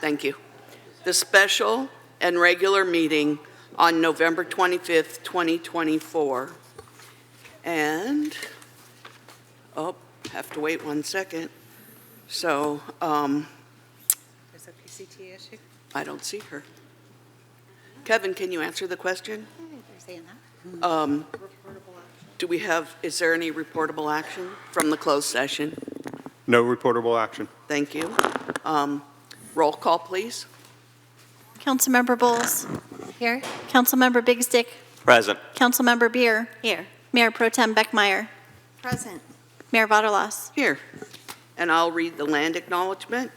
Thank you. The special and regular meeting on November 25th, 2024. And, have to wait 1 second. So, There's a PCT issue? I don't see her. Kevin, can you answer the question? There's Anna. Is there any reportable action from the closed session? No reportable action. Thank you. Roll call, please. Councilmember Bowles. Here? Councilmember Big Stick. Present. Councilmember Beer. Here. Mayor Pro Tem Beckmeyer. Present. Mayor Vaterlas. Here. And I'll read the land acknowledgement.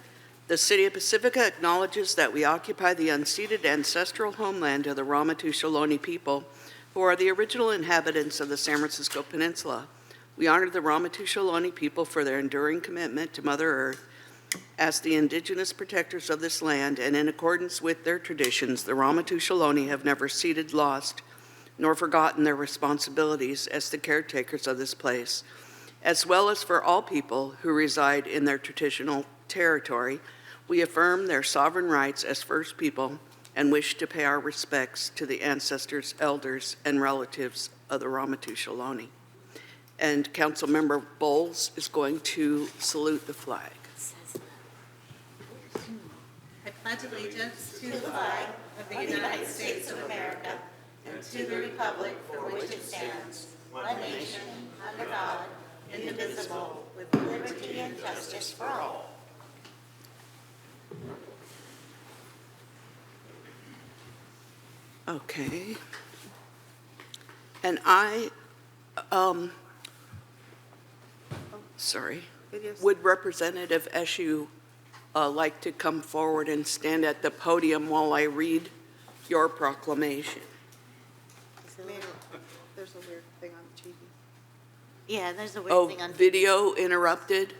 The City of Pacifica acknowledges that we occupy the unceded ancestral homeland of the Ramaytush Ohlone people, who are the original inhabitants of the San Francisco Peninsula. We honor the Ramaytush Ohlone people for their enduring commitment to Mother Earth. As the indigenous protectors of this land, and in accordance with their traditions, the Ramaytush Ohlone have never ceded, lost, nor forgotten their responsibilities as the caretakers of this place, as well as for all people who reside in their traditional territory. We affirm their sovereign rights as First People and wish to pay our respects to the ancestors, elders, and relatives of the Ramaytush Ohlone. And Councilmember Bowles is going to salute the flag. I pledge allegiance to the flag of the United States of America and to the republic for which it stands, one nation, under God, indivisible, with liberty and justice for all. Okay. And would Representative Eshoo like to come forward and stand at the podium while I read your proclamation? There's a weird thing on TV. Yeah, there's a weird Oh, thing on TV. video interrupted?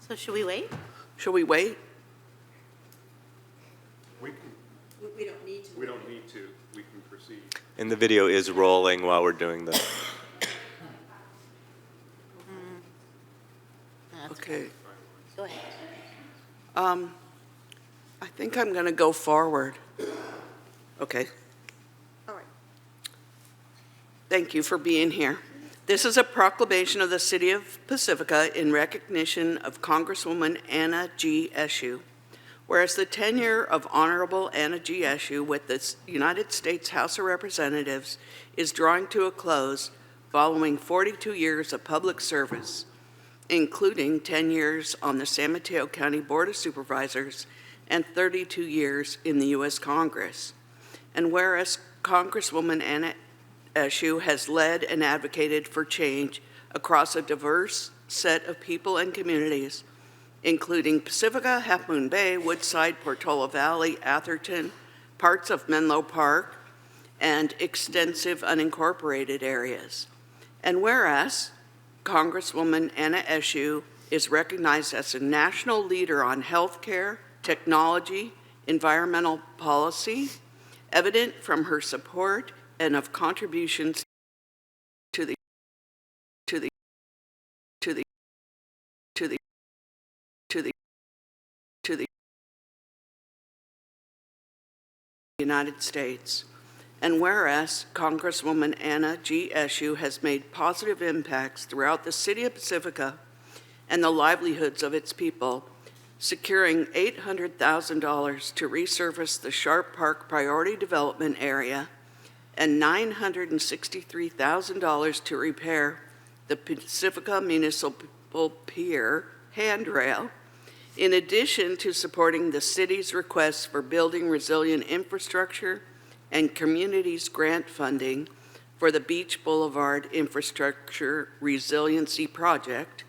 So should we wait? Should we wait? We don't need to. We don't need to. We can proceed. And the video is rolling while we're doing the. Okay. Go ahead. I think I'm going to go forward. Okay. All right. Thank you for being here. This is a proclamation of the City of Pacifica in recognition of Congresswoman Anna G. Eshoo. Whereas the tenure of Honorable Anna G. Eshoo with the United States House of Representatives is drawing to a close following 42 years of public service, including 10 years on the San Mateo County Board of Supervisors and 32 years in the U.S. Congress. And whereas Congresswoman Anna Eshoo has led and advocated for change across a diverse set of people and communities, including Pacifica, Half Moon Bay, Woodside, Portola Valley, Atherton, parts of Menlo Park, and extensive unincorporated areas. And whereas Congresswoman Anna Eshoo is recognized as a national leader on healthcare, technology, environmental policy, evident from her support and of contributions to the United States. And whereas Congresswoman Anna G. Eshoo has made positive impacts throughout the City of Pacifica and the livelihoods of its people, securing $800,000 to resurface the Sharp Park Priority Development Area and $963,000 to repair the Pacifica Municipal Pier handrail, in addition to supporting the city's request for building resilient infrastructure and communities grant funding for the Beach Boulevard Infrastructure Resiliency Project,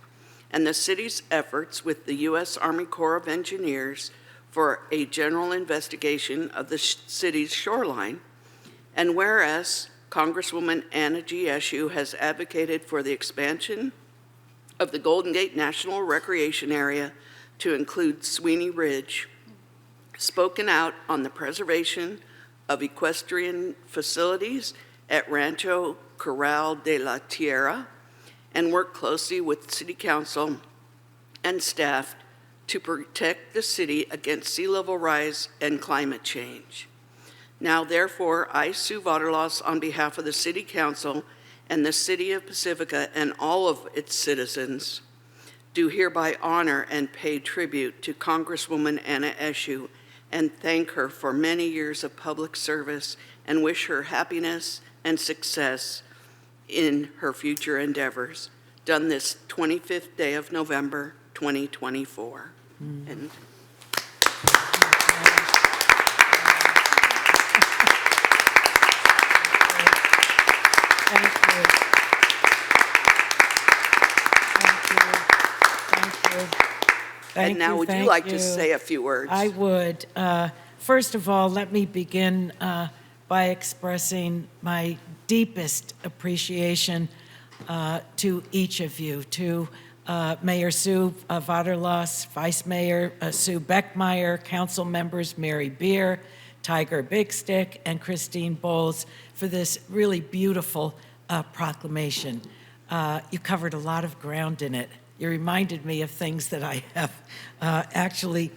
and the city's efforts with the U.S. Army Corps of Engineers for a general investigation of the city's shoreline. And whereas Congresswoman Anna G. Eshoo has advocated for the expansion of the Golden Gate National Recreation Area to include Sweeney Ridge, spoken out on the preservation of equestrian facilities at Rancho Corral de la Tierra, and work closely with City Council and staff to protect the city against sea level rise and climate change. Now, therefore, I, Sue Vaterlos, on behalf of the City Council and the City of Pacifica and all of its citizens, do hereby honor and pay tribute to Congresswoman Anna Eshoo and thank her for many years of public service and wish her happiness and success in her future endeavors. Done this 25th day of November, 2024. And Thank you. and now would you like to say a few words? I would. First of all, let me begin by expressing my deepest appreciation to each of you, to Mayor Sue Vaterlos, Vice Mayor Sue Beckmeyer, Council members Mary Beer, Tiger Bigstick, and Christine Bowles for this really beautiful proclamation. You covered a lot of ground in it. You reminded me of things that I have actually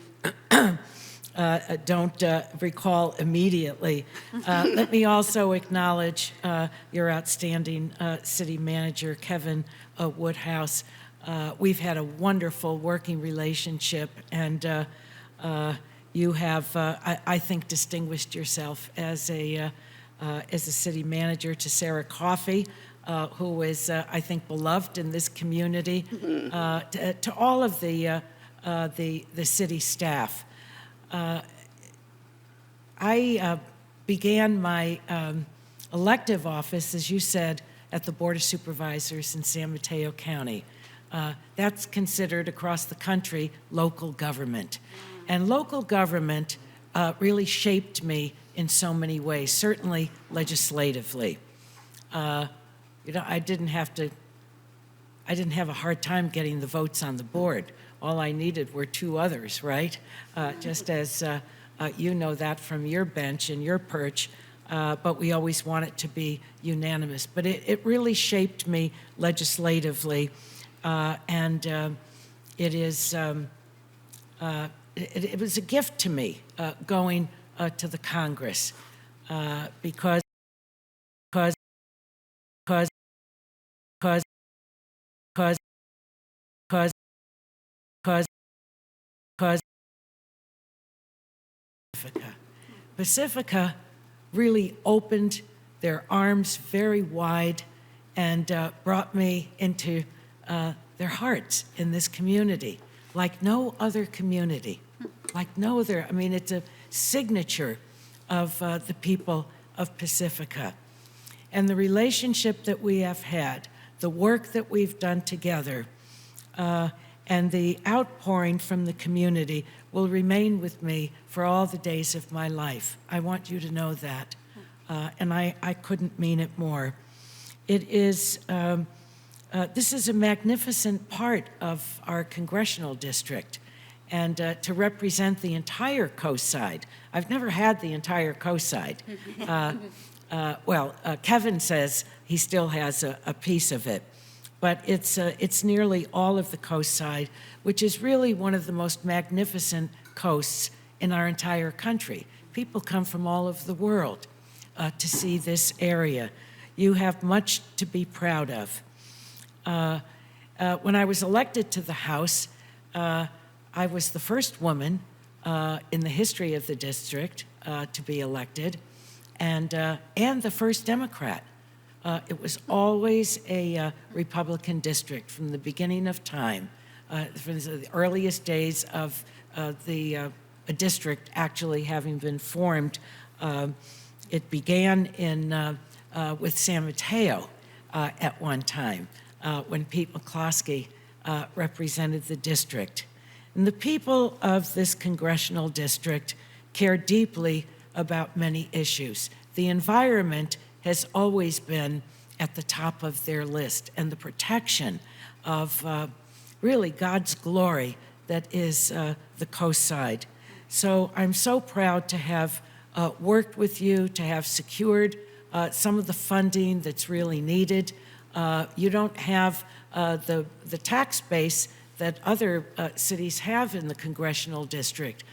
don't recall immediately. Let me also acknowledge your outstanding city manager, Kevin Woodhouse. We've had a wonderful working relationship, and you have, I think, distinguished yourself as a city manager. To Sarah Coffey, who is, I think, beloved in this community, to all of the city staff. I began my elective office, as you said, at the Board of Supervisors in San Mateo County. That's considered across the country local government. And local government really shaped me in so many ways, certainly legislatively. I didn't have a hard time getting the votes on the board. All I needed were two others, right? Just as you know that from your bench and your perch, but we always want it to be unanimous. But it really shaped me legislatively, and it is it was a gift to me going to the Congress because Pacifica really opened their arms very wide and brought me into their hearts in this community, like no other community, like no other. I mean, it's a signature of the people of Pacifica. And the relationship that we have had, the work that we've done together, and the outpouring from the community will remain with me for all the days of my life. I want you to know that, and I couldn't mean it more. It is, this is a magnificent part of our congressional district, and to represent the entire coast side. I've never had the entire coast side. Kevin says he still has a piece of it, but it's nearly all of the coast side, which is really one of the most magnificent coasts in our entire country. People come from all over the world to see this area. You have much to be proud of. When I was elected to the House, I was the first woman in the history of the district to be elected, and the first Democrat. It was always a Republican district from the beginning of time, from the earliest days of the district actually having been formed. It began with San Mateo at one time when Pete McCloskey represented the district. And the people of this congressional district care deeply about many issues. The environment has always been at the top of their list, and the protection of really God's glory that is the coast side. So I'm so proud to have worked with you, to have secured some of the funding that's really needed. You don't have the tax base that other cities have in the congressional district.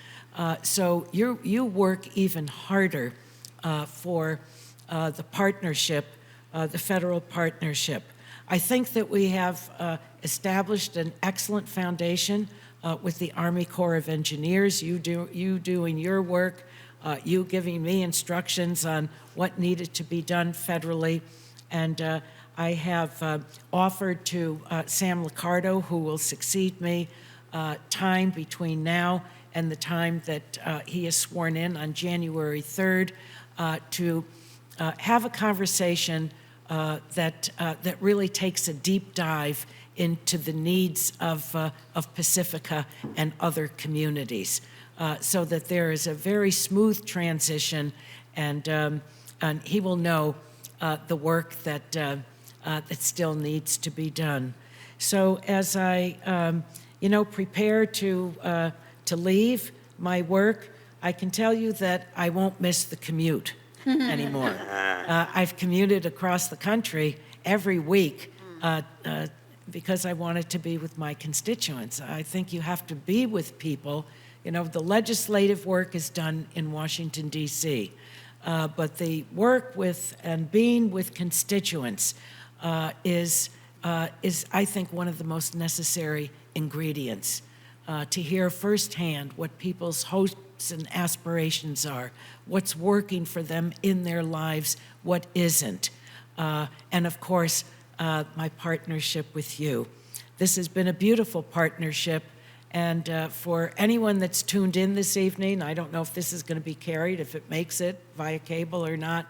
So you work even harder for the partnership, the federal partnership. I think that we have established an excellent foundation with the Army Corps of Engineers, you doing your work, you giving me instructions on what needed to be done federally. And I have offered to Sam Liccardo, who will succeed me, time between now and the time that he is sworn in on January 3rd to have a conversation that really takes a deep dive into the needs of Pacifica and other communities, so that there is a very smooth transition, and he will know the work that still needs to be done. So as I, prepare to leave my work, I can tell you that I won't miss the commute anymore. I've commuted across the country every week because I wanted to be with my constituents. I think you have to be with people. The legislative work is done in Washington, D.C., but the work with and being with constituents is, I think, one of the most necessary ingredients. To hear firsthand what people's hopes and aspirations are, what's working for them in their lives, what isn't. And of course, my partnership with you. This has been a beautiful partnership, and for anyone that's tuned in this evening, I don't know if this is going to be carried, if it makes it via cable or not.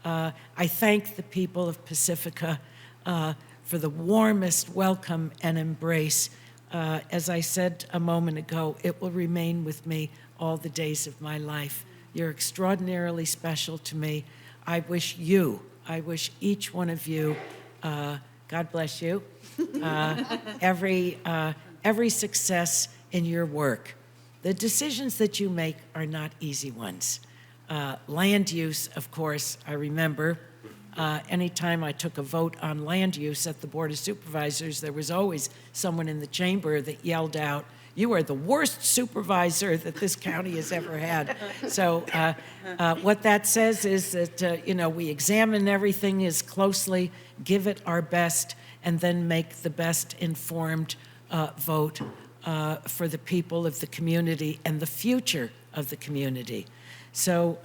I thank the people of Pacifica for the warmest welcome and embrace. As I said a moment ago, it will remain with me all the days of my life. You're extraordinarily special to me. I wish each one of you, God bless you, every success in your work. The decisions that you make are not easy ones. Land use, of course, I remember. Anytime I took a vote on land use at the Board of Supervisors, there was always someone in the chamber that yelled out, "You are the worst supervisor that this county has ever had." So what that says is that, we examine everything as closely, give it our best, and then make the best informed vote for the people of the community and the future of the community. So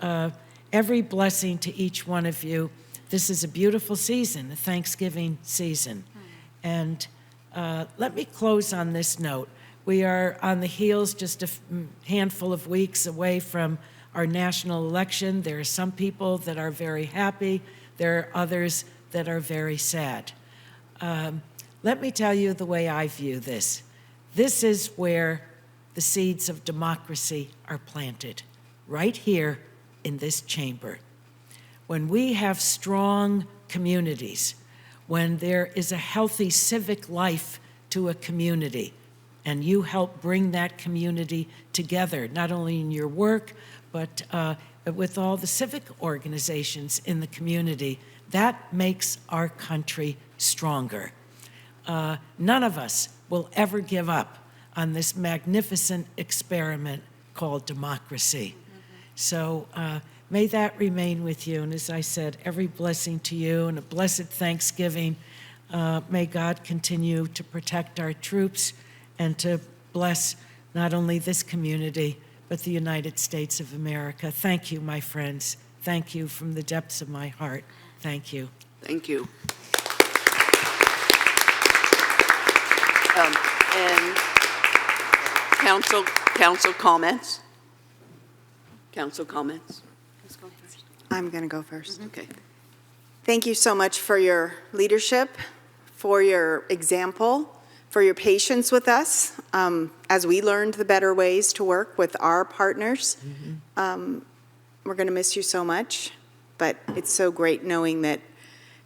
every blessing to each one of you. This is a beautiful season, a Thanksgiving season. And let me close on this note. We are on the heels, just a handful of weeks away from our national election. There are some people that are very happy. There are others that are very sad. Let me tell you the way I view this. This is where the seeds of democracy are planted, right here in this chamber. When we have strong communities, when there is a healthy civic life to a community, and you help bring that community together, not only in your work, but with all the civic organizations in the community, that makes our country stronger. None of us will ever give up on this magnificent experiment called democracy. So may that remain with you. And as I said, every blessing to you and a blessed Thanksgiving. May God continue to protect our troops and to bless not only this community, but the United States of America. Thank you, my friends. Thank you from the depths of my heart. Thank you. Thank you. And council comments? Council comments? I'm going to go first. Okay. Thank you so much for your leadership, for your example, for your patience with us as we learned the better ways to work with our partners. We're going to miss you so much, but it's so great knowing that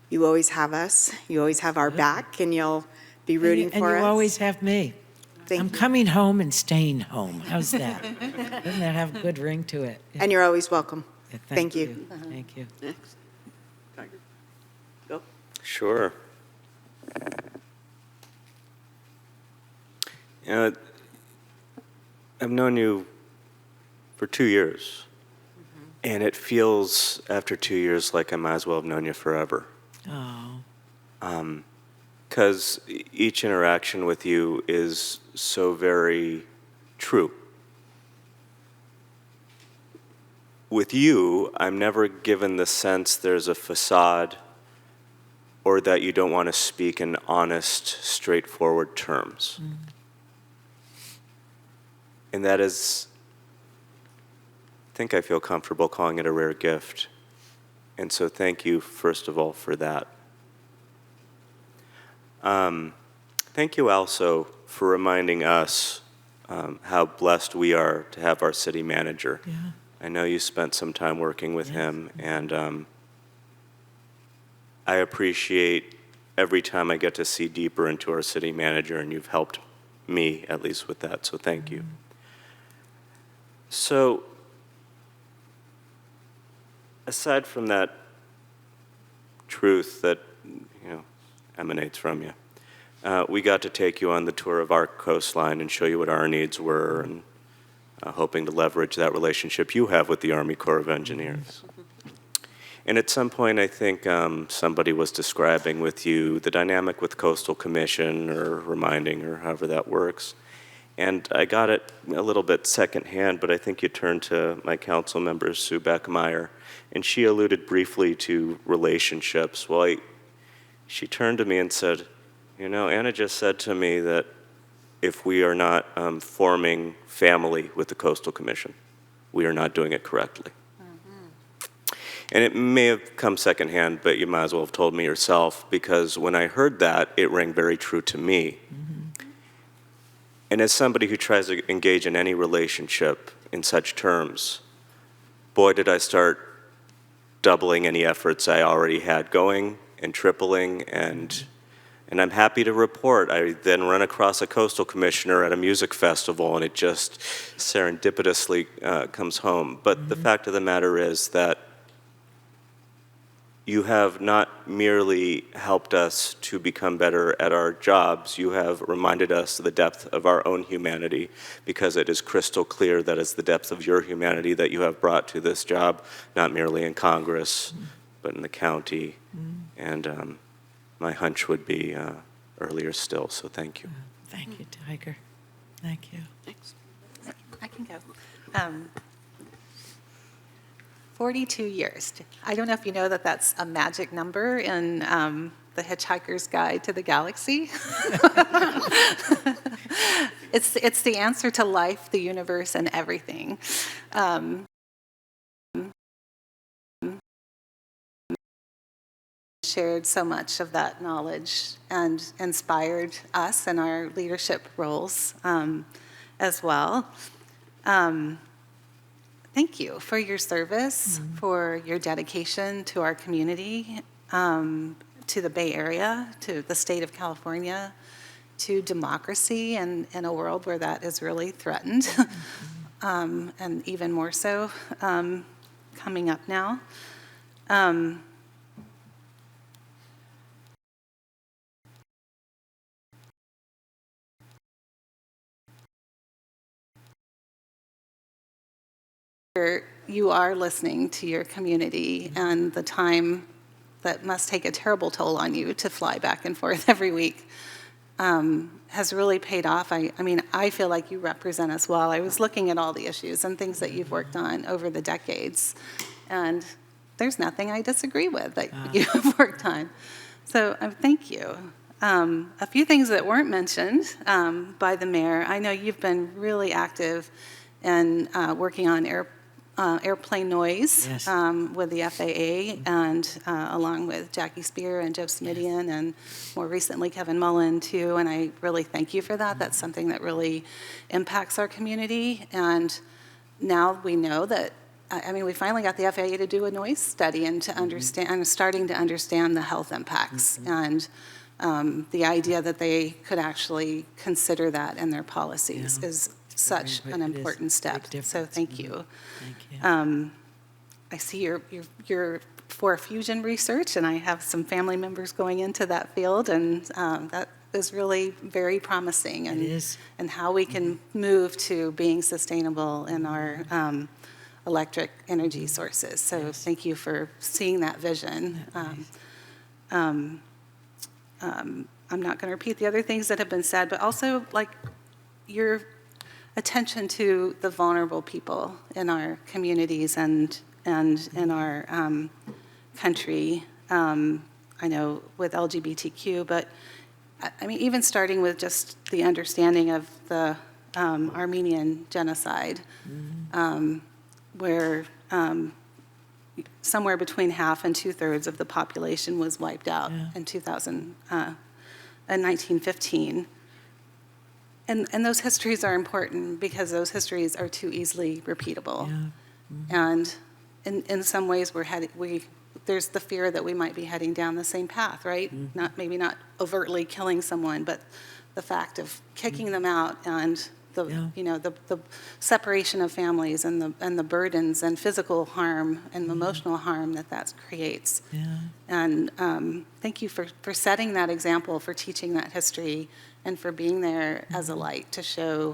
you always have us, you always have our back, and you'll be rooting for us. And you always have me. Thank I'm you. coming home and staying home. How's that? Doesn't that have a good ring to it? Yeah. And you're always welcome. Yeah, Thank you. Thank you. Next. Tiger. Go. Sure. You know, I've known you for 2 years, and it feels after 2 years like I might as well have known you forever. Oh, Because each interaction with you is so very true. With you, I'm never given the sense there's a facade or that you don't want to speak in honest, straightforward terms. And that is, I think I feel comfortable calling it a rare gift. And so thank you, first of all, for that. Thank you also for reminding us how blessed we are to have our city manager. yeah. I know you spent some time working with Yes. him, and I appreciate every time I get to see deeper into our city manager, and you've helped me, at least, with that, so thank you. So, aside from that truth that, emanates from you, we got to take you on the tour of our coastline and show you what our needs were, and hoping to leverage that relationship you have with the Army Corps of Engineers. And at some point, I think somebody was describing with you the dynamic with Coastal Commission, or reminding, or however that works. And I got it a little bit secondhand, but I think you turned to my council member, Sue Beckmeyer, and she alluded briefly to relationships. Well, she turned to me and said, Anna just said to me that if we are not forming family with the Coastal Commission, we are not doing it correctly. And it may have come secondhand, but you might as well have told me yourself, because when I heard that, it rang very true to me. And as somebody who tries to engage in any relationship in such terms, boy, did I start doubling any efforts I already had going, and tripling, and I'm happy to report I then run across a coastal commissioner at a music festival, and it just serendipitously comes home. But the fact of the matter is that you have not merely helped us to become better at our jobs, you have reminded us of the depth of our own humanity, because it is crystal clear that it's the depth of your humanity that you have brought to this job, not merely in Congress, but in the county. And my hunch would be earlier still, so thank you. Thank you, Tiger. Thank you. Thanks. I can go. 42 years. I don't know if you know that that's a magic number in the Hitchhiker's Guide to the Galaxy. It's the answer to life, the universe, and everything. Shared so much of that knowledge and inspired us in our leadership roles as well. Thank you for your service, for your dedication to our community, to the Bay Area, to the state of California, to democracy, and in a world where that is really threatened, and even more so coming up now. You are listening to your community, and the time that must take a terrible toll on you to fly back and forth every week has really paid off. I mean, I feel like you represent us well. I was looking at all the issues and things that you've worked on over the decades, and there's nothing I disagree with that you have worked on. So thank you. A few things that weren't mentioned by the mayor. I know you've been really active in working on airplane noise. Yes. With the FAA, and along with Jackie Spear and Joe Smidian, and more recently Kevin Mullen too, and I really thank you for that. That's something that really impacts our community, and now we know that, we finally got the FAA to do a noise study and to understand, and starting to understand the health impacts, and the idea that they could actually consider that in their policies is such an important step. So thank you. Thank you. I see you're for fusion research, and I have some family members going into that field, and is really very promising. It is. And how we can move to being sustainable in our electric energy sources. So thank you for seeing that vision. I'm not going to repeat the other things that have been said, but also like your attention to the vulnerable people in our communities and in our country. I know with LGBTQ, but I mean, even starting with just the understanding of the Armenian genocide, where somewhere between half and 2/3 of the population was wiped out in 1915. And those histories are important because those histories are too easily repeatable. And in some ways, there's the fear that we might be heading down the same path, right? Maybe not overtly killing someone, but the fact of kicking them out and the separation of families and the burdens and physical harm and emotional harm that creates. And thank you for setting that example, for teaching that history, and for being there as a light to show.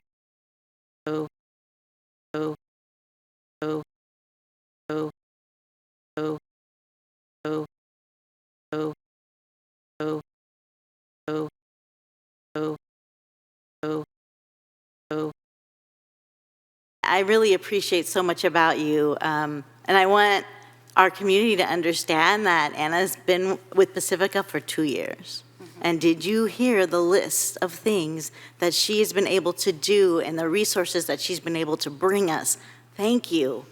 I really appreciate so much about you, and I want our community to understand that Anna's been with Pacifica for 2 years. And did you hear the list of things that she has been able to do and the resources that she's been able to bring us? Thank you.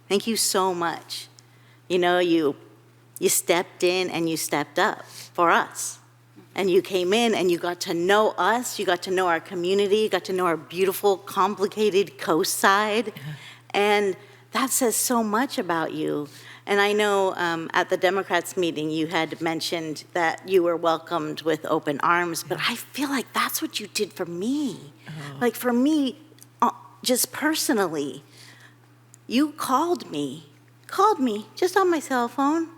Thank you so much. You know, you stepped in and you stepped up for us. And you came in and you got to know us, you got to know our community, you got to know our beautiful, complicated coast side. And that says so much about you. And I know at the Democrats meeting, you had mentioned that you were welcomed with open arms, but I feel like that's what you did for me. Like for me, just personally, you called me just on my cell phone.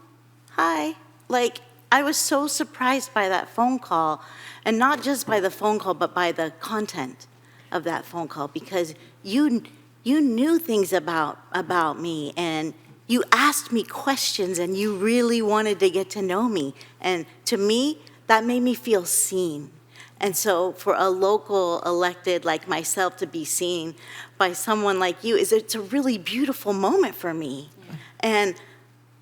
Hi. Like, I was so surprised by that phone call, and not just by the phone call, but by the content of that phone call, because you knew things about me, and you asked me questions, and you really wanted to get to know me. And to me, that made me feel seen. And so for a local elected like myself to be seen by someone like you, it's a really beautiful moment for me. And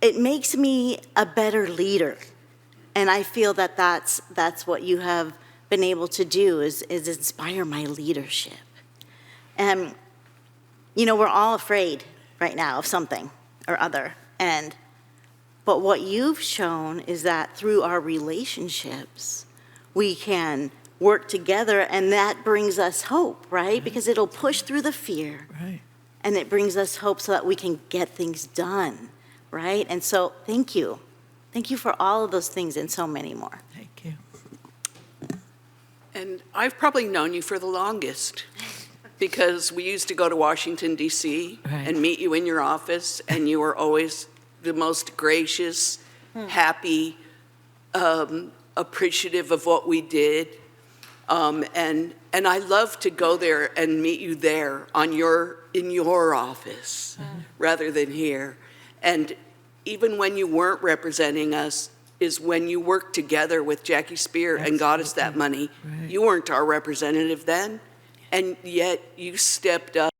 it makes me a better leader. And I feel that that's what you have been able to do is inspire my leadership. And, you know, we're all afraid right now of something or other. But what you've shown is that through our relationships, we can work together, and that brings us hope, right? Because it'll push through the fear. Right. And it brings us hope so that we can get things done, right? And so thank you. Thank you for all of those things and so many more. Thank you. And I've probably known you for the longest because we used to go to Washington, D.C. Right. and meet you in your office, and you were always the most gracious, happy, appreciative of what we did. And I love to go there and meet you there in your office rather than here. And even when you weren't representing us is when you worked together with Jackie Spear and got us that money. Right. You weren't our representative then, and yet you stepped up,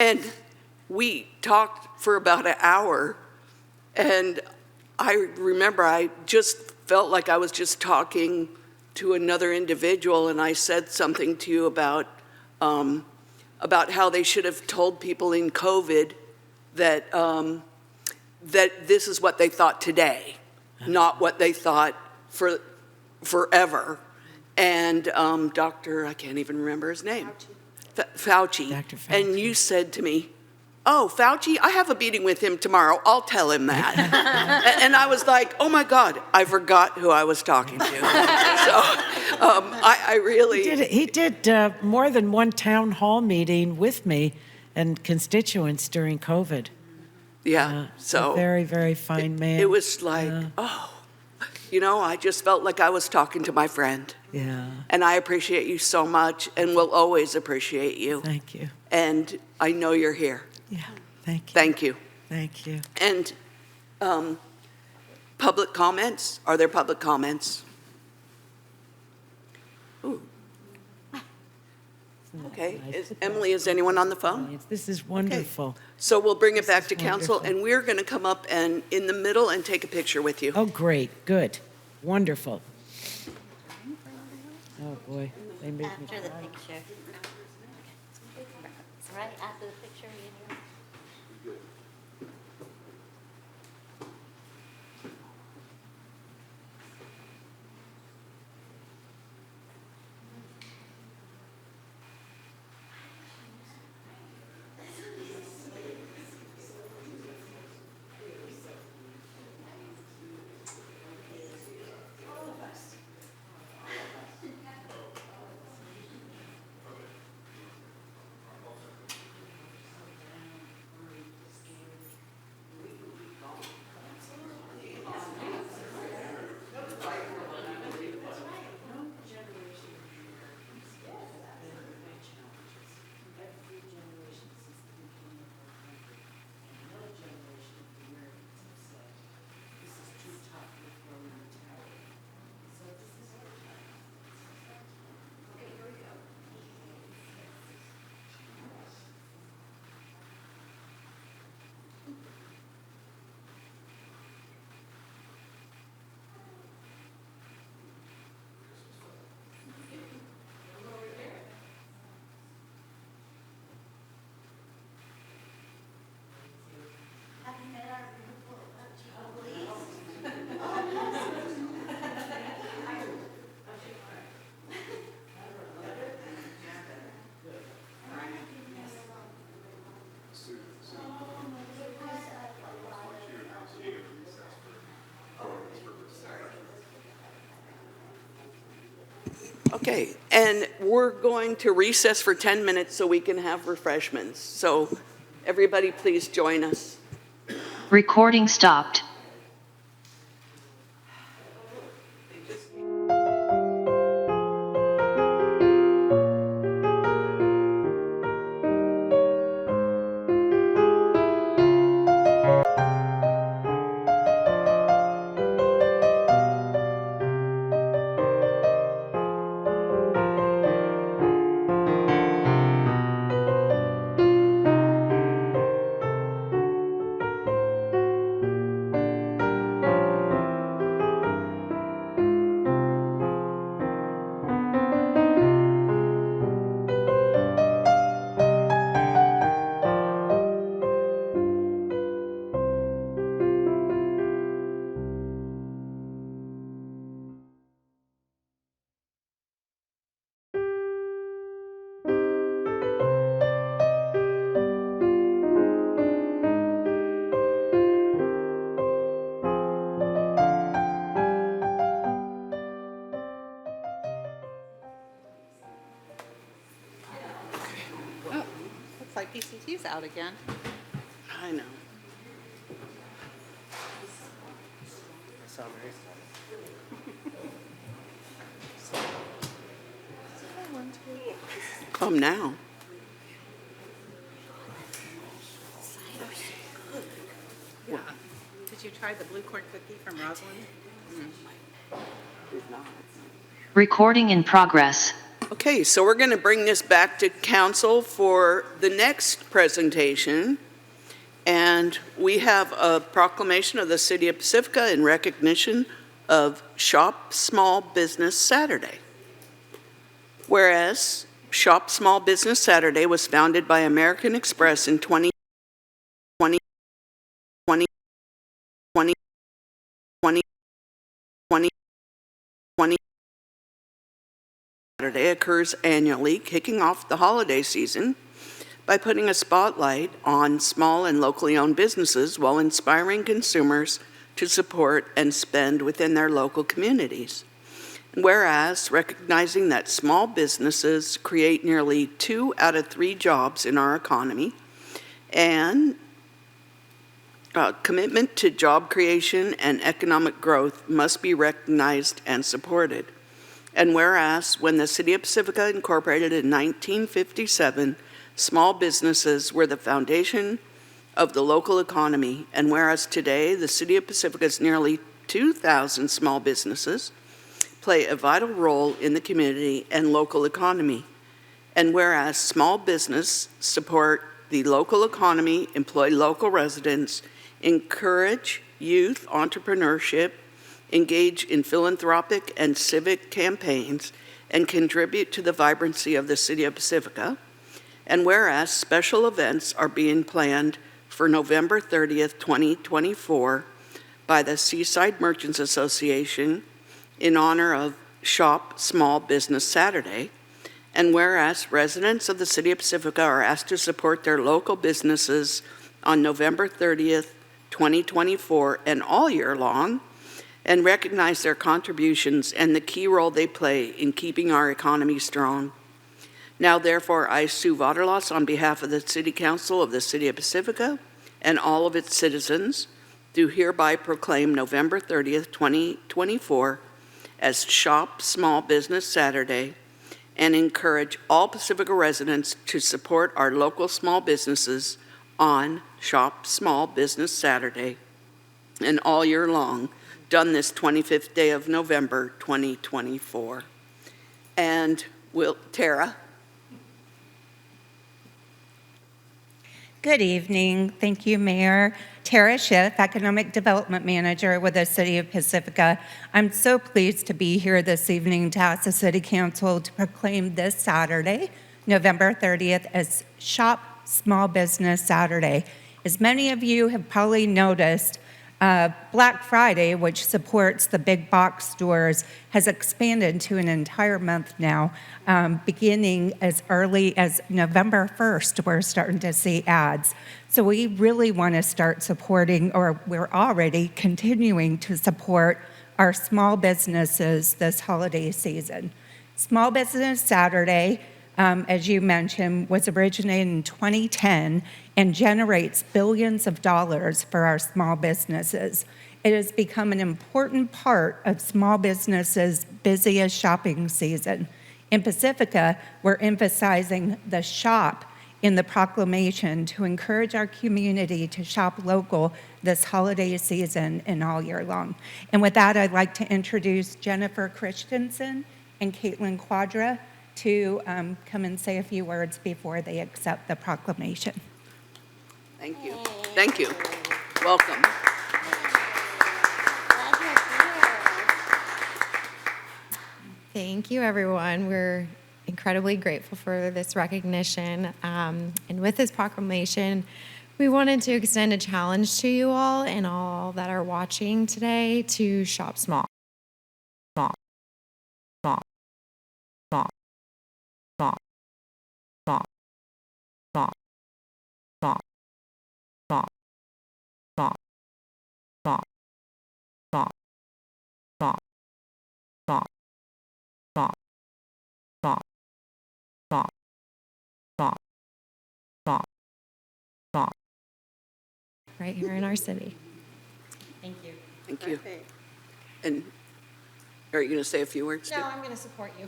and we talked for about an hour, and I remember I just felt like I was just talking to another individual, and I said something to you about how they should have told people in COVID that that this is what they thought today, not what they thought for forever. And Dr. I can't even remember his name, Fauci. Dr. Fauci. And you said to me, "Oh, Fauci, I have a meeting with him tomorrow. I'll tell him that." And I was like, "Oh my God, I forgot who I was talking to." So I really... He did more than one town hall meeting with me, and constituents during COVID. Yeah, so. A very, very fine man. It was like, I just felt like I was talking to my friend. Yeah, And I appreciate you so much and will always appreciate you. thank you. And I know you're here. Yeah, thank you. Thank you. Thank you. And public comments? Are there public comments? Ooh. Okay. Emily, is anyone on the phone? This is wonderful. So we'll bring it back to is council, wonderful. and we're going to come up and in the middle and take a picture with you. Oh, great, good, wonderful. Oh, boy, they made me After the picture. Right after the picture, Okay, and we're going to recess for 10 minutes so we can have refreshments. So everybody please join us. Recording stopped. looks like PCC's out again. I know. Come now. Did you try the blue corn cookie from Rosalind? Recording in progress. Okay, so we're going to bring this back to council for the next presentation. And we have a proclamation of the City of Pacifica in recognition of Shop Small Business Saturday. Whereas Shop Small Business Saturday was founded by American Express in 2020 Saturday occurs annually, kicking off the holiday season by putting a spotlight on small and locally owned businesses while inspiring consumers to support and spend within their local communities. And whereas recognizing that small businesses create nearly 2 out of 3 jobs in our economy, And commitment to job creation and economic growth must be recognized and supported. And whereas when the City of Pacifica incorporated in 1957, small businesses were the foundation of the local economy, and whereas today the City of Pacifica's nearly 2,000 small businesses play a vital role in the community and local economy, and whereas small business support the local economy, employ local residents, encourage youth entrepreneurship, engage in philanthropic and civic campaigns, and contribute to the vibrancy of the City of Pacifica, and whereas special events are being planned for November 30th, 2024 by the Seaside Merchants Association in honor of Shop Small Business Saturday, and whereas residents of the City of Pacifica are asked to support their local businesses on November 30th, 2024 and all year long, and recognize their contributions and the key role they play in keeping our economy strong. Now, therefore, I, Sue Vaterlos, on behalf of the City Council of the City of Pacifica and all of its citizens, do hereby proclaim November 30th, 2024 as Shop Small Business Saturday, and encourage all Pacifica residents to support our local small businesses on Shop Small Business Saturday and all year long, done this 25th day of November 2024. And Tara. Good evening. Thank you, Mayor. Tara Schiff, Economic Development Manager with the City of Pacifica. I'm so pleased to be here this evening to ask the City Council to proclaim this Saturday, November 30th, as Shop Small Business Saturday. As many of you have probably noticed, Black Friday, which supports the big box stores, has expanded to an entire month now, beginning as early as November 1st. We're starting to see ads. So we really want to start supporting, or we're already continuing to support our small businesses this holiday season. Small Business Saturday, as you mentioned, was originated in 2010 and generates billions of dollars for our small businesses. It has become an important part of small businesses' busiest shopping season. In Pacifica, we're emphasizing the shop in the proclamation to encourage our community to shop local this holiday season and all year long. And with that, I'd like to introduce Jennifer Christensen and Caitlin Quadra to come and say a few words before they accept the proclamation. Thank you. Thank you. Welcome. Thank you, everyone. We're incredibly grateful for this recognition. And with this proclamation, we wanted to extend a challenge to you all and all that are watching today to shop small. Small. Small. Small. Small. Small. Small. Small. Small. Small. Small. Small. Small. Small. Small. Small. Small. Small. Small. Small. Right here in our city. Thank you. Thank you. And are you going to say a few words? No, I'm going to support you.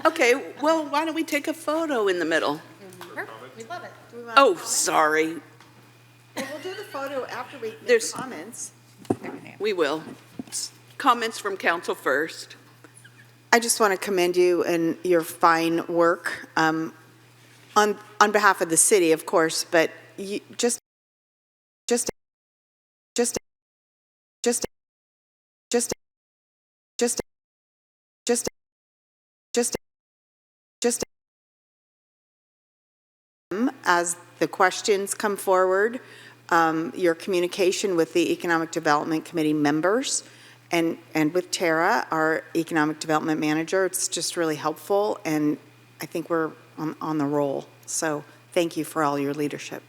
Okay, well, why don't we take a photo in the middle? We love it. Oh, sorry. Well, we'll do the photo after we make There's- comments. We will. Comments from council first. I just want to commend you and your fine work on behalf of the city, of course, but you just as the questions come forward, your communication with the Economic Development Committee members and with Tara, our Economic Development Manager, it's just really helpful, and I think we're on the roll. So thank you for all your leadership.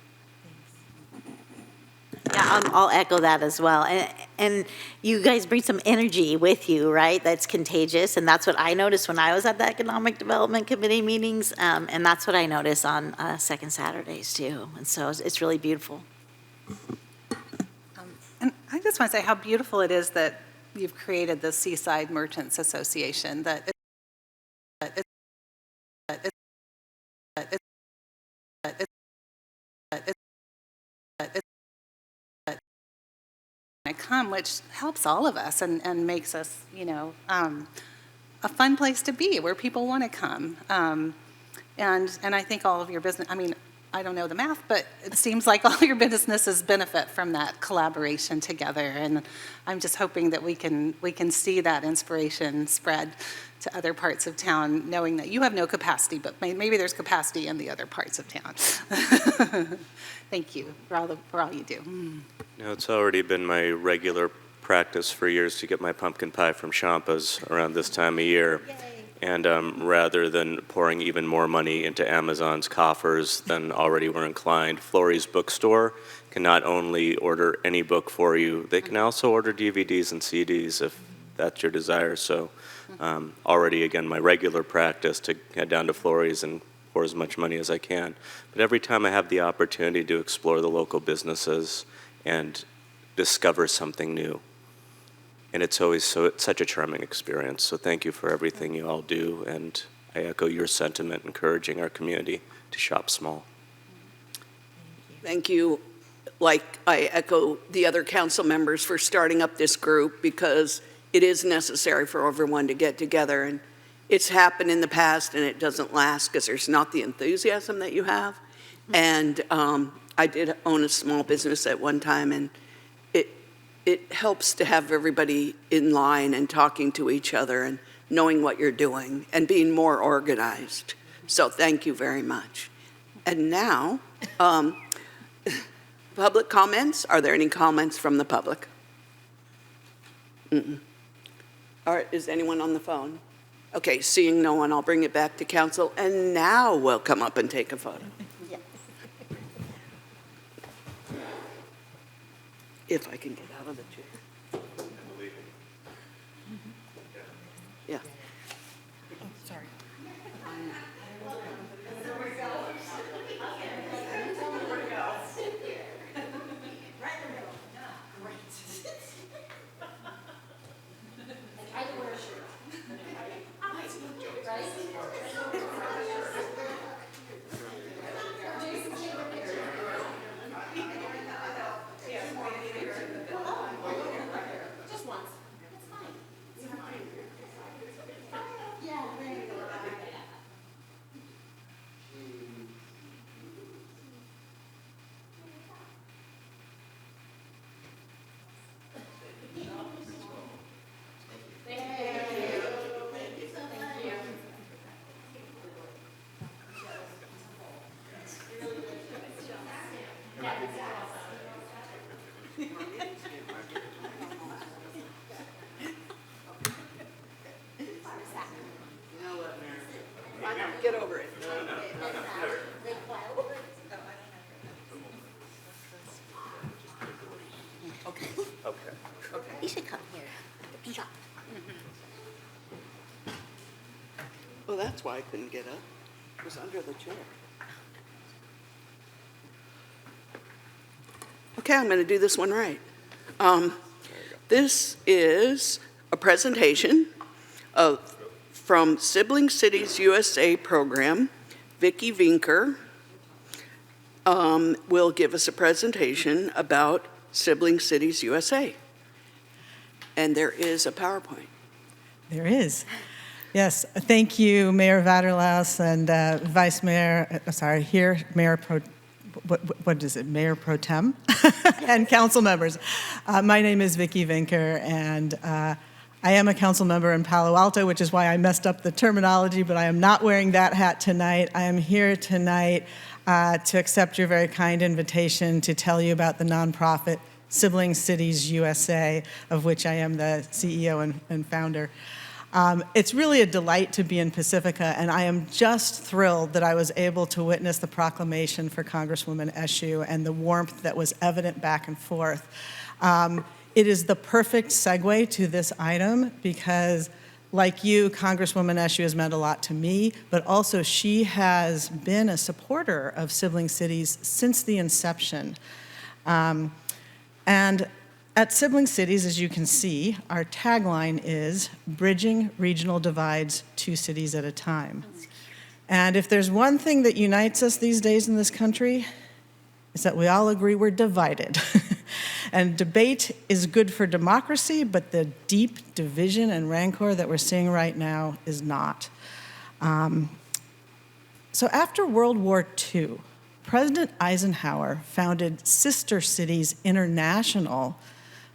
Yeah, I'll echo that as well. And And you guys bring some energy with you, right? That's contagious, and that's what I noticed when I was at the Economic Development Committee meetings, and that's what I notice on second Saturdays too. And so it's really beautiful. And I just want to say how beautiful it is that you've created the Seaside Merchants Association, that come, which helps all of us and makes us, a fun place to be where people want to come. And I think all of your business, I mean, I don't know the math, but it seems like all your businesses benefit from that collaboration together. And I'm just hoping that we can see that inspiration spread to other parts of town, knowing that you have no capacity, but maybe there's capacity in the other parts of town. Thank you for all you do. No, it's already been my regular practice for years to get my pumpkin pie from Champa's around this time of year. And rather than pouring even more money into Amazon's coffers than already we're inclined, Florey's Bookstore can not only order any book for you, they can also order DVDs and CDs if that's your desire. So already, again, my regular practice to head down to Florey's and pour as much money as I can. But every time I have the opportunity to explore the local businesses and discover something new, and it's always such a charming experience. So thank you for everything you all do, and I echo your sentiment encouraging our community to shop small. Thank you. Like, I echo the other council members for starting up this group, because it is necessary for everyone to get together. And it's happened in the past, and it doesn't last because there's not the enthusiasm that you have. And I did own a small business at one time, and it helps to have everybody in line and talking to each other and knowing what you're doing and being more organized. So thank you very much. And now, public comments. Are there any comments from the public? All right, is anyone on the phone? Okay, seeing no one, I'll bring it back to council. And now we'll come up and take a photo. If I can get out of the chair. Yeah. Sorry. Get over it. Okay. You should come here. Shop. Well, that's why I couldn't get up. It was under the chair. Okay, I'm going to do this one right. This is a presentation from Sibling Cities USA program. Vicki Vinker will give us a presentation about Sibling Cities USA. And there is a PowerPoint. There is. Yes, thank you, Mayor Vaterlaus and Vice Mayor, Mayor Pro, what is it, Mayor Pro Tem and council members. My name is Vicki Vinker, and I am a council member in Palo Alto, which is why I messed up the terminology, but I am not wearing that hat tonight. I am here tonight to accept your very kind invitation to tell you about the nonprofit Sibling Cities USA, of which I am the CEO and founder. It's really a delight to be in Pacifica, and I am just thrilled that I was able to witness the proclamation for Congresswoman Eshoo and the warmth that was evident back and forth. It is the perfect segue to this item because, like you, Congresswoman Eshoo has meant a lot to me, but also she has been a supporter of sibling cities since the inception. And at Sibling Cities, as you can see, our tagline is bridging regional divides 2 cities at a time. And if there's one thing that unites us these days in this country, is that we all agree we're divided. And debate is good for democracy, but the deep division and rancor that we're seeing right now is not. So after World War II, President Eisenhower founded Sister Cities International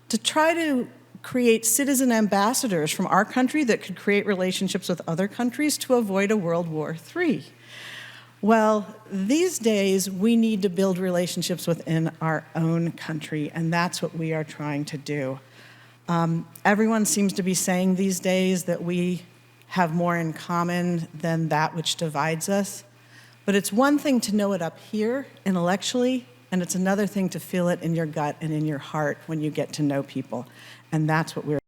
to try to create citizen ambassadors from our country that could create relationships with other countries to avoid a World War III. Well, these days, we need to build relationships within our own country, and that's what we are trying to do. Everyone seems to be saying these days that we have more in common than that which divides us. But it's one thing to know it up here intellectually, and it's another thing to feel it in your gut and in your heart when you get to know people. And that's what we're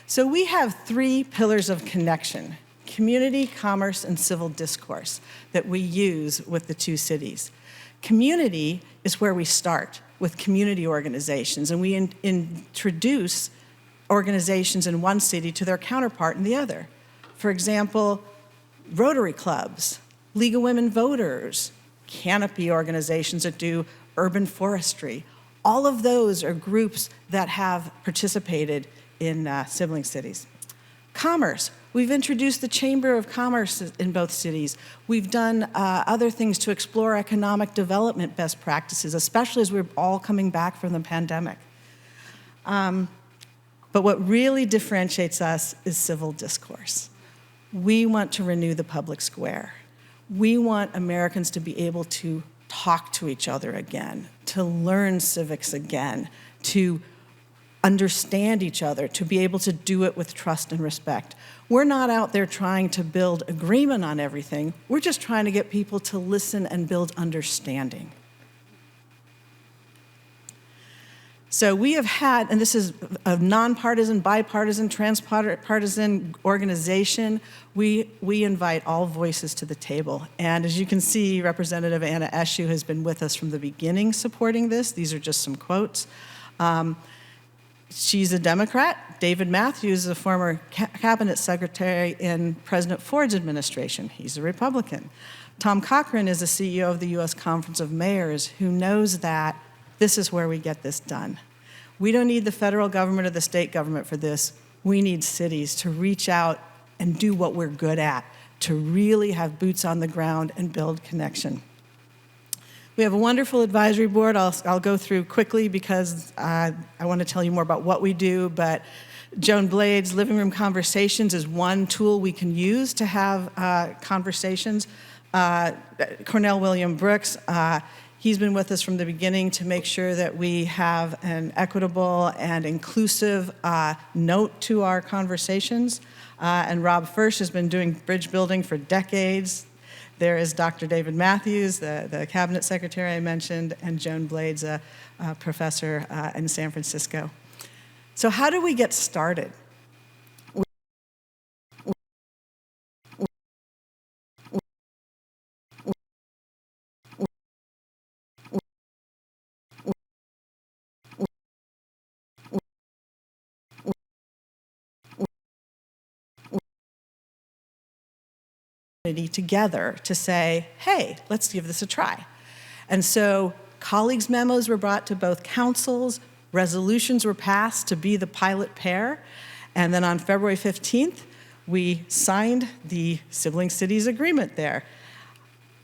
So we have 3 pillars of connection: community, commerce, and civil discourse that we use with the 2 cities. Community is where we start with community organizations, and we introduce organizations in one city to their counterpart in the other. For example, Rotary clubs, League of Women Voters, canopy organizations that do urban forestry. All of those are groups that have participated in sibling cities. Commerce. We've introduced the Chamber of Commerce in both cities. We've done other things to explore economic development best practices, especially as we're all coming back from the pandemic. But what really differentiates us is civil discourse. We want to renew the public square. We want Americans to be able to talk to each other again, to learn civics again, to understand each other, to be able to do it with trust and respect. We're not out there trying to build agreement on everything. We're just trying to get people to listen and build understanding. So we have had, and this is a nonpartisan, bipartisan, transpartisan organization. We invite all voices to the table. And as you can see, Representative Anna Eshoo has been with us from the beginning supporting this. These are just some quotes. She's a Democrat. David Matthews is a former cabinet secretary in President Ford's administration. He's a Republican. Tom Cochran is the CEO of the U.S. Conference of Mayors, who knows that this is where we get this done. We don't need the federal government or the state government for this. We need cities to reach out and do what we're good at, to really have boots on the ground and build connection. We have a wonderful advisory board. I'll go through quickly because I want to tell you more about what we do, but Joan Blades' Living Room Conversations is one tool we can use to have conversations. Cornell William Brooks, he's been with us from the beginning to make sure that we have an equitable and inclusive note to our conversations. And Rob Firsch has been doing bridge building for decades. There is Dr. David Matthews, the cabinet secretary I mentioned, and Joan Blades, a professor in San Francisco. So how do we get started? Together to say, hey, let's give this a try. And so colleagues' memos were brought to both councils, resolutions were passed to be the pilot pair, and then on February 15th, we signed the Sibling Cities Agreement there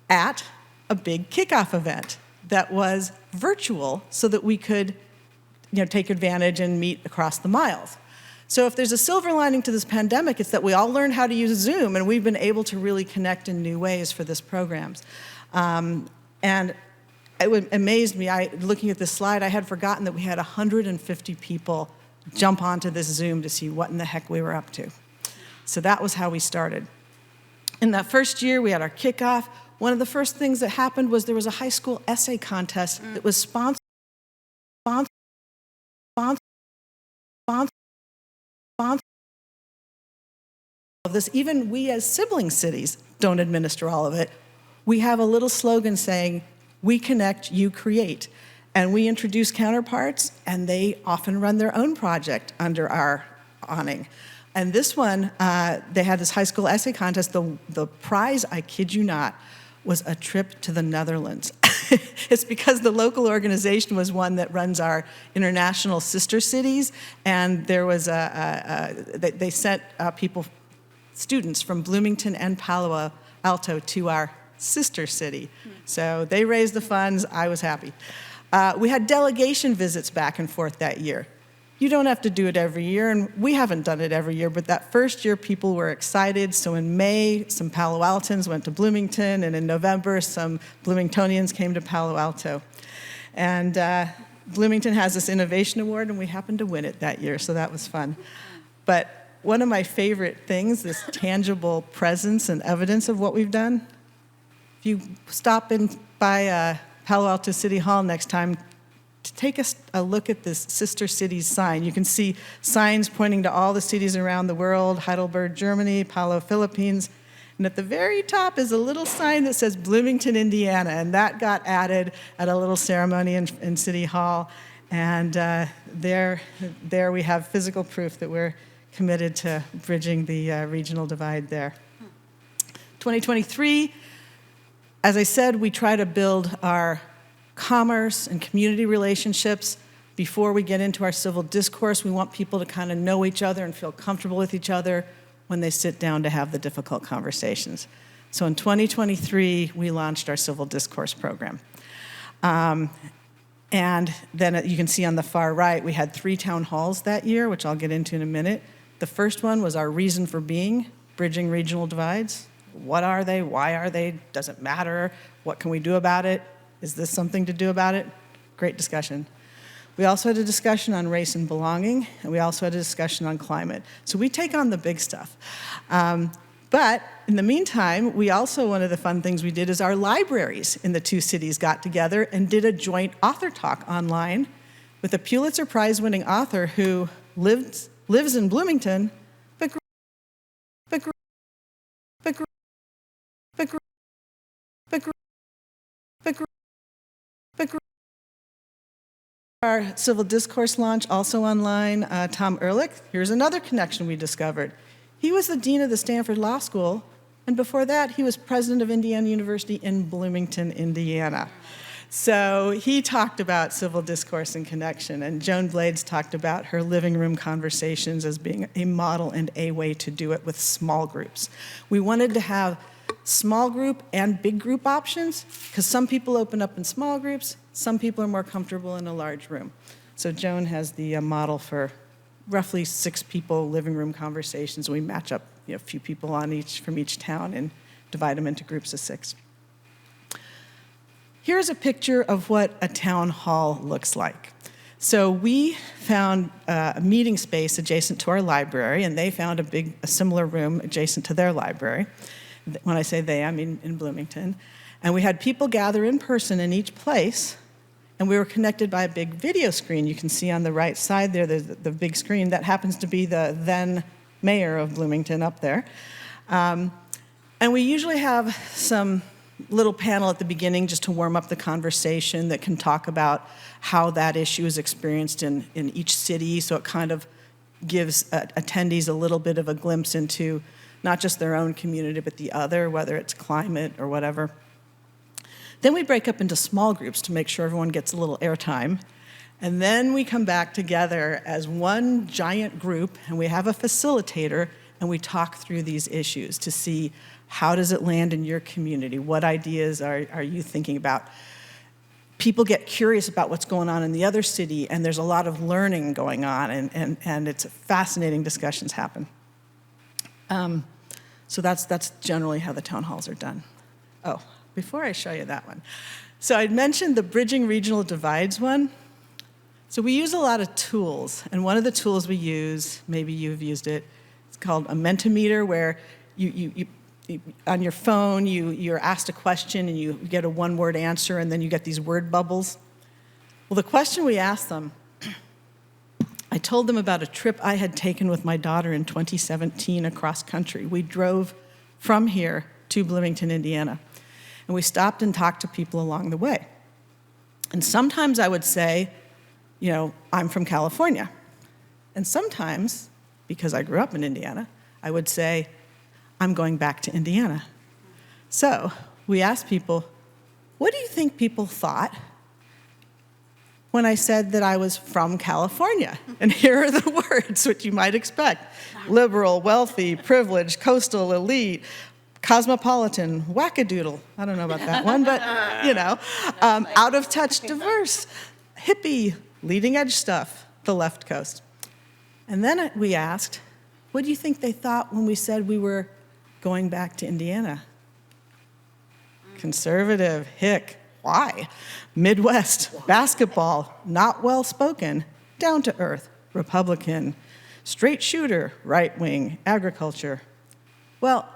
at a big kickoff event that was virtual so that we could take advantage and meet across the miles. So if there's a silver lining to this pandemic, it's that we all learned how to use Zoom, and we've been able to really connect in new ways for this programs. And it amazed me, looking at this slide, I had forgotten that we had 150 people jump onto this Zoom to see what in the heck we were up to. So that was how we started. In that first year, we had our kickoff. One of the first things that happened was there was a high school essay contest that was sponsored of this. Even we as sibling cities don't administer all of it. We have a little slogan saying, "We connect, you create." And we introduce counterparts, and they often run their own project under our awning. And this one, they had this high school essay contest. The prize, I kid you not, was a trip to the Netherlands. It's because the local organization was one that runs our international sister cities, and there was they sent students from Bloomington and Palo Alto to our sister city. So they raised the funds. I was happy. We had delegation visits back and forth that year. You don't have to do it every year, and we haven't done it every year, but that first year people were excited. So in May, some Palo Altans went to Bloomington, and in November, some Bloomingtonians came to Palo Alto. And Bloomington has this innovation award, and we happened to win it that year, so that was fun. But one of my favorite things, this tangible presence and evidence of what we've done, if you stop in by Palo Alto City Hall next time, to take a look at this Sister Cities sign. You can see signs pointing to all the cities around the world, Heidelberg, Germany, Palo, Philippines, and at the very top is a little sign that says Bloomington, Indiana, and that got added at a little ceremony in City Hall, and there we have physical proof that we're committed to bridging the regional divide there. 2023, as I said, we try to build our commerce and community relationships before we get into our civil discourse. We want people to kind of know each other and feel comfortable with each other when they sit down to have the difficult conversations. So in 2023, we launched our civil discourse program. And then you can see on the far right, we had 3 town halls that year, which I'll get into in a minute. The first one was our reason for being, bridging regional divides. What are they? Why are they? Does it matter? What can we do about it? Is this something to do about it? Great discussion. We also had a discussion on race and belonging, and we also had a discussion on climate. So we take on the big stuff. But in the meantime, one of the fun things we did is our libraries in the 2 cities got together and did a joint author talk online with a Pulitzer Prize-winning author who lives in Bloomington, our civil discourse launch, also online, Tom Ehrlich. Here's another connection we discovered. He was the dean of the Stanford Law School, and before that, he was president of Indiana University in Bloomington, Indiana. So he talked about civil discourse and connection, and Joan Blades talked about her living room conversations as being a model and a way to do it with small groups. We wanted to have small group and big group options, because some people open up in small groups, some people are more comfortable in a large room. So Joan has the model for roughly 6 people living room conversations. We match up a few people from each town and divide them into groups of 6. Here's a picture of what a town hall looks like. So we found a meeting space adjacent to our library, and they found a similar room adjacent to their library. When I say they, I mean in Bloomington. And we had people gather in person in each place, and we were connected by a big video screen. You can see on the right side there, the big screen. That happens to be the then mayor of Bloomington up there. And we usually have some little panel at the beginning just to warm up the conversation that can talk about how that issue is experienced in each city. So it kind of gives attendees a little bit of a glimpse into not just their own community, but the other, whether it's climate or whatever. Then we break up into small groups to make sure everyone gets a little airtime. And then we come back together as one giant group, and we have a facilitator, and we talk through these issues to see how does it land in your community? What ideas are you thinking about? People get curious about what's going on in the other city, and there's a lot of learning going on, and it's fascinating discussions happen. So that's generally how the town halls are done. Oh, before I show you that one. So I'd mentioned the Bridging Regional Divides one. So we use a lot of tools, and one of the tools we use, maybe you've used it, It's called a Mentimeter, where you on your phone, you're asked a question and you get a one-word answer, and then you get these word bubbles. Well, the question we asked them, I told them about a trip I had taken with my daughter in 2017 across country. We drove from here to Bloomington, Indiana, and we stopped and talked to people along the way. And sometimes I would say, you know, I'm from California. And sometimes, because I grew up in Indiana, I would say, I'm going back to Indiana. So we asked people, what do you think people thought when I said that I was from California? And here are the words which you might expect: liberal, wealthy, privileged, coastal, elite, cosmopolitan, wackadoodle. I don't know about that one, but you know, out of touch, diverse, hippie, leading edge stuff, the left coast. And then we asked, what do you think they thought when we said we were going back to Indiana? Conservative, hick, why? Midwest, basketball, not well spoken, down to earth, Republican, straight shooter, right wing, agriculture. Well,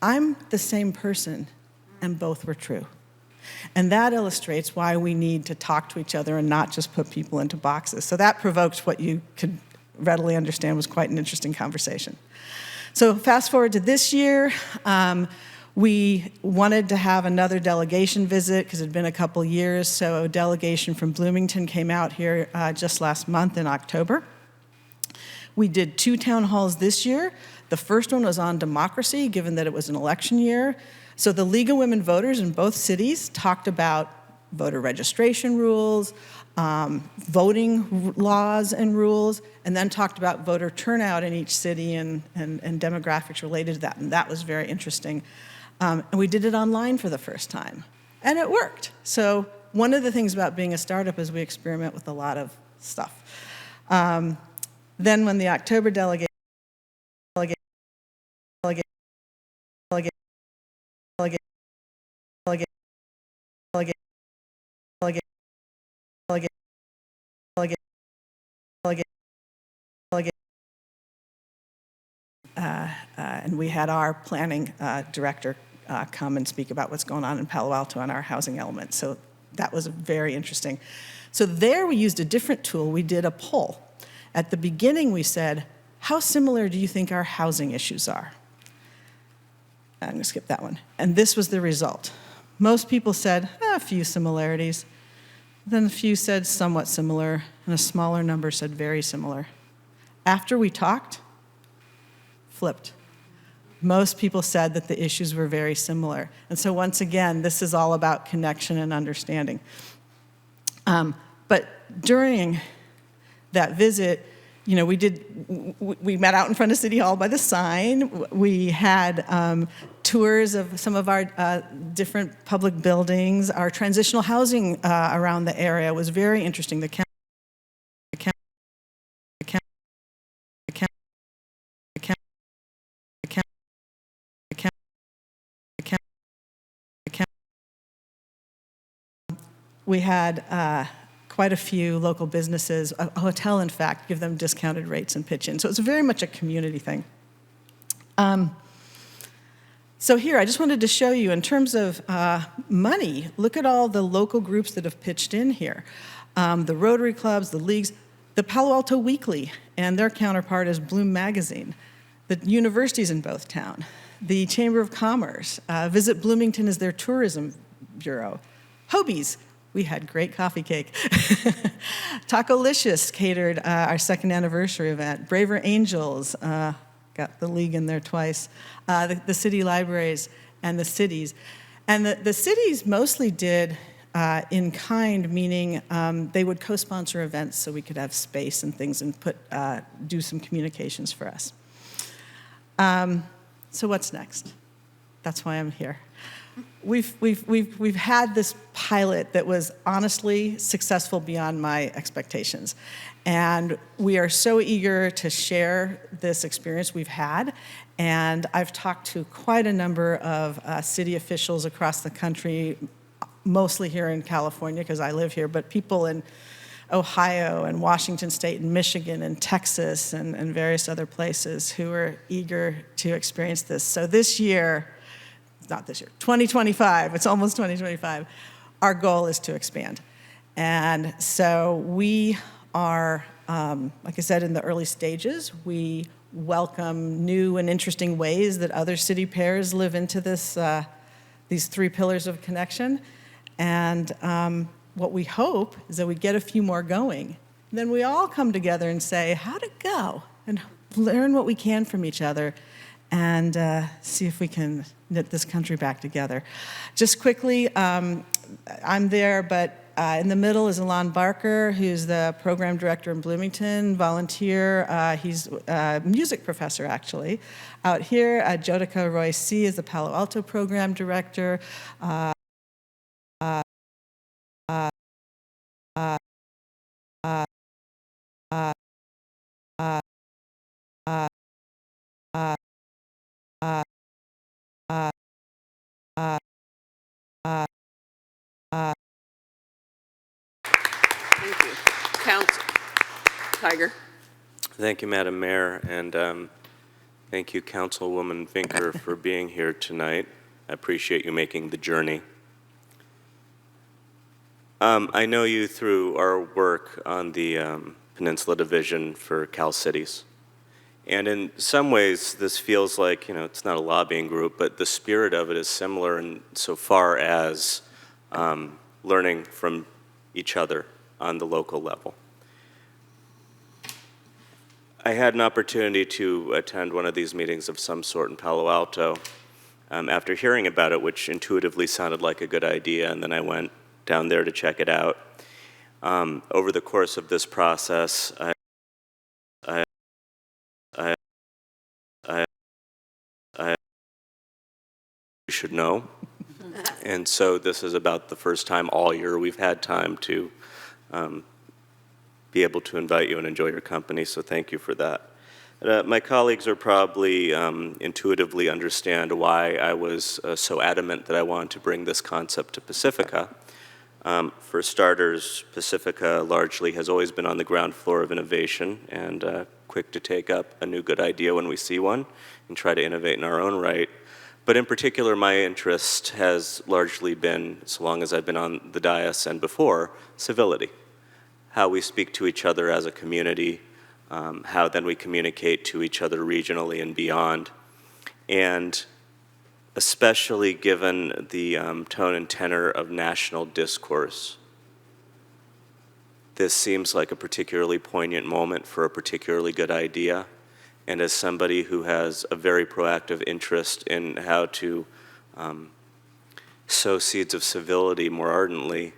I'm the same person, and both were true. And that illustrates why we need to talk to each other and not just put people into boxes. So that provoked what you could readily understand was quite an interesting conversation. So fast forward to this year, we wanted to have another delegation visit because it had been a couple years. So a delegation from Bloomington came out here just last month in October. We did 2 town halls this year. The first one was on democracy, given that it was an election year. So the League of Women Voters in both cities talked about voter registration rules, voting laws and rules, and then talked about voter turnout in each city and demographics related to that. And that was very interesting. And we did it online for the first time. And it worked. So one of the things about being a startup is we experiment with a lot of stuff. Then when the October delegation and we had our planning director come and speak about what's going on in Palo Alto on our housing element. So that was very interesting. So there we used a different tool. We did a poll. At the beginning we said, how similar do you think our housing issues are? I'm going to skip that one. And this was the result. Most people said, a few similarities. Then a few said somewhat similar, and a smaller number said very similar. After we talked, flipped. Most people said that the issues were very similar. And so once again, this is all about connection and understanding. But during that visit, you know, we met out in front of City Hall by the sign. We had tours of some of our different public buildings. Our transitional housing around the area was very interesting. We had quite a few local businesses, a hotel, in fact, give them discounted rates and pitch in. So it's very much a community thing. So here, I just wanted to show you, in terms of money, look at all the local groups that have pitched in here. The Rotary Clubs, the leagues, the Palo Alto Weekly, and their counterpart is Bloom Magazine, the universities in both town, the Chamber of Commerce, Visit Bloomington is their tourism bureau, Hobie's. We had great coffee cake. Tacolicious catered our second anniversary event. Braver Angels, got the league in there twice. The city libraries and the cities. And the cities mostly did in kind, meaning they would co-sponsor events so we could have space and things and do some communications for us. So what's next? That's why I'm here. We've had this pilot that was honestly successful beyond my expectations. And we are so eager to share this experience we've had. And I've talked to quite a number of city officials across the country, mostly here in California because I live here, but people in Ohio and Washington State and Michigan and Texas and various other places who are eager to experience this. So this year, not this year, 2025, it's almost 2025, our goal is to expand. And so we are, like I said, in the early stages. We welcome new and interesting ways that other city pairs live into this, these 3 pillars of connection. And what we hope is that we get a few more going. Then we all come together and say, how'd it go? And learn what we can from each other and see if we can knit this country back together. Just quickly, I'm there, but in the middle is Alon Barker, who's the program director in Bloomington, volunteer. He's a music professor, actually. Out here, Jodica Roy-C is the Palo Alto program director. Thank you. Council. Tiger. Thank you, Madam Mayor, and thank you, Councilwoman Vinker, for being here tonight. I appreciate you making the journey. I know you through our work on the Peninsula Division for Cal Cities. And in some ways, this feels like, it's not a lobbying group, but the spirit of it is similar in so far as learning from each other on the local level. I had an opportunity to attend one of these meetings of some sort in Palo Alto after hearing about it, which intuitively sounded like a good idea, and then I went down there to check it out. Over the course of this process, you should know. And so this is about the first time all year we've had time to be able to invite you and enjoy your company, so thank you for that. My colleagues are probably intuitively understand why I was so adamant that I wanted to bring this concept to Pacifica. For starters, Pacifica largely has always been on the ground floor of innovation and quick to take up a new good idea when we see one and try to innovate in our own right. But in particular, my interest has largely been, so long as I've been on the dais and before, civility. How we speak to each other as a community, how then we communicate to each other regionally and beyond. And especially given the tone and tenor of national discourse, this seems like a particularly poignant moment for a particularly good idea. And as somebody who has a very proactive interest in how to sow seeds of civility more ardently,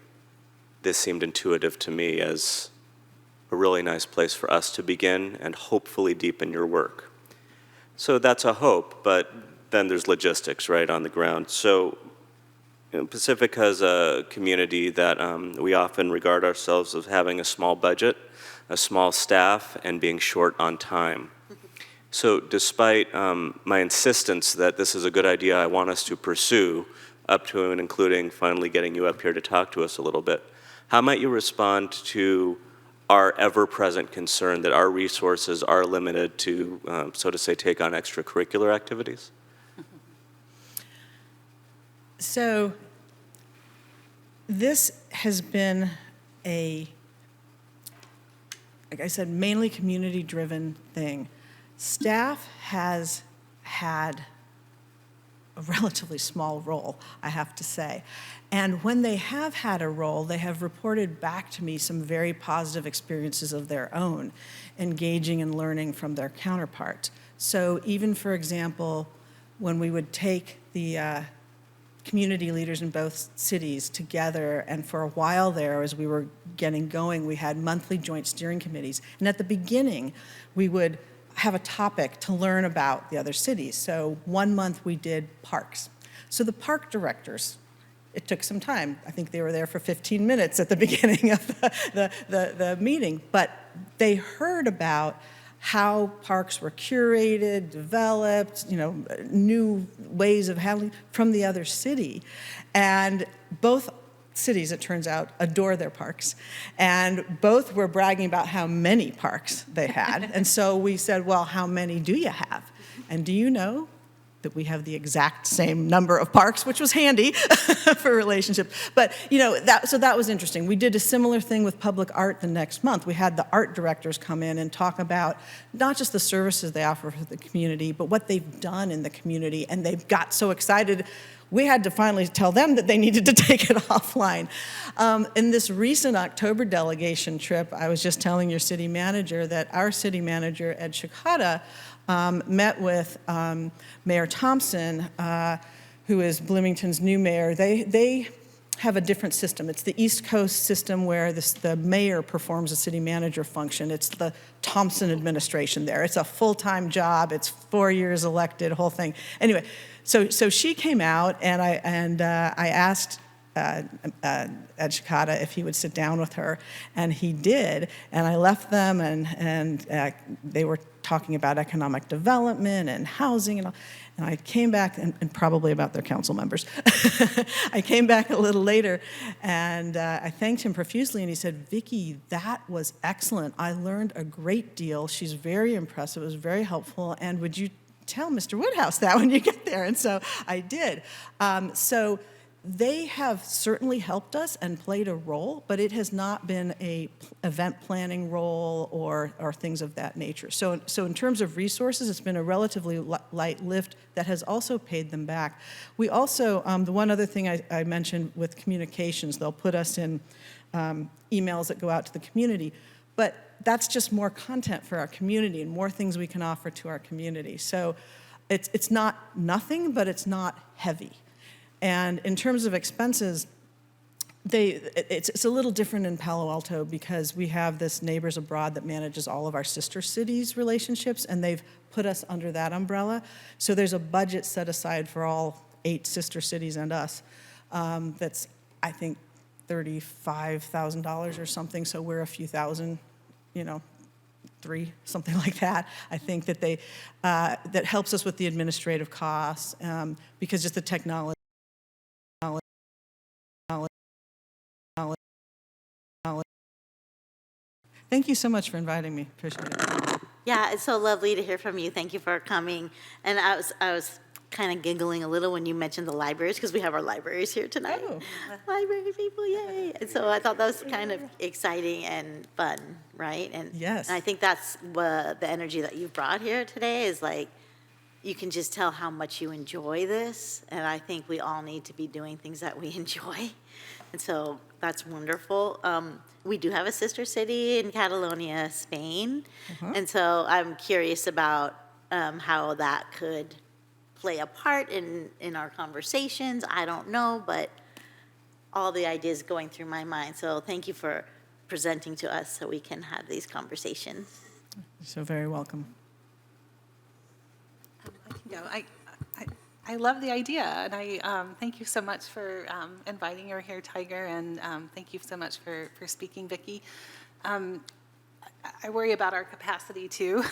this seemed intuitive to me as a really nice place for us to begin and hopefully deepen your work. So that's a hope, but then there's logistics, right, on the ground. So Pacifica is a community that we often regard ourselves as having a small budget, a small staff, and being short on time. So despite my insistence that this is a good idea I want us to pursue, up to and including finally getting you up here to talk to us a little bit, how might you respond to our ever-present concern that our resources are limited to, so to say, take on extracurricular activities? So this has been a, like I said, mainly community-driven thing. Staff has had a relatively small role, I have to say. And when they have had a role, they have reported back to me some very positive experiences of their own, engaging and learning from their counterparts. So even, for example, when we would take the community leaders in both cities together, and for a while there, as we were getting going, we had monthly joint steering committees. And at the beginning, we would have a topic to learn about the other cities. So 1 month we did parks. So the park directors, it took some time. I think they were there for 15 minutes at the beginning of the meeting, but they heard about how parks were curated, developed, new ways of handling from the other city. And both cities, it turns out, adore their parks. And both were bragging about how many parks they had. And so we said, well, how many do you have? And do you know that we have the exact same number of parks, which was handy for relationship. But, you know, that was interesting. We did a similar thing with public art the next month. We had the art directors come in and talk about not just the services they offer for the community, but what they've done in the community. And they got so excited, we had to finally tell them that they needed to take it offline. In this recent October delegation trip, I was just telling your city manager that our city manager, Ed Shikata, met with Mayor Thompson, who is Bloomington's new mayor. They have a different system. It's the East Coast system where the mayor performs a city manager function. It's the Thompson administration there. It's a full-time job. It's 4 years elected, whole thing. Anyway, so she came out, and I asked Ed Shikata if he would sit down with her, and he did. And I left them, and they were talking about economic development and housing and all. And I came back, and probably about their council members. I came back a little later, and I thanked him profusely, and he said, Vicki, that was excellent. I learned a great deal. She's very impressive. It was very helpful. And would you tell Mr. Woodhouse that when you get there? And so I did. So they have certainly helped us and played a role, but it has not been a event planning role or things of that nature. So in terms of resources, it's been a relatively light lift that has also paid them back. We also, the one other thing I mentioned with communications, they'll put us in emails that go out to the community, but that's just more content for our community and more things we can offer to our community. So it's not nothing, but it's not heavy. And in terms of expenses, it's a little different in Palo Alto because we have this Neighbors Abroad that manages all of our sister cities' relationships, and they've put us under that umbrella. So there's a budget set aside for all 8 sister cities and us that's, I think, $35,000 or something, so we're a few thousand, you know, 3, something like that. I think that that helps us with the administrative costs because just the technology. Thank you so much for inviting me. Appreciate it. Yeah, it's so lovely to hear from you. Thank you for coming. And I was kind of giggling a little when you mentioned the libraries, because we have our libraries here tonight. Oh. Library people, yay. And so I thought that was kind of exciting and fun, right? And Yes. and I think that's the energy that you brought here today is like, you can just tell how much you enjoy this. And I think we all need to be doing things that we enjoy. And so that's wonderful. We do have a sister city in Catalonia, Spain. And so I'm curious about how that could play a part in our conversations. I don't know, but all the ideas going through my mind. So thank you for presenting to us so we can have these conversations. So very welcome. I love the idea, and I thank you so much for inviting her here, Tiger, and thank you so much for speaking, Vicki. I worry about our capacity too,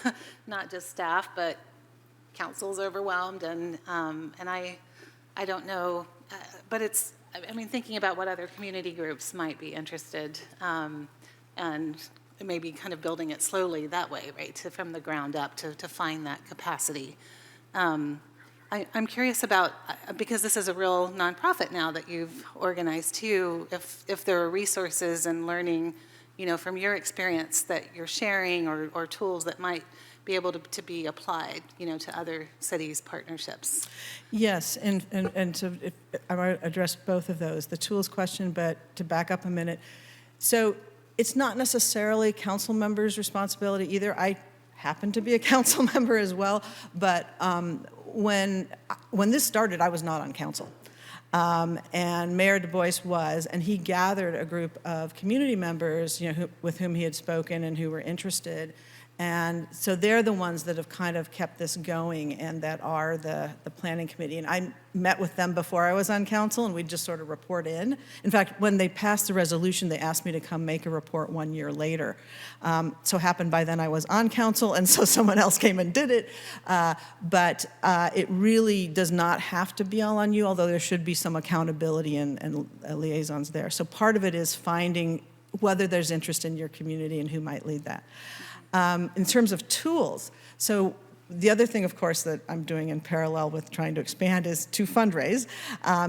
not just staff, but council's overwhelmed, and I don't know, but it's, I mean, thinking about what other community groups might be interested, and maybe kind of building it slowly that way, right, from the ground up to find that capacity. I'm curious about, because this is a real nonprofit now that you've organized too, if there are resources and learning, you know, from your experience that you're sharing or tools that might be able to be applied, you know, to other cities' partnerships. Yes, and I want to address both of those, the tools question, but to back up a minute. So it's not necessarily council members' responsibility either. I happen to be a council member as well, but when this started, I was not on council. And Mayor Du Bois was, and he gathered a group of community members, you know, with whom he had spoken and who were interested. And so they're the ones that have kind of kept this going and that are the planning committee. And I met with them before I was on council, and we'd just sort of report in. In fact, when they passed the resolution, they asked me to come make a report 1 year later. So happened by then I was on council, and so someone else came and did it. But it really does not have to be all on you, although there should be some accountability and liaisons there. So part of it is finding whether there's interest in your community and who might lead that. In terms of tools, so the other thing, of course, that I'm doing in parallel with trying to expand is to fundraise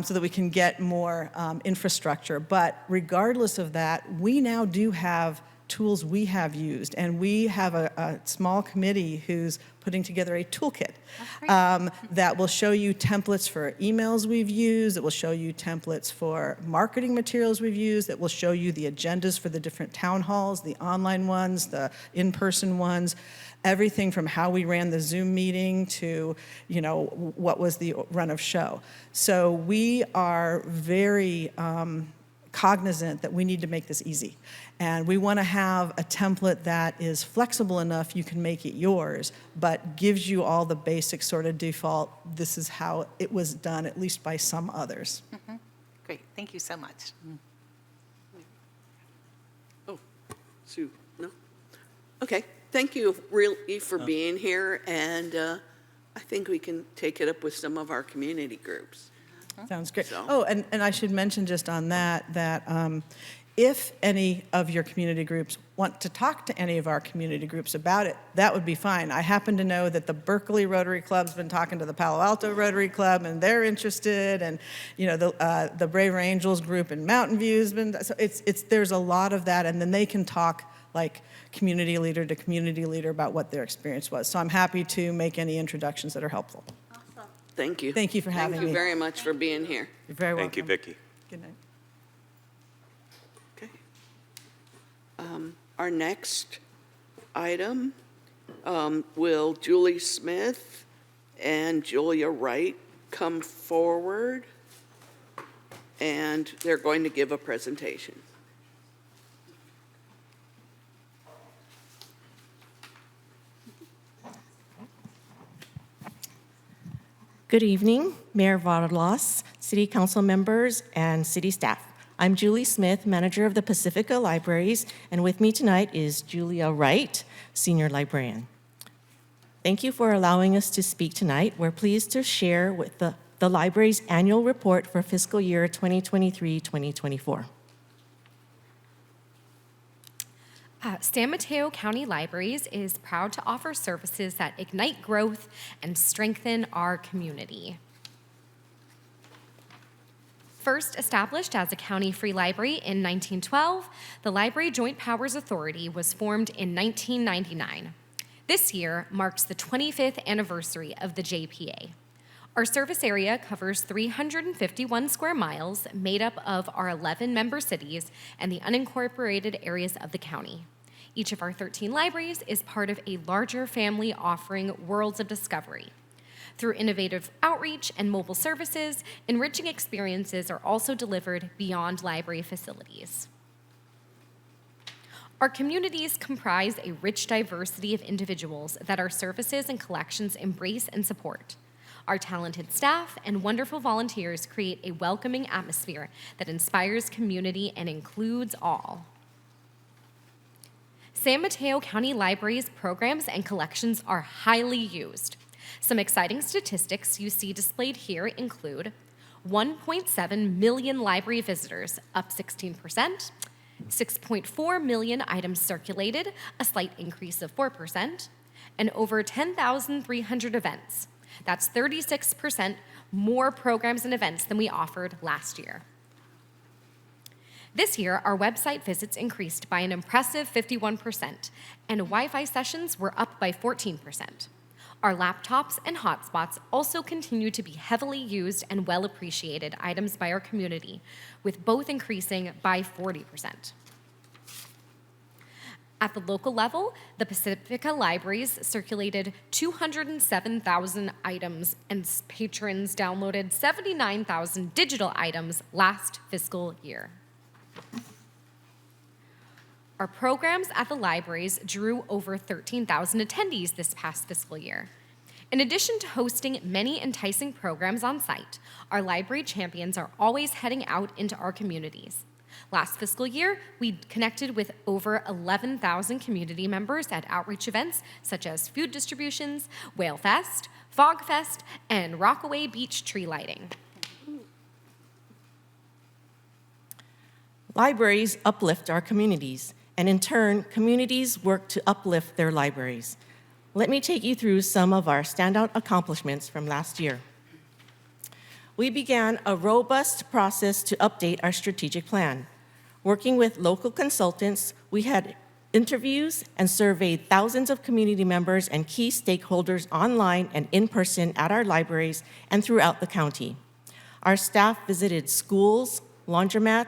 so that we can get more infrastructure. But regardless of that, we now do have tools we have used, and we have a small committee who's putting together a toolkit that will show you templates for emails we've used, it will show you templates for marketing materials we've used, it will show you the agendas for the different town halls, the online ones, the in-person ones, everything from how we ran the Zoom meeting to, you know, what was the run of show. So we are very cognizant that we need to make this easy. And we want to have a template that is flexible enough you can make it yours, but gives you all the basic sort of default, this is how it was done, at least by some others. Mhm. Great, thank you so much. Oh, Sue, no? Okay, thank you really for being here, and I think we can take it up with some of our community groups. Sounds great. So- Oh, and I should mention just on that, if any of your community groups want to talk to any of our community groups about it, that would be fine. I happen to know that the Berkeley Rotary Club's been talking to the Palo Alto Rotary Club, and they're interested, and you know the Braver Angels group in Mountain View's been. So there's a lot of that, and then they can talk like community leader to community leader about what their experience was. So I'm happy to make any introductions that are helpful. Thank you. Thank you for having Thank you me. very much for being here. You're very welcome. Thank you, Vicki. Good night. Okay. Our next item, will Julie Smith and Julia Wright come forward? And they're going to give a presentation. Good evening, Mayor Vardalos, City Council members, and City staff. I'm Julie Smith, manager of the Pacifica Libraries, and with me tonight is Julia Wright, senior librarian. Thank you for allowing us to speak tonight. We're pleased to share with the library's annual report for fiscal year 2023-2024. San Mateo County Libraries is proud to offer services that ignite growth and strengthen our community. First established as a county free library in 1912, the Library Joint Powers Authority was formed in 1999. This year marks the 25th anniversary of the JPA. Our service area covers 351 square miles, made up of our 11 member cities and the unincorporated areas of the county. Each of our 13 libraries is part of a larger family offering worlds of discovery. Through innovative outreach and mobile services, enriching experiences are also delivered beyond library facilities. Our communities comprise a rich diversity of individuals that our services and collections embrace and support. Our talented staff and wonderful volunteers create a welcoming atmosphere that inspires community and includes all. San Mateo County Library's programs and collections are highly used. Some exciting statistics you see displayed here include 1.7 million library visitors, up 16%, 6.4 million items circulated, a slight increase of 4%, and over 10,300 events. That's 36% more programs and events than we offered last year. This year, our website visits increased by an impressive 51%, and Wi-Fi sessions were up by 14%. Our laptops and hotspots also continue to be heavily used and well appreciated items by our community, with both increasing by 40%. At the local level, the Pacifica Libraries circulated 207,000 items and patrons downloaded 79,000 digital items last fiscal year. Our programs at the libraries drew over 13,000 attendees this past fiscal year. In addition to hosting many enticing programs on site, our library champions are always heading out into our communities. Last fiscal year, we connected with over 11,000 community members at outreach events such as food distributions, Whale Fest, Fog Fest, and Rockaway Beach tree lighting. Libraries uplift our communities, and in turn, communities work to uplift their libraries. Let me take you through some of our standout accomplishments from last year. We began a robust process to update our strategic plan. Working with local consultants, we had interviews and surveyed thousands of community members and key stakeholders online and in person at our libraries and throughout the county. Our staff visited schools, laundromats,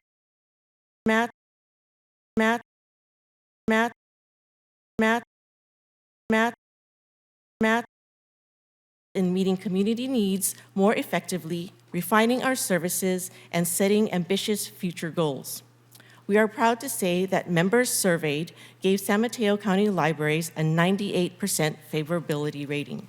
in meeting community needs more effectively, refining our services, and setting ambitious future goals. We are proud to say that members surveyed gave San Mateo County Libraries a 98% favorability rating.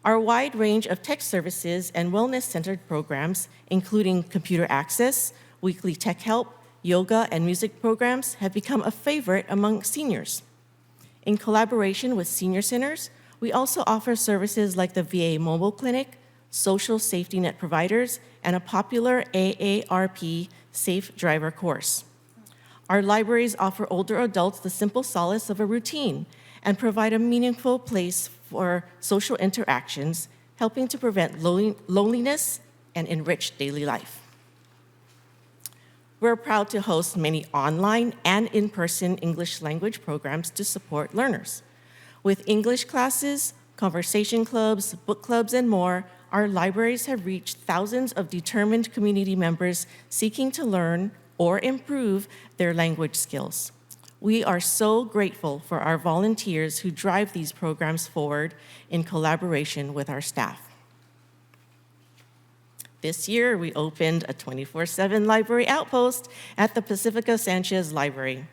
Our wide range of tech services and wellness-centered programs, including computer access, weekly tech help, yoga, and music programs, have become a favorite among seniors. In collaboration with senior centers, we also offer services like the VA Mobile Clinic, social safety net providers, and a popular AARP Safe Driver course. Our libraries offer older adults the simple solace of a routine and provide a meaningful place for social interactions, helping to prevent loneliness and enrich daily life. We're proud to host many online and in-person English language programs to support learners. With English classes, conversation clubs, book clubs, and more, our libraries have reached thousands of determined community members seeking to learn or improve their language skills. We are so grateful for our volunteers who drive these programs forward in collaboration with our staff. This year, we opened a 24/7 library outpost at the Pacifica Sanchez Library.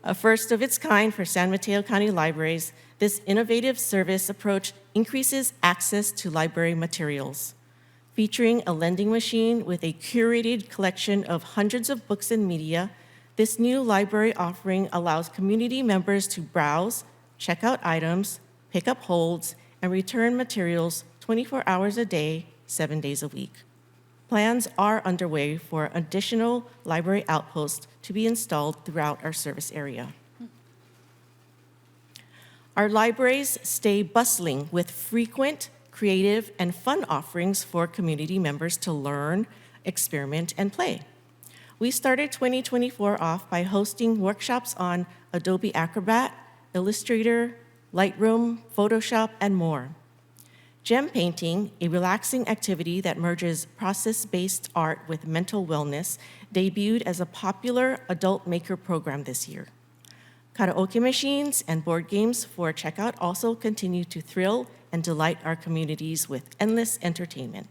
A first of its kind for San Mateo County Libraries, this innovative service approach increases access to library materials. Featuring a lending machine with a curated collection of hundreds of books and media, this new library offering allows community members to browse, check out items, pick up holds, and return materials 24 hours a day, 7 days a week. Plans are underway for additional library outposts to be installed throughout our service area. Our libraries stay bustling with frequent, creative, and fun offerings for community members to learn, experiment, and play. We started 2024 off by hosting workshops on Adobe Acrobat, Illustrator, Lightroom, Photoshop, and more. Gem painting, a relaxing activity that merges process-based art with mental wellness, debuted as a popular adult maker program this year. Karaoke machines and board games for checkout also continue to thrill and delight our communities with endless entertainment.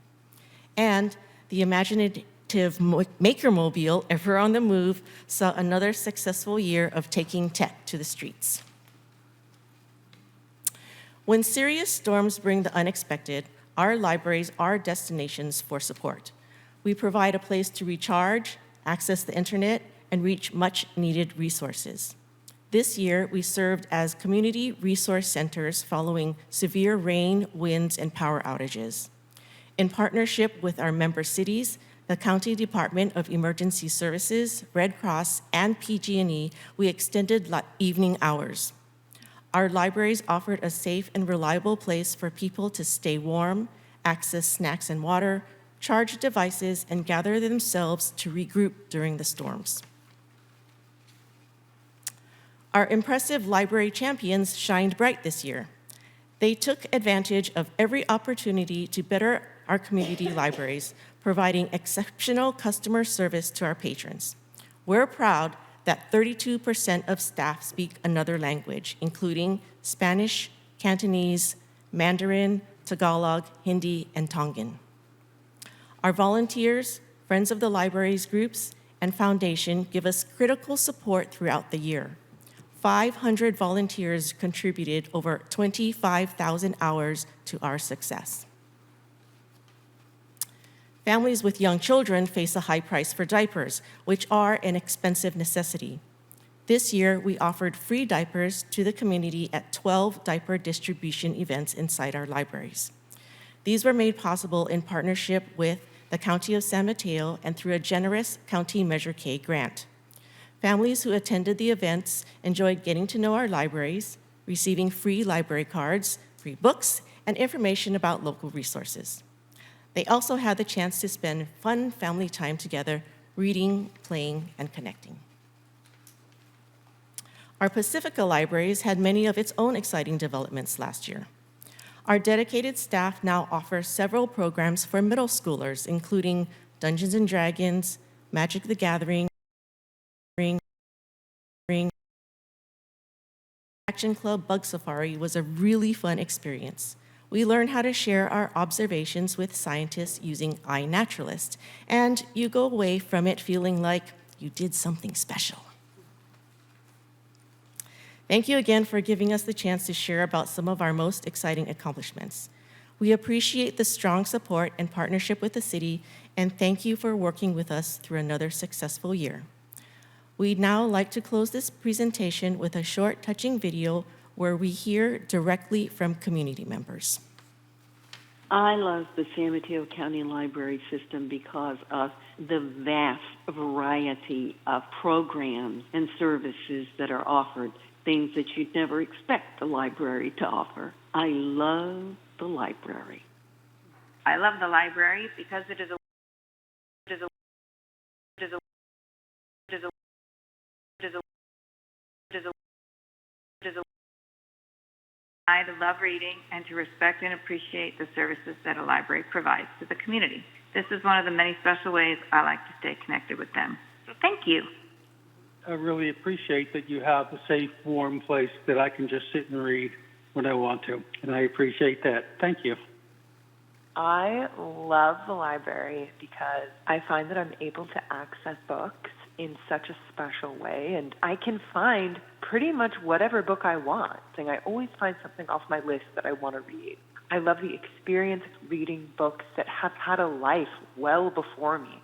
And the imaginative Maker Mobile, ever on the move, saw another successful year of taking tech to the streets. When serious storms bring the unexpected, our libraries are destinations for support. We provide a place to recharge, access the internet, and reach much-needed resources. This year, we served as community resource centers following severe rain, winds, and power outages. In partnership with our member cities, the County Department of Emergency Services, Red Cross, and PG&E, we extended evening hours. Our libraries offered a safe and reliable place for people to stay warm, access snacks and water, charge devices, and gather themselves to regroup during the storms. Our impressive library champions shined bright this year. They took advantage of every opportunity to better our community libraries, providing exceptional customer service to our patrons. We're proud that 32% of staff speak another language, including Spanish, Cantonese, Mandarin, Tagalog, Hindi, and Tongan. Our volunteers, friends of the libraries groups, and Foundation give us critical support throughout the year. 500 volunteers contributed over 25,000 hours to our success. Families with young children face a high price for diapers, which are an expensive necessity. This year, we offered free diapers to the community at 12 diaper distribution events inside our libraries. These were made possible in partnership with the County of San Mateo and through a generous County Measure K grant. Families who attended the events enjoyed getting to know our libraries, receiving free library cards, free books, and information about local resources. They also had the chance to spend fun family time together, reading, playing, and connecting. Our Pacifica libraries had many of its own exciting developments last year. Our dedicated staff now offer several programs for middle schoolers, including Dungeons and Dragons, Magic the Gathering, Action Club Bug Safari was a really fun experience. We learned how to share our observations with scientists using iNaturalist, and you go away from it feeling like you did something special. Thank you again for giving us the chance to share about some of our most exciting accomplishments. We appreciate the strong support and partnership with the city, and thank you for working with us through another successful year. We'd now like to close this presentation with a short, touching video where we hear directly from community members. I love the San Mateo County Library System because of the vast variety of programs and services that are offered, things that you'd never expect the library to offer. I love the library. I love the library because it is a to love reading and to respect and appreciate the services that a library provides to the community. This is one of the many special ways I like to stay connected with them. So thank you. I really appreciate that you have a safe, warm place that I can just sit and read when I want to, and I appreciate that. Thank you. I love the library because I find that I'm able to access books in such a special way, and I can find pretty much whatever book I want. And I always find something off my list that I want to read. I love the experience of reading books that have had a life well before me.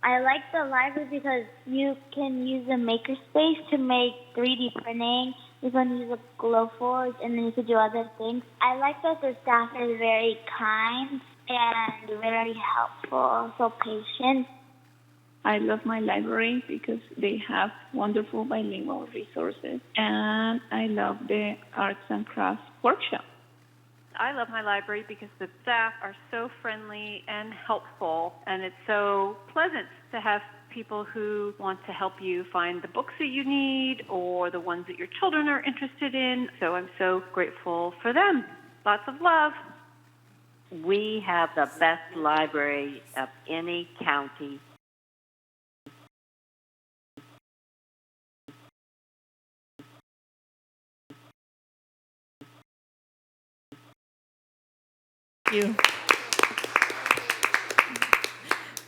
I like the library because you can use a makerspace to make 3D printing. You can use a Glowforge, and then you can do other things. I like that the staff is very kind and very helpful, so patient. I love my library because they have wonderful bilingual resources, and I love the arts and crafts workshop. I love my library because the staff are so friendly and helpful, and it's so pleasant to have people who want to help you find the books that you need or the ones that your children are interested in. So I'm so grateful for them. Lots of love. We have the best library of any county. Thank you.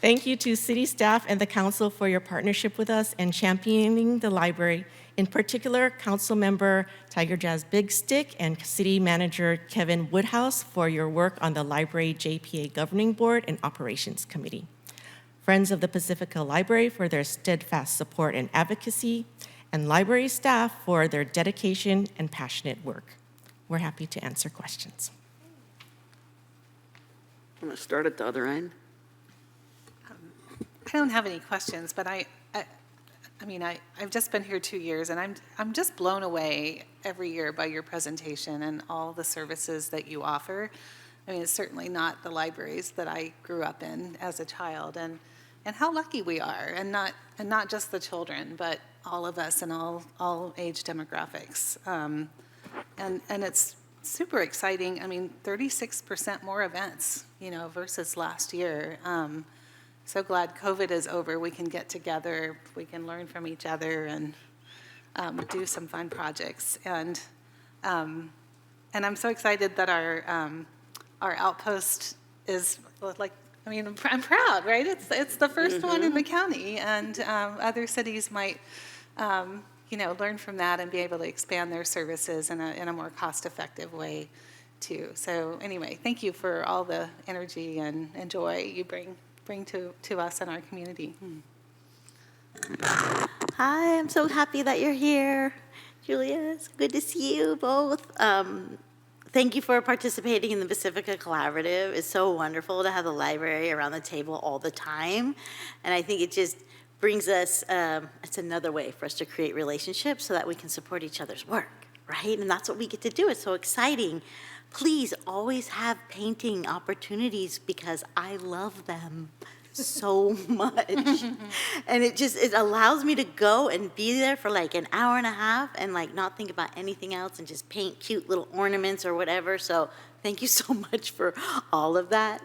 Thank you to city staff and the council for your partnership with us and championing the library. In particular, Council Member Tiger Jazz Big Stick and City Manager Kevin Woodhouse for your work on the Library JPA Governing Board and Operations Committee. Friends of the Pacifica Library for their steadfast support and advocacy, and library staff for their dedication and passionate work. We're happy to answer questions. I'm going to start at the other end. I don't have any questions, but I've just been here 2 years, and I'm just blown away every year by your presentation and all the services that you offer. I mean, it's certainly not the libraries that I grew up in as a child, and how lucky we are, and not just the children, but all of us and all age demographics, and it's super exciting. I mean, 36% more events, versus last year. So glad COVID is over. We can get together, we can learn from each other, and do some fun projects. And I'm so excited that our outpost is like I mean, I'm proud, right? It's the first one in the county, and other cities might, learn from that and be able to expand their services in a more cost-effective way, too. So anyway, thank you for all the energy and joy you bring to us and our community. Hi, I'm so happy that you're here. Julia, it's good to see you both. Thank you for participating in the Pacifica Collaborative. It's so wonderful to have the library around the table all the time. And I think it just brings us, it's another way for us to create relationships so that we can support each other's work, right? And that's what we get to do. It's so exciting. Please always have painting opportunities because I love them so much. And it allows me to go and be there for like an hour and a half and like not think about anything else and just paint cute little ornaments or whatever. So thank you so much for all of that.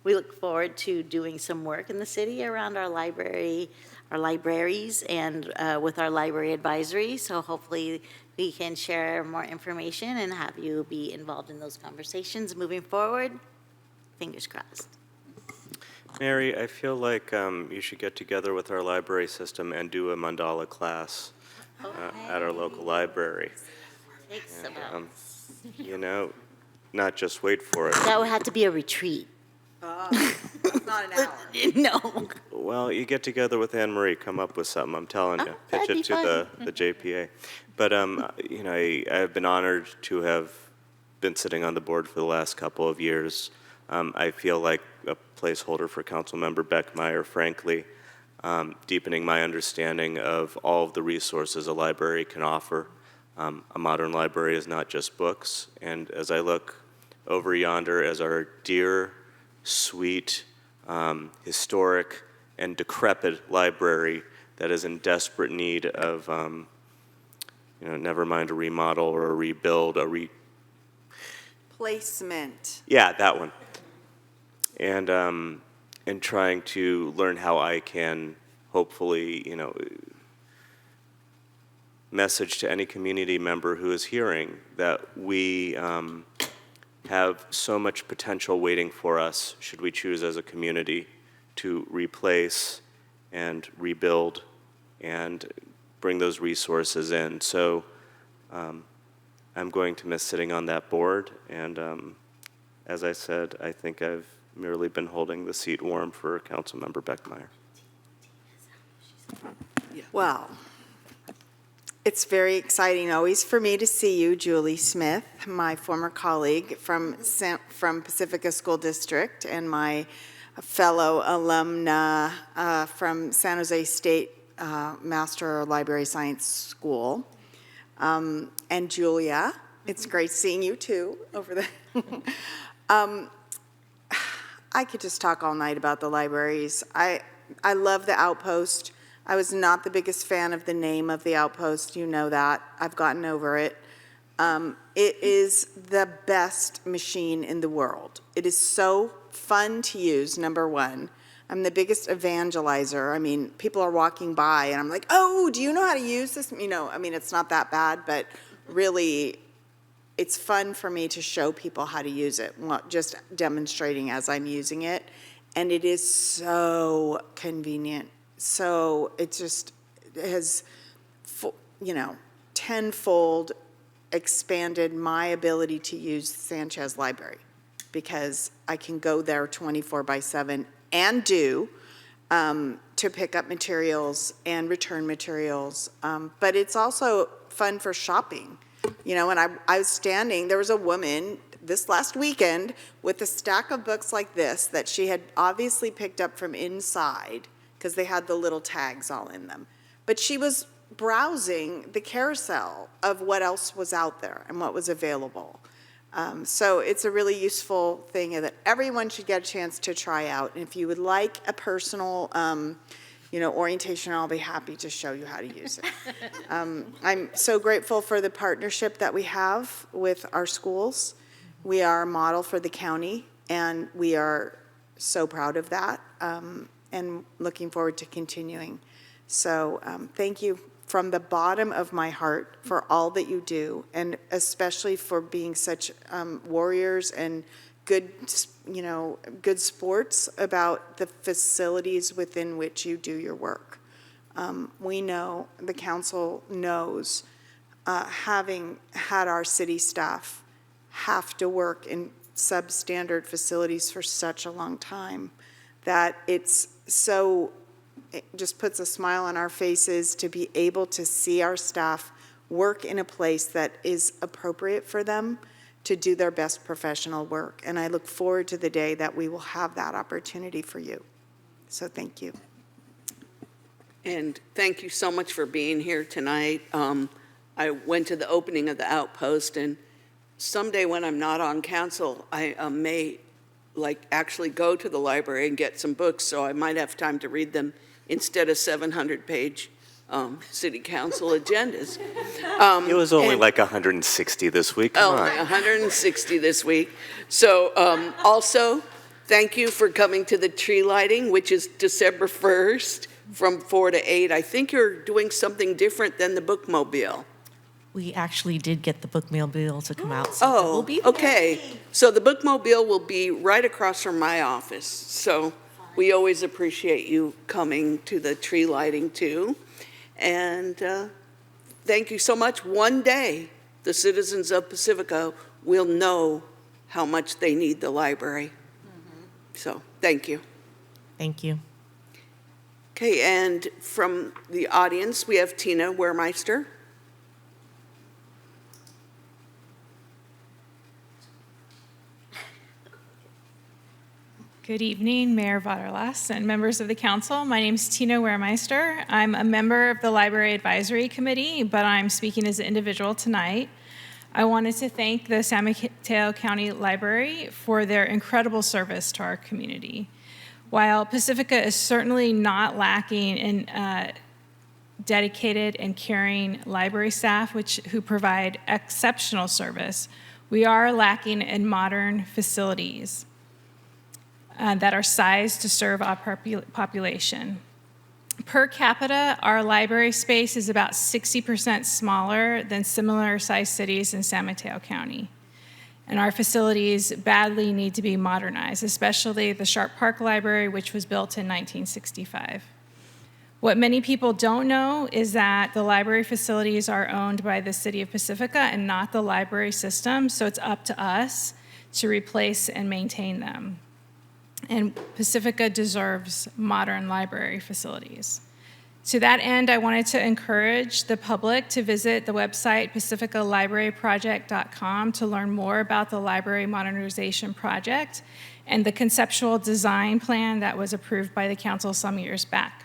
We look forward to doing some work in the city around our library, our libraries, and with our library advisory. So hopefully we can share more information and have you be involved in those conversations moving forward. Fingers crossed. Mary, I feel like you should get together with our library system and do a mandala class at our local library. And, not just wait for it. That would have to be a retreat. Not an hour. No. Well, you get together with Anne Marie, come up with something. I'm telling you, pitch that'd it be to the JPA. But I've been honored to have been sitting on the board for the last couple of years. I feel like a placeholder for Councilmember Beckmeyer, frankly, deepening my understanding of all of the resources a library can offer. A modern library is not just books. And as I look over yonder as our dear, sweet, historic, and decrepit library that is in desperate need of, never mind a remodel or a rebuild, Placement. Yeah, that one. And trying to learn how I can hopefully, message to any community member who is hearing that we have so much potential waiting for us should we choose as a community to replace and rebuild and bring those resources in. So I'm going to miss sitting on that board, and as I said, I think I've merely been holding the seat warm for Councilmember Beckmeyer. Well, it's very exciting always for me to see you, Julie Smith, my former colleague from Pacifica School District and my fellow alumna from San Jose State Master Library Science School. And Julia, it's great seeing you too over there. I could just talk all night about the libraries. I love the Outpost. I was not the biggest fan of the name of the Outpost. You know that. I've gotten over it. It is the best machine in the world. It is so fun to use, number one. I'm the biggest evangelizer. I mean, people are walking by and I'm like, oh, do you know how to use this? It's not that bad, but really, it's fun for me to show people how to use it, just demonstrating as I'm using it. And it is so convenient. So it has, tenfold expanded my ability to use Sanchez Library because I can go there 24/7 and to pick up materials and return materials. But it's also fun for shopping. When I was standing, there was a woman this last weekend with a stack of books like this that she had obviously picked up from inside because they had the little tags all in them. But she was browsing the carousel of what else was out there and what was available. So it's a really useful thing that everyone should get a chance to try out. And if you would like a personal orientation, I'll be happy to show you how to use it. I'm so grateful for the partnership that we have with our schools. We are a model for the county, and we are so proud of that, and looking forward to continuing. So thank you from the bottom of my heart for all that you do, and especially for being such warriors and good, good sports about the facilities within which you do your work. We know, the council knows, having had our city staff have to work in substandard facilities for such a long time, that it just puts a smile on our faces to be able to see our staff work in a place that is appropriate for them to do their best professional work. And I look forward to the day that we will have that opportunity for you. So thank you. And thank you so much for being here tonight. I went to the opening of the Outpost, and someday when I'm not on council, I may actually go to the library and get some books, so I might have time to read them instead of 700-page city council agendas. It was only like 160 this week. Come on. 160 this week. So also, thank you for coming to the tree lighting, which is December 1st from 4 to 8. I think you're doing something different than the bookmobile. We actually did get the bookmobile to come out. So we'll be there. Okay. So the bookmobile will be right across from my office. So we always appreciate you coming to the tree lighting too. And thank you so much. One day, the citizens of Pacifica will know how much they need the library. So thank you. Thank you. Okay, and from the audience, we have Tina Wehrmeister. Good evening, Mayor Vaterlas and members of the council. My name is Tina Wehrmeister. I'm a member of the Library Advisory Committee, but I'm speaking as an individual tonight. I wanted to thank the San Mateo County Library for their incredible service to our community. While Pacifica is certainly not lacking in dedicated and caring library staff who provide exceptional service, we are lacking in modern facilities that are sized to serve our population. Per capita, our library space is about 60% smaller than similar sized cities in San Mateo County. And our facilities badly need to be modernized, especially the Sharp Park Library, which was built in 1965. What many people don't know is that the library facilities are owned by the City of Pacifica and not the library system, so it's up to us to replace and maintain them. And Pacifica deserves modern library facilities. To that end, I wanted to encourage the public to visit the website pacificalibraryproject.com to learn more about the library modernization project and the conceptual design plan that was approved by the council some years back.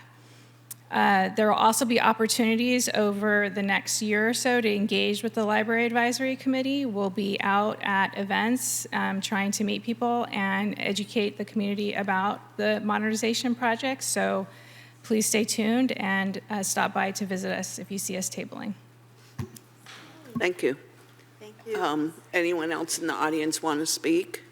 There will also be opportunities over the next year or so to engage with the Library Advisory Committee. We'll be out at events trying to meet people and educate the community about the modernization project. So please stay tuned and stop by to visit us if you see us tabling. Thank you. Thank you. Anyone else in the audience want to speak?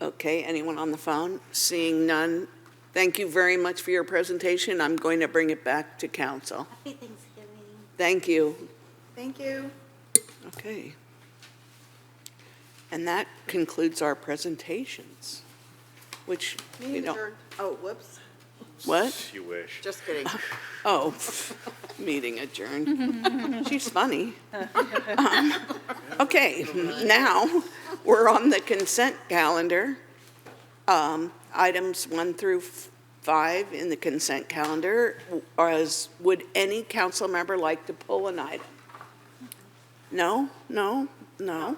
Okay, anyone on the phone? Seeing none. Thank you very much for your presentation. I'm going to bring it back to council. Happy Thanksgiving. Thank you. Thank you. Okay. And that concludes our presentations, which we don't. Oh, whoops. What? You wish. Just kidding. Oh, meeting adjourned. She's funny. Okay, now we're on the consent calendar. Items 1 through 5 in the consent calendar. Would any council member like to pull an item? No, no, no.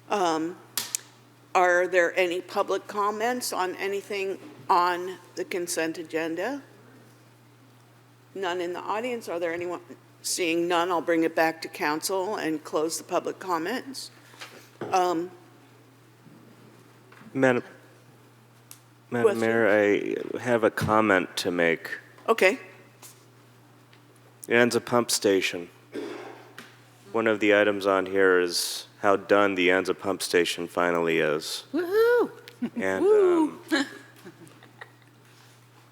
Are there any public comments on anything on the consent agenda? None in the audience. Are there anyone? Seeing none, I'll bring it back to council and close the public comments. Madam Mayor, I have a comment to make. Okay. The Anza Pump Station. One of the items on here is how done the Anza Pump Station finally is. Woohoo! And,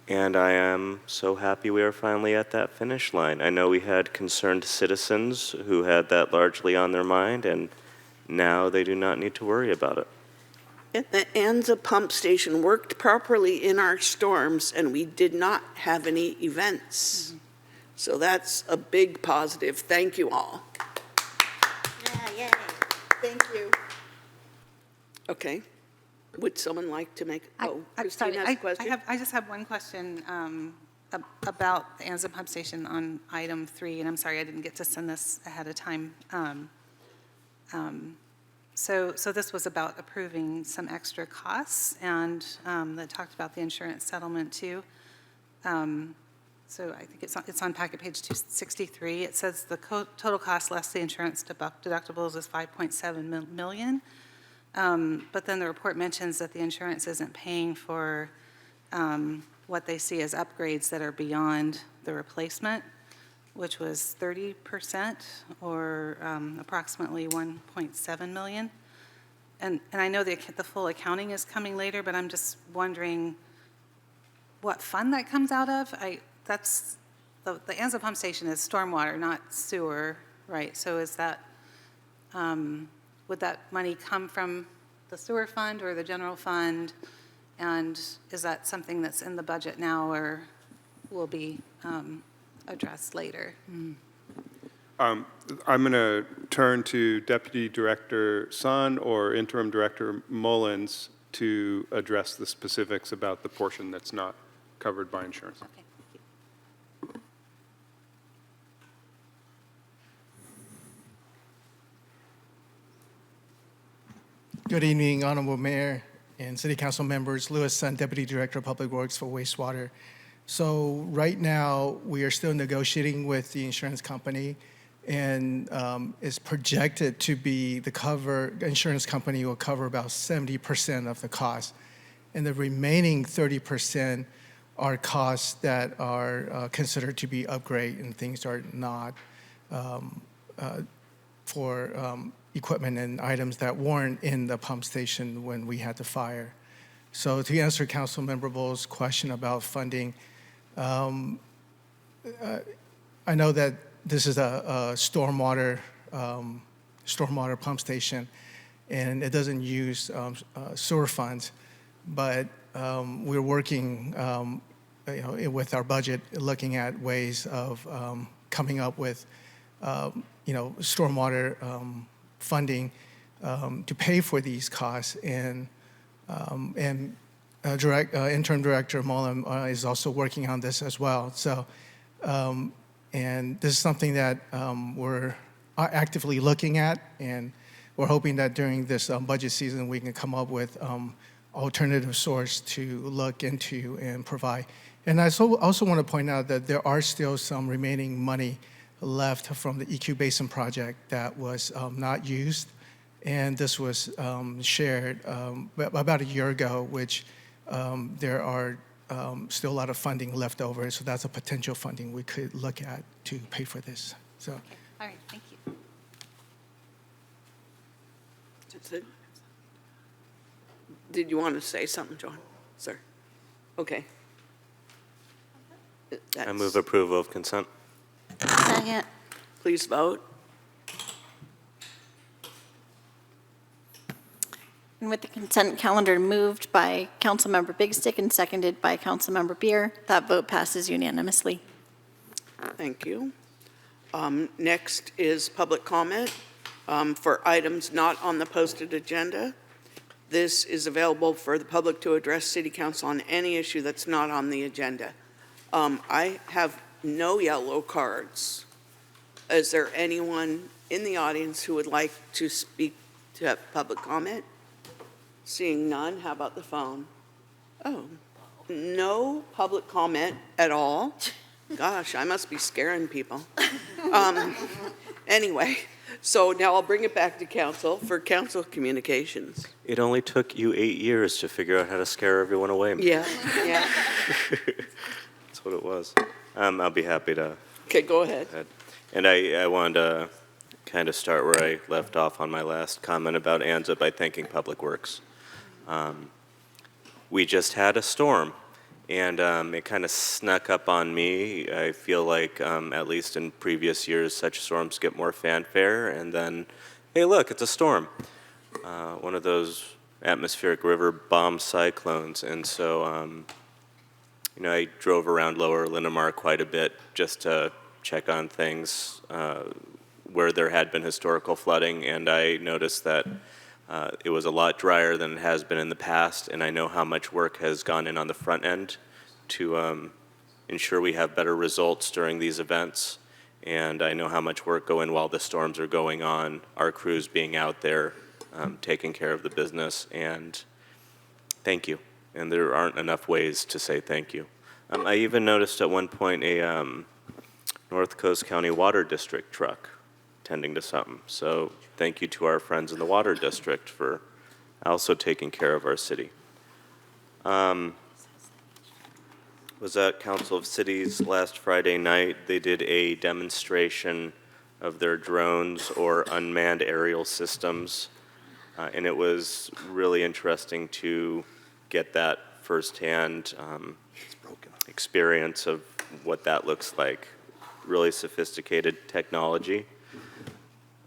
and I am so happy we are finally at that finish line. I know we had concerned citizens who had that largely on their mind, and now they do not need to worry about it. And the Anza pump station worked properly in our storms, and we did not have any events. So that's a big positive. Thank you all. Yeah, yay. Thank you. Okay. Would someone like to make, Christine Sorry, has a question? I just have one question about the Anza pump station on item 3, and I'm sorry I didn't get to send this ahead of time. So this was about approving some extra costs, and that talked about the insurance settlement too. So I think it's on packet page 263. It says the total cost less the insurance deductibles is $5.7 million. But then the report mentions that the insurance isn't paying for what they see as upgrades that are beyond the replacement, which was 30% or approximately $1.7 million. And I know the full accounting is coming later, but I'm just wondering what fund that comes out of. That's the Anza pump station is stormwater, not sewer, right? So is that would that money come from the sewer fund or the general fund? And is that something that's in the budget now or will be addressed later? I'm going to turn to Deputy Director Sun or Interim Director Mullins to address the specifics about the portion that's not covered by insurance. Okay. Good evening, Honorable Mayor and City Council members. Louis Sun, Deputy Director of Public Works for Wastewater. So right now, we are still negotiating with the insurance company, and it's projected to be the insurance company will cover about 70% of the cost. And the remaining 30% are costs that are considered to be upgrade and things are not for equipment and items that weren't in the pump station when we had the fire. So to answer Councilmember Bull's question about funding, I know that this is a stormwater pump station, and it doesn't use sewer funds, but we're working with our budget, looking at ways of coming up with stormwater funding to pay for these costs, and Interim Director Mullen is also working on this as well. So, and this is something that we're actively looking at, and we're hoping that during this budget season we can come up with alternative source to look into and provide. And I also want to point out that there are still some remaining money left from the EQ Basin project that was not used, and this was shared about a year ago, which there are still a lot of funding left over, so that's a potential funding we could look at to pay for this. So, okay. All right, thank you. That's it. Did you want to say something, John? Sir? Okay. I move approval of consent. Second. Please vote. And with the consent calendar moved by Councilmember Big Stick and seconded by Councilmember Beer, that vote passes unanimously. Thank you. Next is public comment for items not on the posted agenda. This is available for the public to address City Council on any issue that's not on the agenda. I have no yellow cards. Is there anyone in the audience who would like to speak to have public comment? Seeing none, how about the phone? Oh, no public comment at all? Gosh, I must be scaring people. Anyway, so now I'll bring it back to council for council communications. It only took you 8 years to figure out how to scare everyone away. Yeah. That's what it was. I'll be happy to. Okay, go ahead. And I wanted to kind of start where I left off on my last comment about Anza by thanking Public Works. We just had a storm, and it kind of snuck up on me. I feel like, at least in previous years, such storms get more fanfare, and then, hey, look, it's a storm. One of those atmospheric river bomb cyclones, and so I drove around Lower Linamar quite a bit just to check on things where there had been historical flooding, and I noticed that it was a lot drier than it has been in the past, and I know how much work has gone in on the front end to ensure we have better results during these events, and I know how much work go in while the storms are going on, our crews being out there taking care of the business, and thank you. And there aren't enough ways to say thank you. I even noticed at one point a North Coast County Water District truck tending to something. So thank you to our friends in the Water District for also taking care of our city. Was at Council of Cities last Friday night. They did a demonstration of their drones or unmanned aerial systems. And it was really interesting to get that firsthand experience of what that looks like. Really sophisticated technology.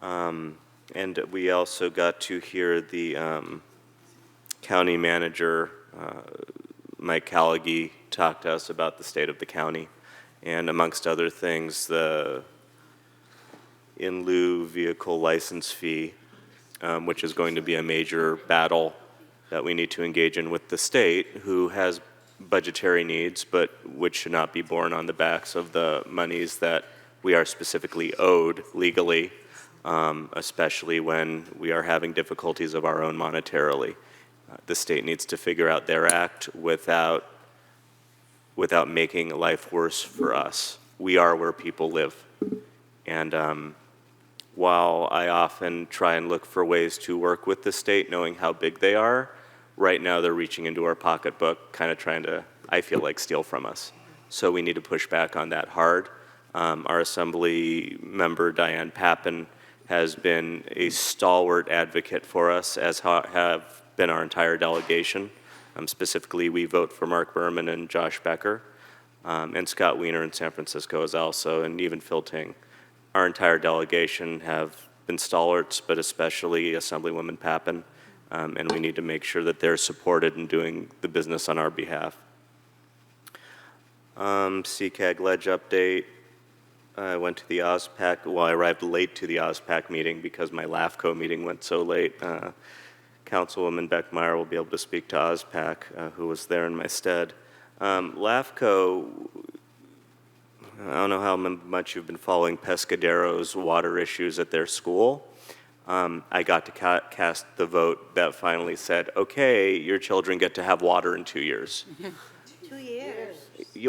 And we also got to hear the county manager, Mike Callaghy, talk to us about the state of the county. And amongst other things, the in lieu vehicle license fee, which is going to be a major battle that we need to engage in with the state, who has budgetary needs, but which should not be borne on the backs of the monies that we are specifically owed legally, especially when we are having difficulties of our own monetarily. The state needs to figure out their act without making life worse for us. We are where people live. And while I often try and look for ways to work with the state, knowing how big they are, right now they're reaching into our pocketbook, kind of trying to, I feel like, steal from us. So we need to push back on that hard. Our Assembly member, Diane Pappen, has been a stalwart advocate for us, as have been our entire delegation. Specifically, we vote for Mark Berman and Josh Becker, and Scott Wiener in San Francisco is also, and even Phil Ting. Our entire delegation have been stalwarts, but especially Assemblywoman Pappen, and we need to make sure that they're supported in doing the business on our behalf. CCAG Ledge update. I went to the OSPAC. Well, I arrived late to the OSPAC meeting because my LAFCO meeting went so late. Councilwoman Beckmeyer will be able to speak to OSPAC, who was there in my stead. LAFCO, I don't know how much you've been following Pescadero's water issues at their school. I got to cast the vote that finally said, okay, your children get to have water in 2 years. 2 years.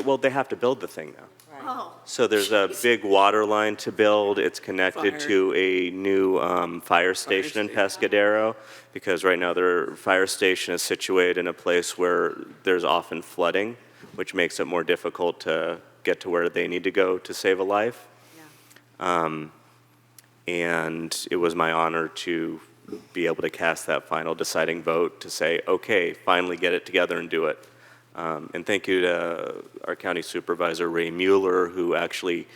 Well, they have to build the thing now. Oh. So there's a big water line to build. It's connected to a new fire station in Pescadero, because right now their fire station is situated in a place where there's often flooding, which makes it more difficult to get to where they need to go to save a life. Yeah. And it was my honor to be able to cast that final deciding vote to say, okay, finally get it together and do it. And thank you to our county supervisor, Ray Mueller, who actually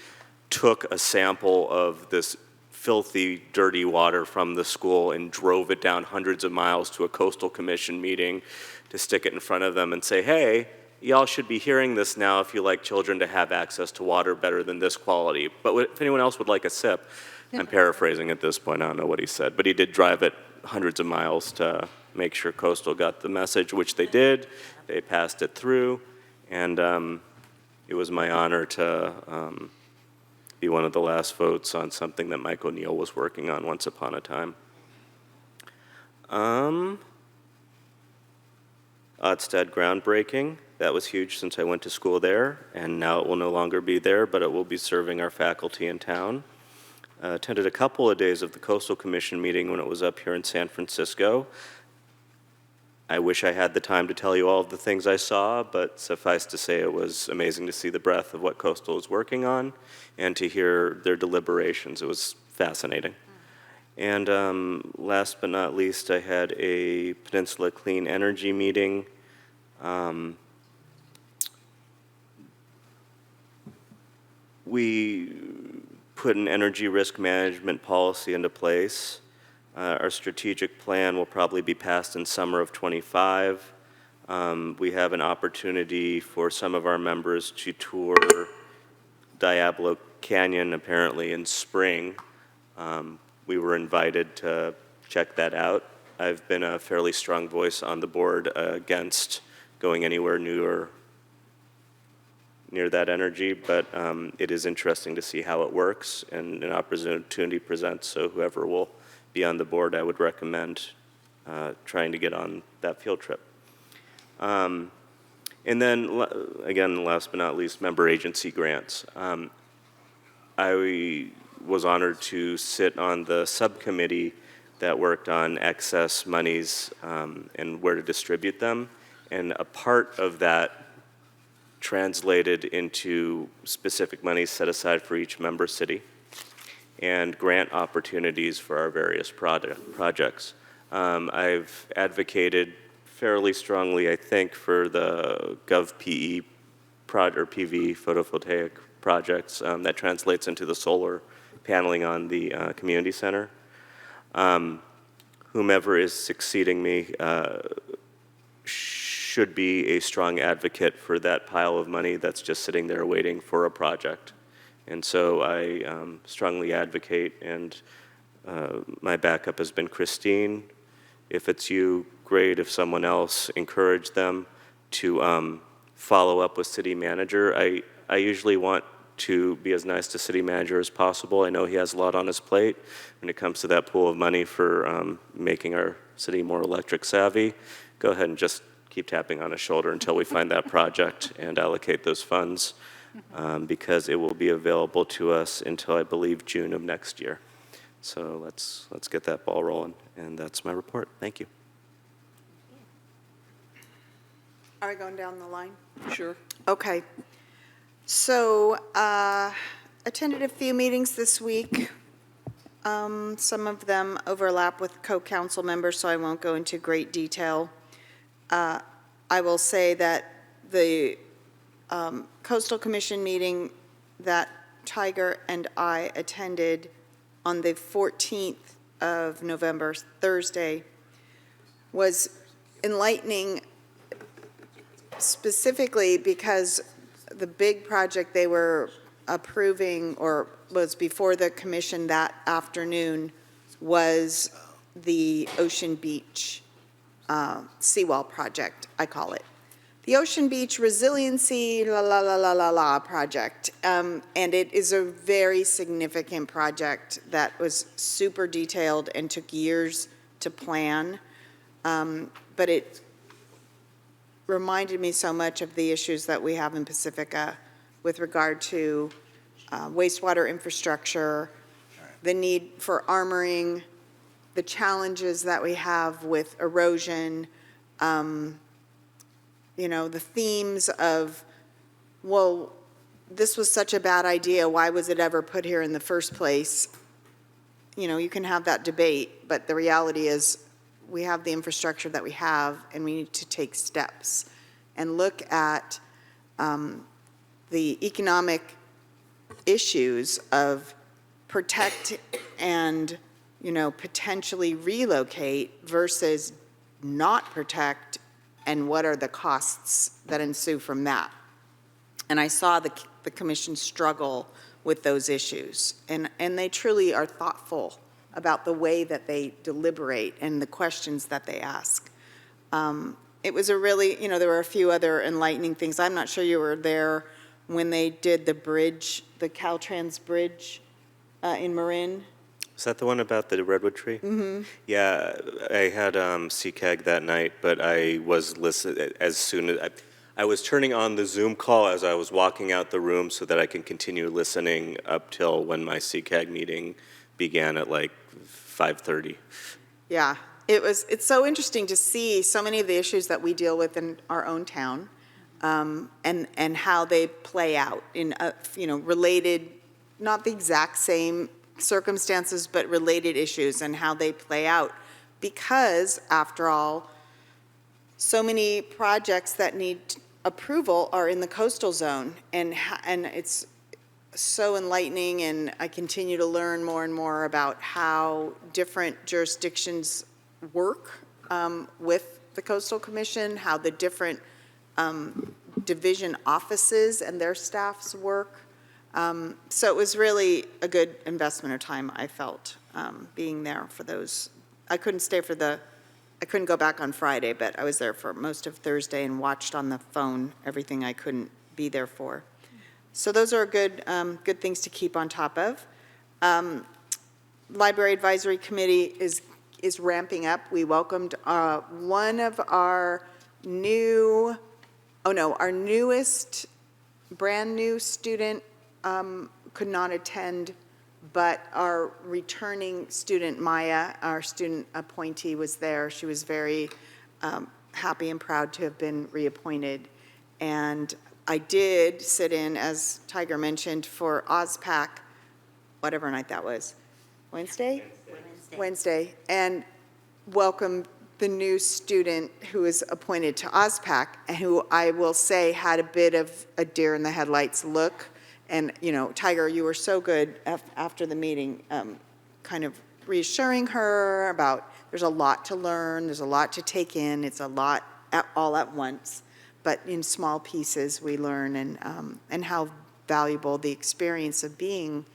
took a sample of this filthy, dirty water from the school and drove it down hundreds of miles to a coastal commission meeting to stick it in front of them and say, hey, y'all should be hearing this now if you like children to have access to water better than this quality. But if anyone else would like a sip, I'm paraphrasing at this point, I don't know what he said, but he did drive it hundreds of miles to make sure Coastal got the message, which they did. They passed it through, and it was my honor to be one of the last votes on something that Mike O'Neill was working on once upon a time. Odstad groundbreaking. That was huge since I went to school there, and now it will no longer be there, but it will be serving our faculty in town. Attended a couple of days of the Coastal Commission meeting when it was up here in San Francisco. I wish I had the time to tell you all of the things I saw, but suffice to say it was amazing to see the breadth of what Coastal is working on and to hear their deliberations. It was fascinating. And last but not least, I had a Peninsula Clean Energy meeting. We put an energy risk management policy into place Our strategic plan will probably be passed in summer of '25. We have an opportunity for some of our members to tour Diablo Canyon apparently in spring. We were invited to check that out. I've been a fairly strong voice on the board against going anywhere near that energy, but it is interesting to see how it works, and an opportunity presents, so whoever will be on the board, I would recommend trying to get on that field trip. And then, again, last but not least, member agency grants. I was honored to sit on the subcommittee that worked on excess monies and where to distribute them, and a part of that translated into specific monies set aside for each member city and grant opportunities for our various projects. I've advocated fairly strongly, I think, for the GovPE or PV photovoltaic projects that translates into the solar paneling on the community center. Whomever is succeeding me should be a strong advocate for that pile of money that's just sitting there waiting for a project. And so I strongly advocate, and my backup has been Christine. If it's you, great. If someone else, encourage them to follow up with city manager. I usually want to be as nice to city manager as possible. I know he has a lot on his plate when it comes to that pool of money for making our city more electric savvy. Go ahead and just keep tapping on his shoulder until we find that project and allocate those funds, because it will be available to us until, I believe, June of next year. So let's get that ball rolling, and that's my report. Thank you. Are we going down the line? Sure. Okay. So, attended a few meetings this week. Some of them overlap with co-council members, so I won't go into great detail. I will say that the Coastal Commission meeting that Tiger and I attended on the 14th of November, Thursday, was enlightening, specifically because the big project they were approving, or was before the commission that afternoon, was the Ocean Beach seawall project, I call it. The Ocean Beach Resiliency project. And it is a very significant project that was super detailed and took years to plan. But it reminded me so much of the issues that we have in Pacifica with regard to wastewater infrastructure, the need for armoring, the challenges that we have with erosion, you know, the themes of, well, this was such a bad idea, why was it ever put here in the first place? You know, you can have that debate, but the reality is we have the infrastructure that we have, and we need to take steps and look at the economic issues of protect and, you know, potentially relocate versus not protect, and what are the costs that ensue from that. And I saw the commission struggle with those issues, and they truly are thoughtful about the way that they deliberate and the questions that they ask. It was a really, you know, there were a few other enlightening things. I'm not sure you were there when they did the bridge, the Caltrans bridge in Marin. Is that the one about the redwood tree? Mm-hmm. Yeah, I had CCAG that night, but I was listening as soon as I was turning on the Zoom call as I was walking out the room so that I can continue listening up till when my CCAG meeting began at like 5:30. Yeah, it's so interesting to see so many of the issues that we deal with in our own town, and how they play out in you know, related, not the exact same circumstances, but related issues, and how they play out, because after all, so many projects that need approval are in the coastal zone, and so enlightening, and I continue to learn more and more about how different jurisdictions work with the Coastal Commission, how the different division offices and their staffs work. So it was really a good investment of time, I felt, being there for those. I couldn't go back on Friday, but I was there for most of Thursday and watched on the phone everything I couldn't be there for. So those are good things to keep on top of. Library Advisory Committee is ramping up. We welcomed one of our our newest, brand new student could not attend, but our returning student, Maya, our student appointee, was there. She was very happy and proud to have been reappointed. And I did sit in, as Tiger mentioned, for OSPAC, whatever night that was. Wednesday, and welcome the new student who is appointed to OSPAC, and who I will say had a bit of a deer in the headlights look. And, Tiger, you were so good after the meeting, kind of reassuring her about there's a lot to learn, there's a lot to take in, it's a lot all at once, but in small pieces we learn, and how valuable the experience of being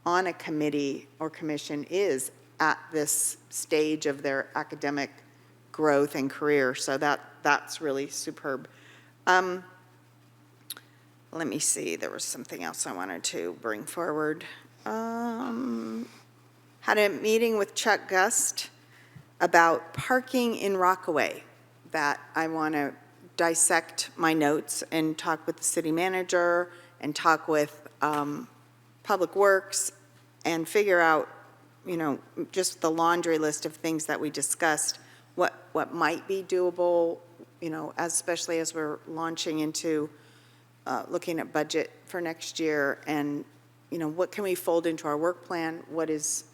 on a committee or commission is at this stage of their academic growth and career. So that's really superb. Let me see, there was something else I wanted to bring forward. Had a meeting with Chuck Gust about parking in Rockaway, that I want to dissect my notes and talk with the city manager and talk with Public Works and figure out, just the laundry list of things that we discussed, what might be doable, especially as we're launching into looking at budget for next year, and what can we fold into our work plan, what is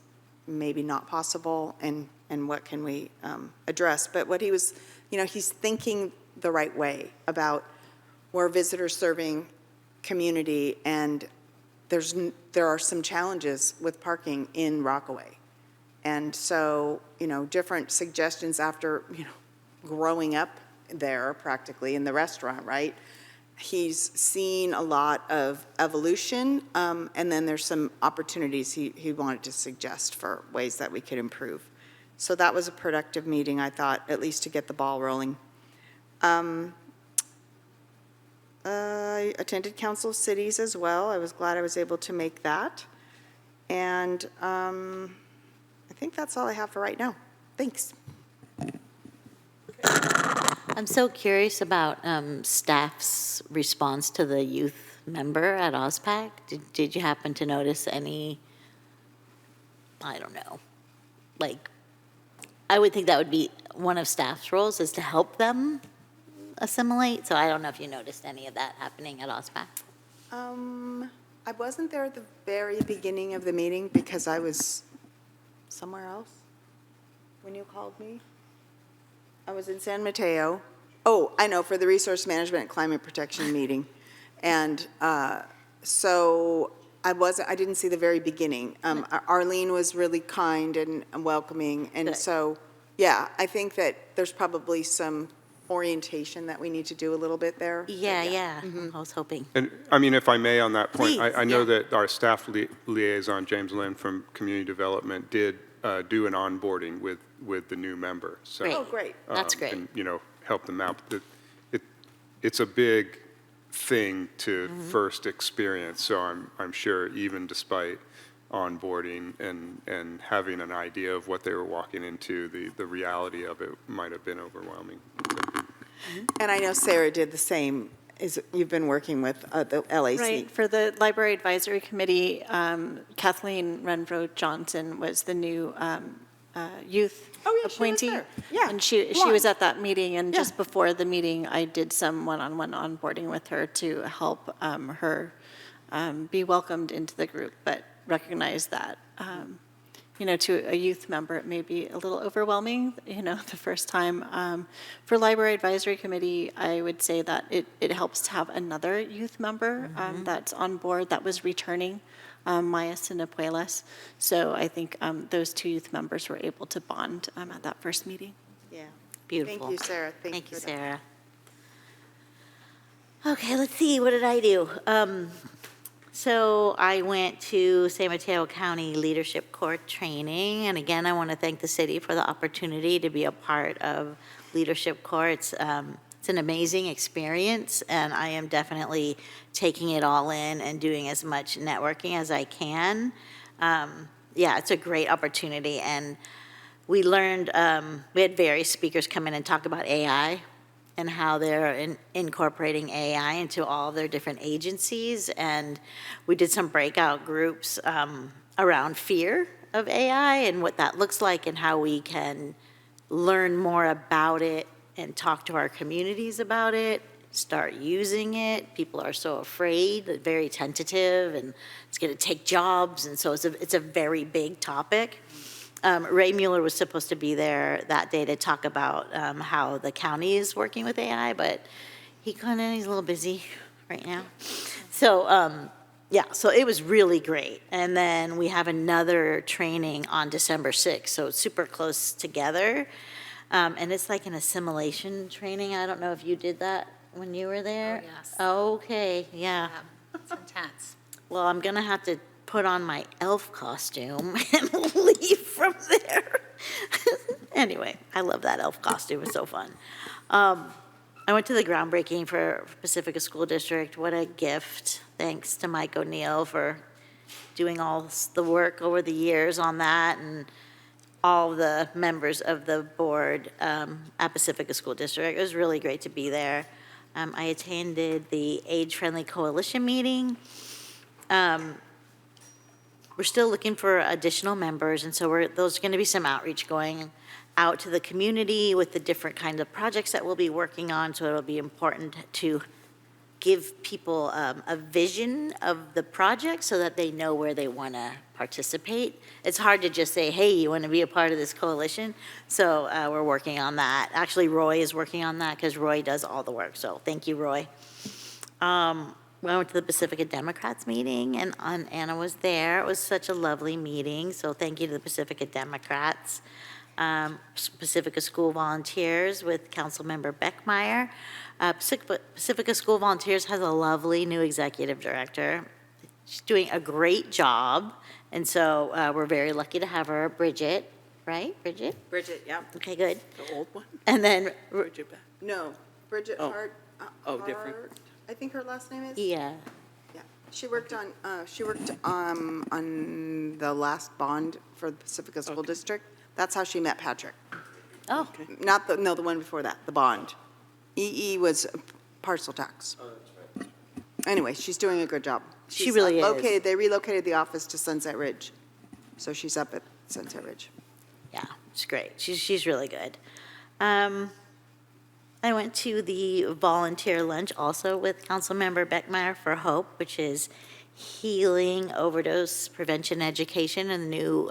maybe not possible, and what can we address. But what he was, he's thinking the right way about we're a visitor serving community, and there are some challenges with parking in Rockaway. And so, different suggestions after, growing up there practically in the restaurant, right? He's seen a lot of evolution, and then there's some opportunities he wanted to suggest for ways that we could improve. So that was a productive meeting, I thought, at least to get the ball rolling. I attended Council of Cities as well. I was glad I was able to make that. And I think that's all I have for right now. Thanks. I'm so curious about staff's response to the youth member at OSPAC. Did you happen to notice any, I don't know, I would think that would be one of staff's roles, is to help them assimilate. So I don't know if you noticed any of that happening at OSPAC. I wasn't there at the very beginning of the meeting because I was somewhere else when you called me. I was in San Mateo. Oh, I know, for the Resource Management and Climate Protection meeting. And so I didn't see the very beginning. Arlene was really kind and welcoming. And Good. So, yeah, I think that there's probably some orientation that we need to do a little bit there. Yeah. I was hoping. And, if I may on that point, Please, I know yeah. that our staff liaison, James Lynn from Community Development, did do an onboarding with the new member. So, Great. Oh, great. That's great. And, help them out. It's a big thing to first experience, so I'm sure even despite onboarding and having an idea of what they were walking into, the reality of it might have been overwhelming. And I know Sarah did the same. You've been working with the LAC. Right. For the Library Advisory Committee, Kathleen Renfro Johnson was the new youth appointee. She was there. Yeah. And she Blonde. was at that meeting, and Yeah. just before the meeting, I did some one-on-one onboarding with her to help her be welcomed into the group, but recognize that, to a youth member, it may be a little overwhelming, the first time. For Library Advisory Committee, I would say that it helps to have another youth member that's on board that was returning, Maya Sinapuelas. So I think those two youth members were able to bond at that first meeting. Yeah. Beautiful. Thank you, Sarah. Thank you, for that. Sarah. Okay, let's see, what did I do? So I went to San Mateo County Leadership Corps training, and again, I want to thank the city for the opportunity to be a part of Leadership Corps. It's an amazing experience, and I am definitely taking it all in and doing as much networking as I can. Yeah, it's a great opportunity, and we learned, we had various speakers come in and talk about AI and how they're incorporating AI into all of their different agencies. And we did some breakout groups around fear of AI and what that looks like and how we can learn more about it and talk to our communities about it, start using it. People are so afraid, very tentative, and it's going to take jobs. And so it's a very big topic. Ray Mueller was supposed to be there that day to talk about how the county is working with AI, but he's a little busy right now. So, yeah, so it was really great. And then we have another training on December 6th, so it's super close together. And it's like an assimilation training. I don't know if you did that when you were there. Oh, yes. Oh, okay, yeah. It's intense. Well, I'm going to have to put on my elf costume and leave from there. Anyway, I love that elf costume. It's so fun. I went to the groundbreaking for Pacifica School District. What a gift. Thanks to Mike O'Neill for doing all the work over the years on that, and all the members of the board at Pacifica School District. It was really great to be there. I attended the Age Friendly Coalition meeting. We're still looking for additional members, and so those are going to be some outreach going out to the community with the different kinds of projects that we'll be working on, so it'll be important to give people a vision of the project so that they know where they want to participate. It's hard to just say, hey, you want to be a part of this coalition? So we're working on that. Actually, Roy is working on that because Roy does all the work, so thank you, Roy. I went to the Pacifica Democrats meeting, and Anna was there. It was such a lovely meeting, so thank you to the Pacifica Democrats. Pacifica School Volunteers with Councilmember Beckmeyer. Pacifica School Volunteers has a lovely new executive director. She's doing a great job, and so we're very lucky to have her. Bridget, right? Bridget? Bridget, yeah. Okay, good. The old one? And then, Bridget Beck. No, Bridget Hart. Different. I think her last name is? yeah. Yeah. She worked on the last bond for the Pacifica School District. That's how she met Patrick. Oh. Not the one before that, the bond. EE was parcel tax. Oh, that's right. Anyway, she's doing a good job. She really is. They relocated the office to Sunset Ridge. So she's up at Sunset Ridge. Yeah, it's great. She's really good. I went to the volunteer lunch also with Councilmember Beckmeyer for Hope, which is healing overdose prevention education, and the new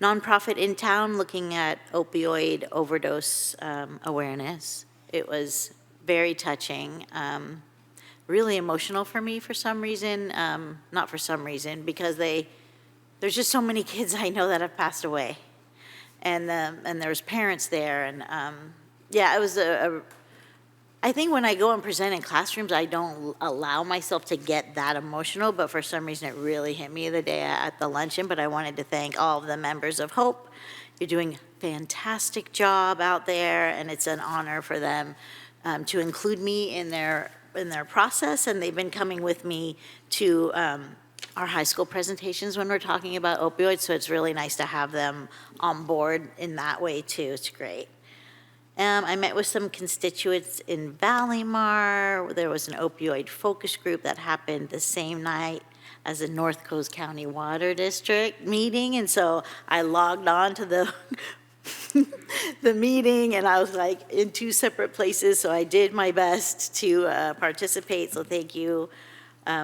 nonprofit in town looking at opioid overdose awareness. It was very touching, really emotional for me for some reason, not for some reason, because there's just so many kids I know that have passed away, and there's parents there, and yeah, it was I think when I go and present in classrooms, I don't allow myself to get that emotional, but for some reason it really hit me the day at the luncheon. But I wanted to thank all of the members of Hope. You're doing a fantastic job out there, and it's an honor for them to include me in their process, and they've been coming with me to our high school presentations when we're talking about opioids, so it's really nice to have them on board in that way too. It's great. I met with some constituents in Valleymar. There was an opioid focus group that happened the same night as the North Coast County Water District meeting, and so I logged on to the the meeting, and I was like in two separate places, so I did my best to participate, so thank you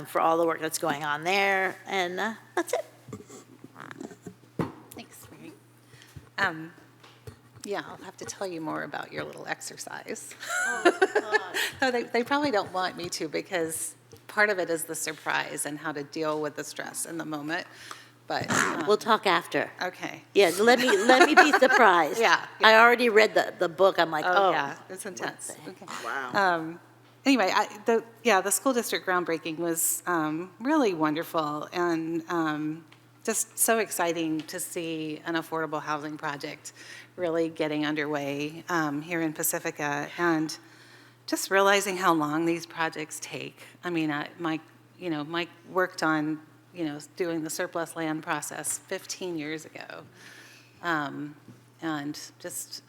for all the work that's going on there, and that's it. Thanks. Yeah, I'll have to tell you more about your little exercise. Oh, No, they probably don't want me to because part of it is the surprise and how to deal with the stress in the moment. But We'll talk after. okay. Yeah, let me be surprised. Yeah. I already read the book. I'm like, Oh, oh. yeah, it's intense. Okay. Wow. Anyway, the school district groundbreaking was really wonderful and just so exciting to see an affordable housing project really getting underway here in Pacifica, and just realizing how long these projects take. I mean, Mike worked on, doing the surplus land process 15 years ago, and just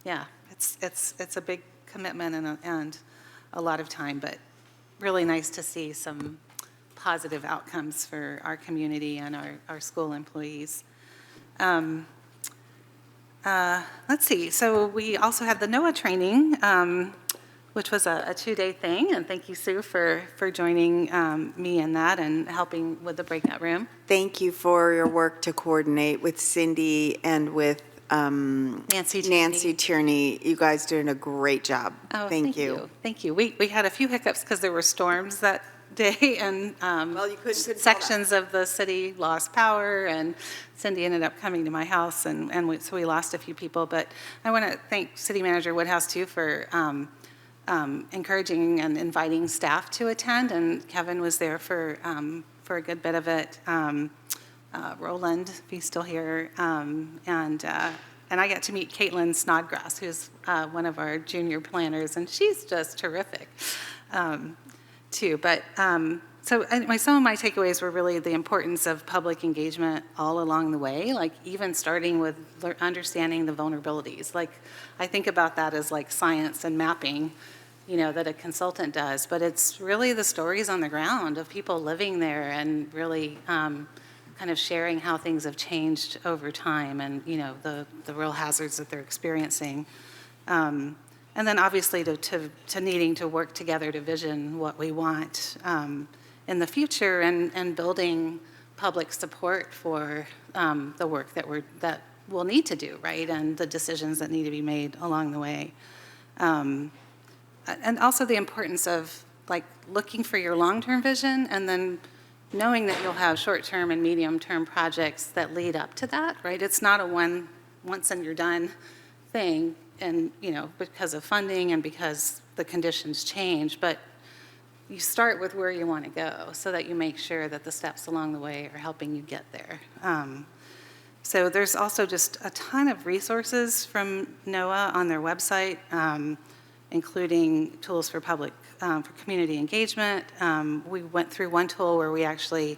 yeah, it's a big commitment and a lot of time, but really nice to see some positive outcomes for our community and our school employees. Let's see, so we also had the NOAA training, which was a 2-day thing, and thank you, Sue, for joining me in that and helping with the breakout room. Thank you for your work to coordinate with Cindy and with Nancy Tierney. You guys doing a great job. Oh, Thank you. Thank you. We had a few hiccups because there were storms that day, and sections of the city lost power, and Cindy ended up coming to my house, and so we lost a few people. But I want to thank City Manager Woodhouse, too, for encouraging and inviting staff to attend, and Kevin was there for a good bit of it. Roland, if he's still here, and I got to meet Caitlin Snodgrass, who's one of our junior planners, and she's just terrific, too. But so anyway, some of my takeaways were really the importance of public engagement all along the way, like even starting with understanding the vulnerabilities. Like I think about that as like science and mapping, that a consultant does, but it's really the stories on the ground of people living there and really kind of sharing how things have changed over time and, the real hazards that they're experiencing. And then obviously to needing to work together to vision what we want in the future and building public support for the work that we'll need to do, right? And the decisions that need to be made along the way. And also the importance of like looking for your long-term vision and then knowing that you'll have short-term and medium-term projects that lead up to that, right? It's not a once and you're done thing, and because of funding and because the conditions change, but you start with where you want to go so that you make sure that the steps along the way are helping you get there. So there's also just a ton of resources from NOAA on their website, including tools for for community engagement. We went through one tool where we actually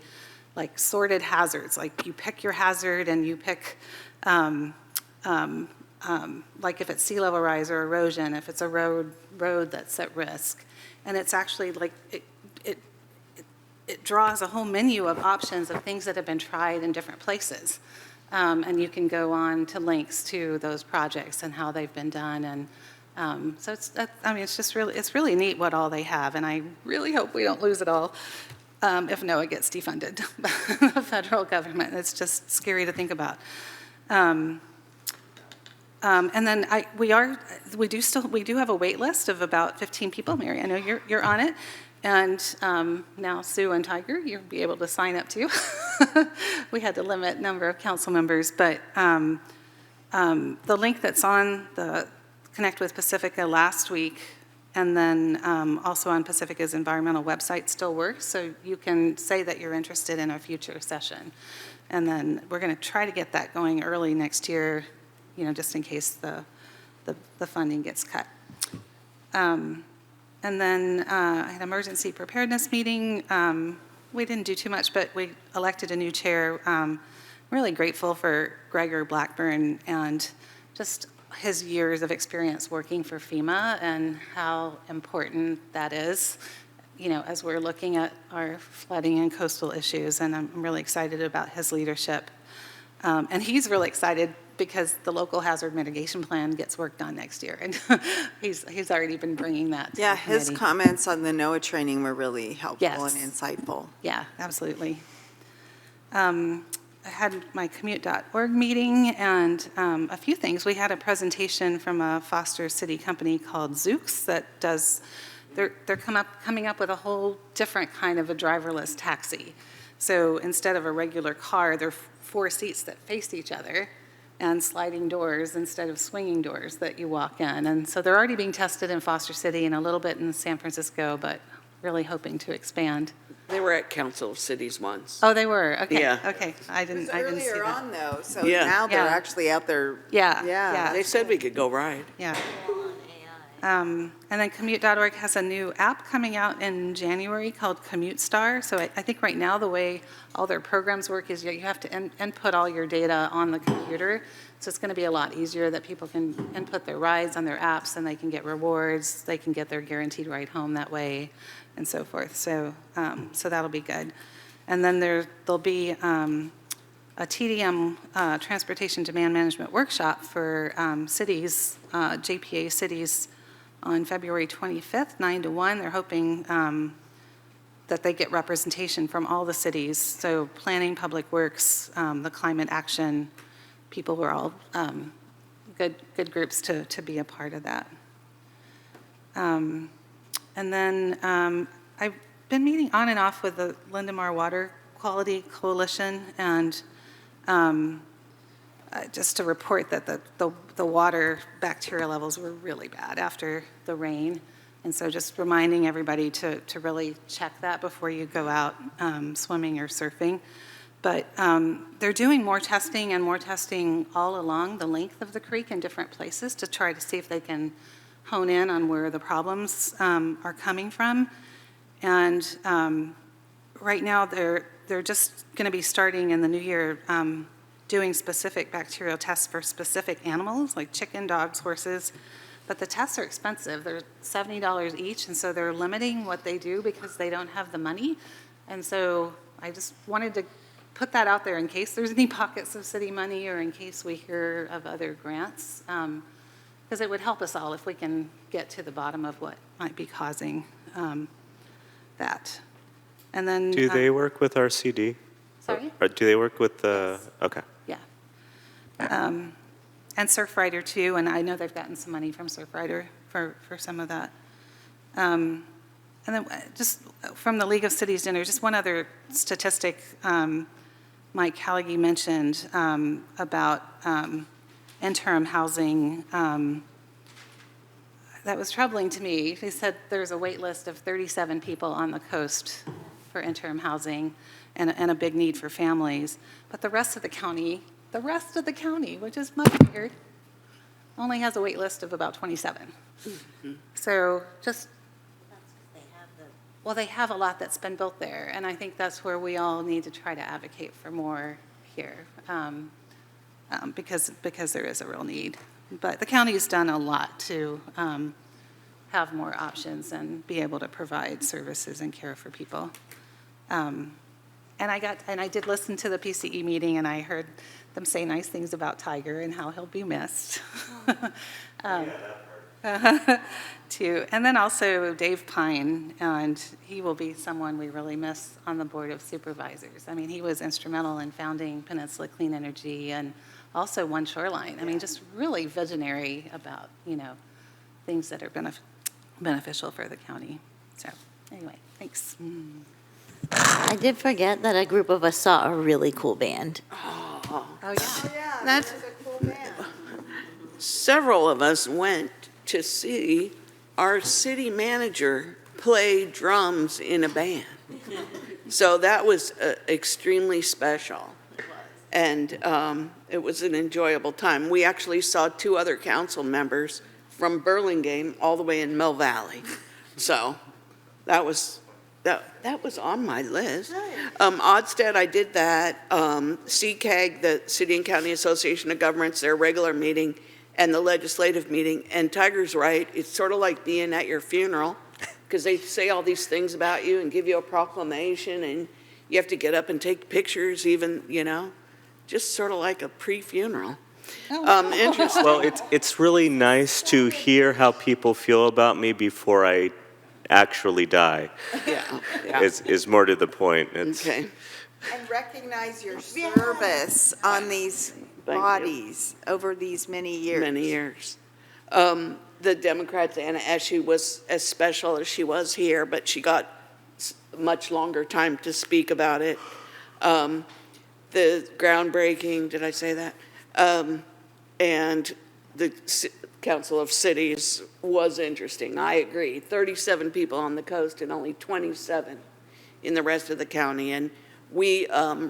like sorted hazards. Like you pick your hazard and you pick like if it's sea level rise or erosion, if it's a road that's at risk. And it's actually like it draws a whole menu of options of things that have been tried in different places. And you can go on to links to those projects and how they've been done. And so it's really neat what all they have. And I really hope we don't lose it all if NOAA gets defunded by the federal government. It's just scary to think about. And then we do have a wait list of about 15 people. Mary, I know you're on it. And now Sue and Tiger, you'll be able to sign up too. We had to limit number of council members, but the link that's on the Connect with Pacifica last week, and then also on Pacifica's environmental website still works, so you can say that you're interested in a future session. And then we're going to try to get that going early next year, just in case the funding gets cut. And then I had an emergency preparedness meeting. We didn't do too much, but we elected a new chair. I'm really grateful for Gregor Blackburn and just his years of experience working for FEMA and how important that is, as we're looking at our flooding and coastal issues. And I'm really excited about his leadership. And he's really excited because the local hazard mitigation plan gets worked on next year. And he's already been bringing that to the his committee. comments on the NOAA training were really helpful and insightful. Yeah, absolutely. And I had my commute.org meeting and a few things. We had a presentation from a Foster City company called Zooks that does, they're coming up with a whole different kind of a driverless taxi. So instead of a regular car, there are 4 seats that face each other and sliding doors instead of swinging doors that you walk in. And so they're already being tested in Foster City and a little bit in San Francisco, but really hoping to expand. They were at Council of Cities once. Oh, they were? Okay. Yeah. Okay. I didn't see Earlier that. on, though, so Yeah. now they're Yeah. actually out there. Yeah. They said we could go ride. Yeah. And then commute.org has a new app coming out in January called Commute Star. So I think right now the way all their programs work is you have to input all your data on the computer. So it's going to be a lot easier that people can input their rides on their apps and they can get rewards. They can get their guaranteed ride home that way and so forth. So that'll be good. And then there'll be a TDM Transportation Demand Management Workshop for cities, JPA cities, on February 25th, 9 to 1. They're hoping that they get representation from all the cities. So planning, public works, the climate action, people were all good groups to be a part of that. And then I've been meeting on and off with the Lindemar Water Quality Coalition, and just to report that the water bacteria levels were really bad after the rain. And so just reminding everybody to really check that before you go out swimming or surfing. But they're doing more testing all along the length of the creek in different places to try to see if they can hone in on where the problems are coming from. And right now they're just going to be starting in the new year doing specific bacterial tests for specific animals like chicken, dogs, horses. But the tests are expensive. They're $70 each, and so they're limiting what they do because they don't have the money. And so I just wanted to put that out there in case there's any pockets of city money or in case we hear of other grants, because it would help us all if we can get to the bottom of what might be causing that. And then Do they work with RCD? Sorry? Or do they work with the? Okay. Yeah. And Surfrider too, and I know they've gotten some money from Surfrider for some of that. And then just from the League of Cities dinner, just one other statistic Mike Halligy mentioned about interim housing. That was troubling to me. He said there's a wait list of 37 people on the coast for interim housing and a big need for families. But the rest of the county, which is much bigger, only has a wait list of about 27. So just, well, they have a lot that's been built there, and I think that's where we all need to try to advocate for more here, because there is a real need. But the county's done a lot to have more options and be able to provide services and care for people. And I did listen to the PCE meeting, and I heard them say nice things about Tiger and how he'll be missed. Too. And then also Dave Pine, and he will be someone we really miss on the Board of Supervisors. I mean, he was instrumental in founding Peninsula Clean Energy and also One Shoreline. I mean, just really visionary about, things that are beneficial for the county. So anyway, thanks. I did forget that a group of us saw a really cool band. Oh, yeah. That's a cool band. Several of us went to see our city manager play drums in a band. So that was extremely special. And it was an enjoyable time. We actually saw 2 other council members from Burlingame all the way in Mill Valley. So that was on my list. Oddstead, I did that. CCAG, the City and County Association of Governments, their regular meeting, and the legislative meeting. And Tiger's right, it's sort of like being at your funeral, because they say all these things about you and give you a proclamation, and you have to get up and take pictures even, just sort of like a pre-funeral. Interesting. Well, it's really nice to hear how people feel about me before I actually die. Yeah. Is more to the point. It's, Okay. And recognize your service on these Thank you. bodies over these many years. Many years. The Democrats, Anna Eshie was as special as she was here, but she got much longer time to speak about it. The groundbreaking, did I say that? And the Council of Cities was interesting. I agree. 37 people on the coast and only 27 in the rest of the county. And we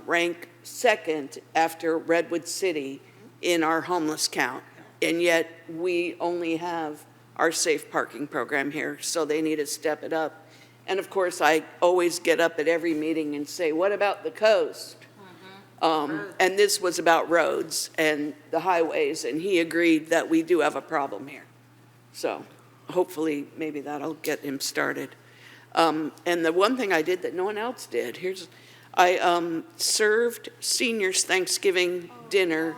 rank second after Redwood City in our homeless count. And yet we only have our safe parking program here, so they need to step it up. And of course, I always get up at every meeting and say, what about the coast? And this was about roads and the highways, and he agreed that we do have a problem here. So hopefully, maybe that'll get him started. And the one thing I did that no one else did, I served seniors Thanksgiving dinner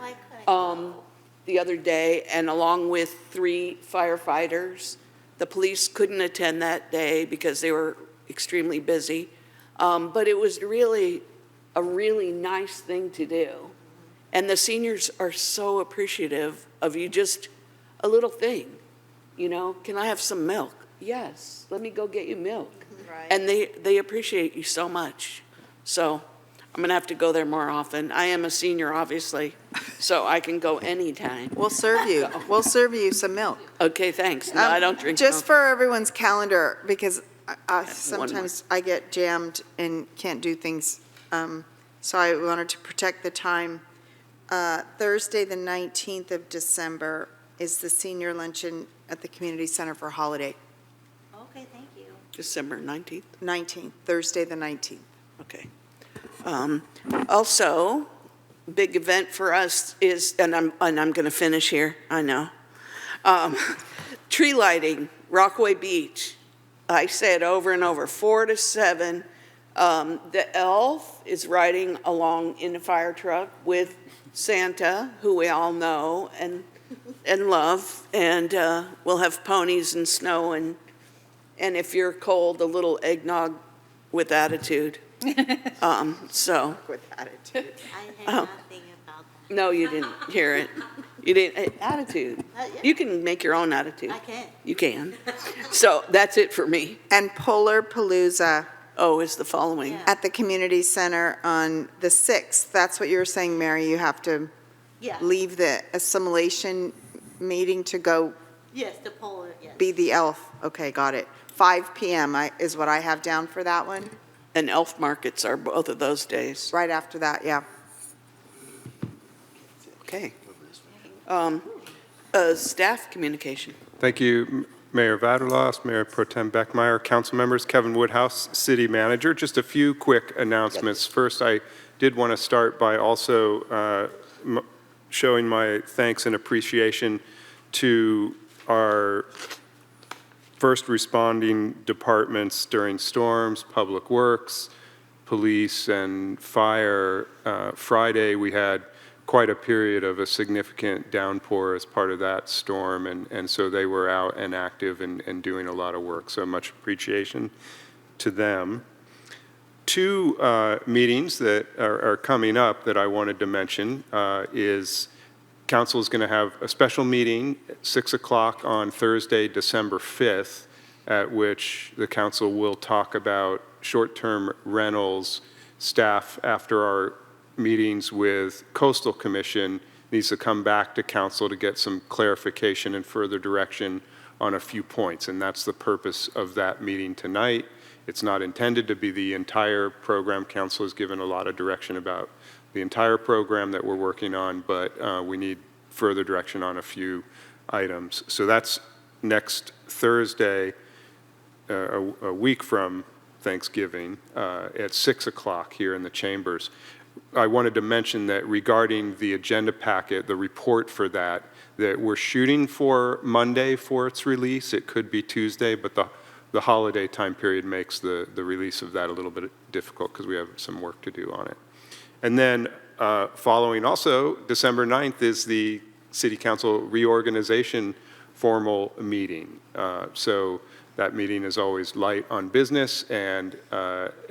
the other day, and along with 3 firefighters. The police couldn't attend that day because they were extremely busy. But it was really a really nice thing to do. And the seniors are so appreciative of you, just a little thing. You know, can I have some milk? Yes, let me go get you milk. Right. And they appreciate you so much. So I'm gonna have to go there more often. I am a senior, obviously, so I can go anytime. We'll serve you. We'll serve you some milk. Okay, thanks. No, I don't drink Just milk. for everyone's calendar, because sometimes I get jammed and can't do things. So I wanted to protect the time. Thursday, the 19th of December, is the senior luncheon at the Community Center for Holiday. Okay, thank you. December 19th? 19th, Thursday, the 19th. Okay. Also, big event for us is, and I'm going to finish here, I know. Tree lighting, Rockaway Beach. I say it over and over, 4 to 7. The elf is riding along in a fire truck with Santa, who we all know and love, and we'll have ponies and snow, and if you're cold, a little eggnog with attitude. So. With attitude. I heard nothing about that. No, you didn't hear it. You didn't, attitude. Yeah. You can make your own attitude. I can. You can. So that's it for me. And Polar Palooza. Oh, is the following. Yeah. At the Community Center on the 6th. That's what you were saying, Mary. You have to Yeah. leave the assimilation meeting to go Yes, the polar, yes. be the elf. Okay, got it. 5 p.m. is what I have down for that one. And elf markets are both of those days. Right after that, yeah. Okay. Staff communication. Thank you, Mayor Vaterlos, Mayor Pro Tem Beckmeyer, council members, Kevin Woodhouse, City Manager. Just a few quick announcements. First, I did want to start by also showing my thanks and appreciation to our first responding departments during storms, Public Works, Police, and Fire. Friday, we had quite a period of a significant downpour as part of that storm, and so they were out and active and doing a lot of work, so much appreciation to them. 2 meetings that are coming up that I wanted to mention is Council is going to have a special meeting at 6 o'clock on Thursday, December 5th, at which the council will talk about short-term rentals. Staff, after our meetings with Coastal Commission, needs to come back to council to get some clarification and further direction on a few points, and that's the purpose of that meeting tonight. It's not intended to be the entire program. Council has given a lot of direction about the entire program that we're working on, but we need further direction on a few items. So that's next Thursday, a week from Thanksgiving, at 6 o'clock here in the chambers. I wanted to mention that regarding the agenda packet, the report for that we're shooting for Monday for its release. It could be Tuesday, but the holiday time period makes the release of that a little bit difficult because we have some work to do on it. And then following also, December 9th is the City Council reorganization formal meeting. So that meeting is always light on business and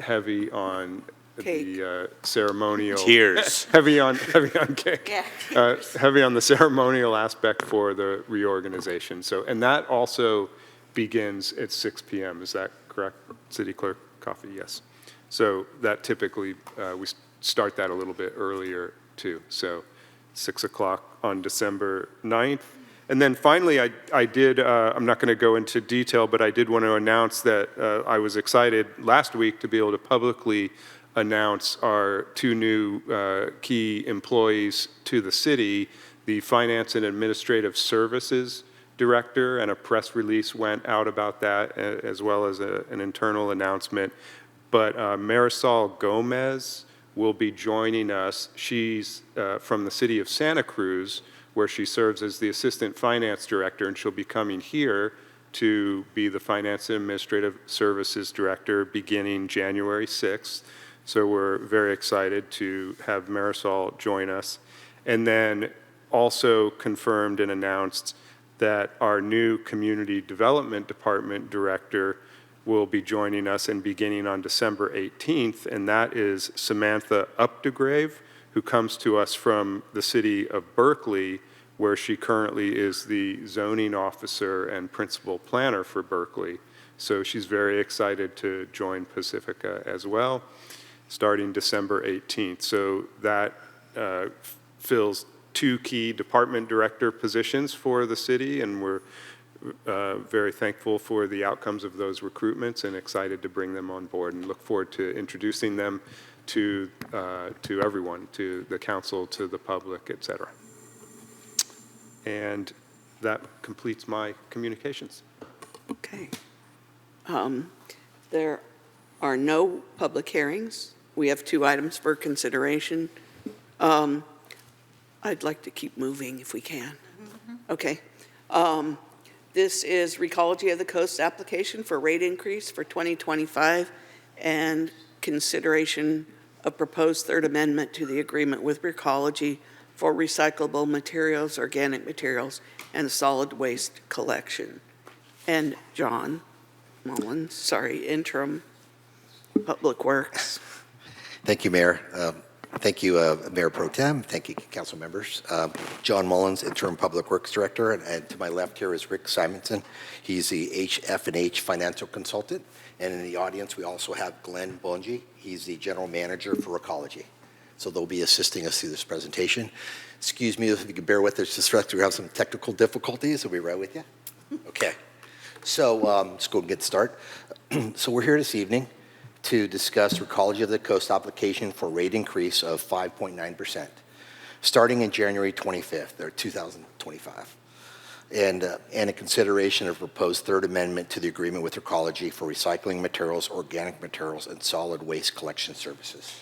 heavy on the ceremonial. Tears. Heavy on cake. Yeah, Heavy on the ceremonial aspect for the reorganization. So, and that also begins at 6 p.m. Is that correct, City Clerk Coffey? Yes. So that typically, we start that a little bit earlier too. So 6 o'clock on December 9th. And then finally, I did, I'm not going to go into detail, but I did want to announce that I was excited last week to be able to publicly announce our 2 new key employees to the city, the Finance and Administrative Services Director, and a press release went out about that, as well as an internal announcement. But Marisol Gomez will be joining us. She's from the city of Santa Cruz, where she serves as the Assistant Finance Director, and she'll be coming here to be the Finance and Administrative Services Director beginning January 6th. So we're very excited to have Marisol join us. And then also confirmed and announced that our new Community Development Department Director will be joining us and beginning on December 18th, and that is Samantha Updegrave, who comes to us from the city of Berkeley, where she currently is the zoning officer and principal planner for Berkeley. So she's very excited to join Pacifica as well, starting December 18th. So that fills 2 key department director positions for the city, and we're very thankful for the outcomes of those recruitments and excited to bring them on board, and look forward to introducing them to everyone, to the council, to the public, et cetera. And that completes my communications. Okay. There are no public hearings. We have 2 items for consideration. I'd like to keep moving if we can. Okay. This is Recology of the Coast application for rate increase for 2025 and consideration of proposed 3rd amendment to the agreement with Recology for recyclable materials, organic materials, and solid waste collection. And John Mullins, interim Public Works. Thank you, Mayor. Thank you, Mayor Pro Tem. Thank you, council members. John Mullins, Interim Public Works Director, and to my left here is Rick Simonson. He's the HF&H Financial Consultant. And in the audience, we also have Glenn Bonji. He's the General Manager for Recology. So they'll be assisting us through this presentation. Excuse me if you can bear with us, just we have some technical difficulties. We'll be right with you. Okay. So let's go and get started. So we're here this evening to discuss Recology of the Coast application for rate increase of 5.9%, starting in January 25th, or 2025, and a consideration of proposed 3rd amendment to the agreement with Recology for recycling materials, organic materials, and solid waste collection services.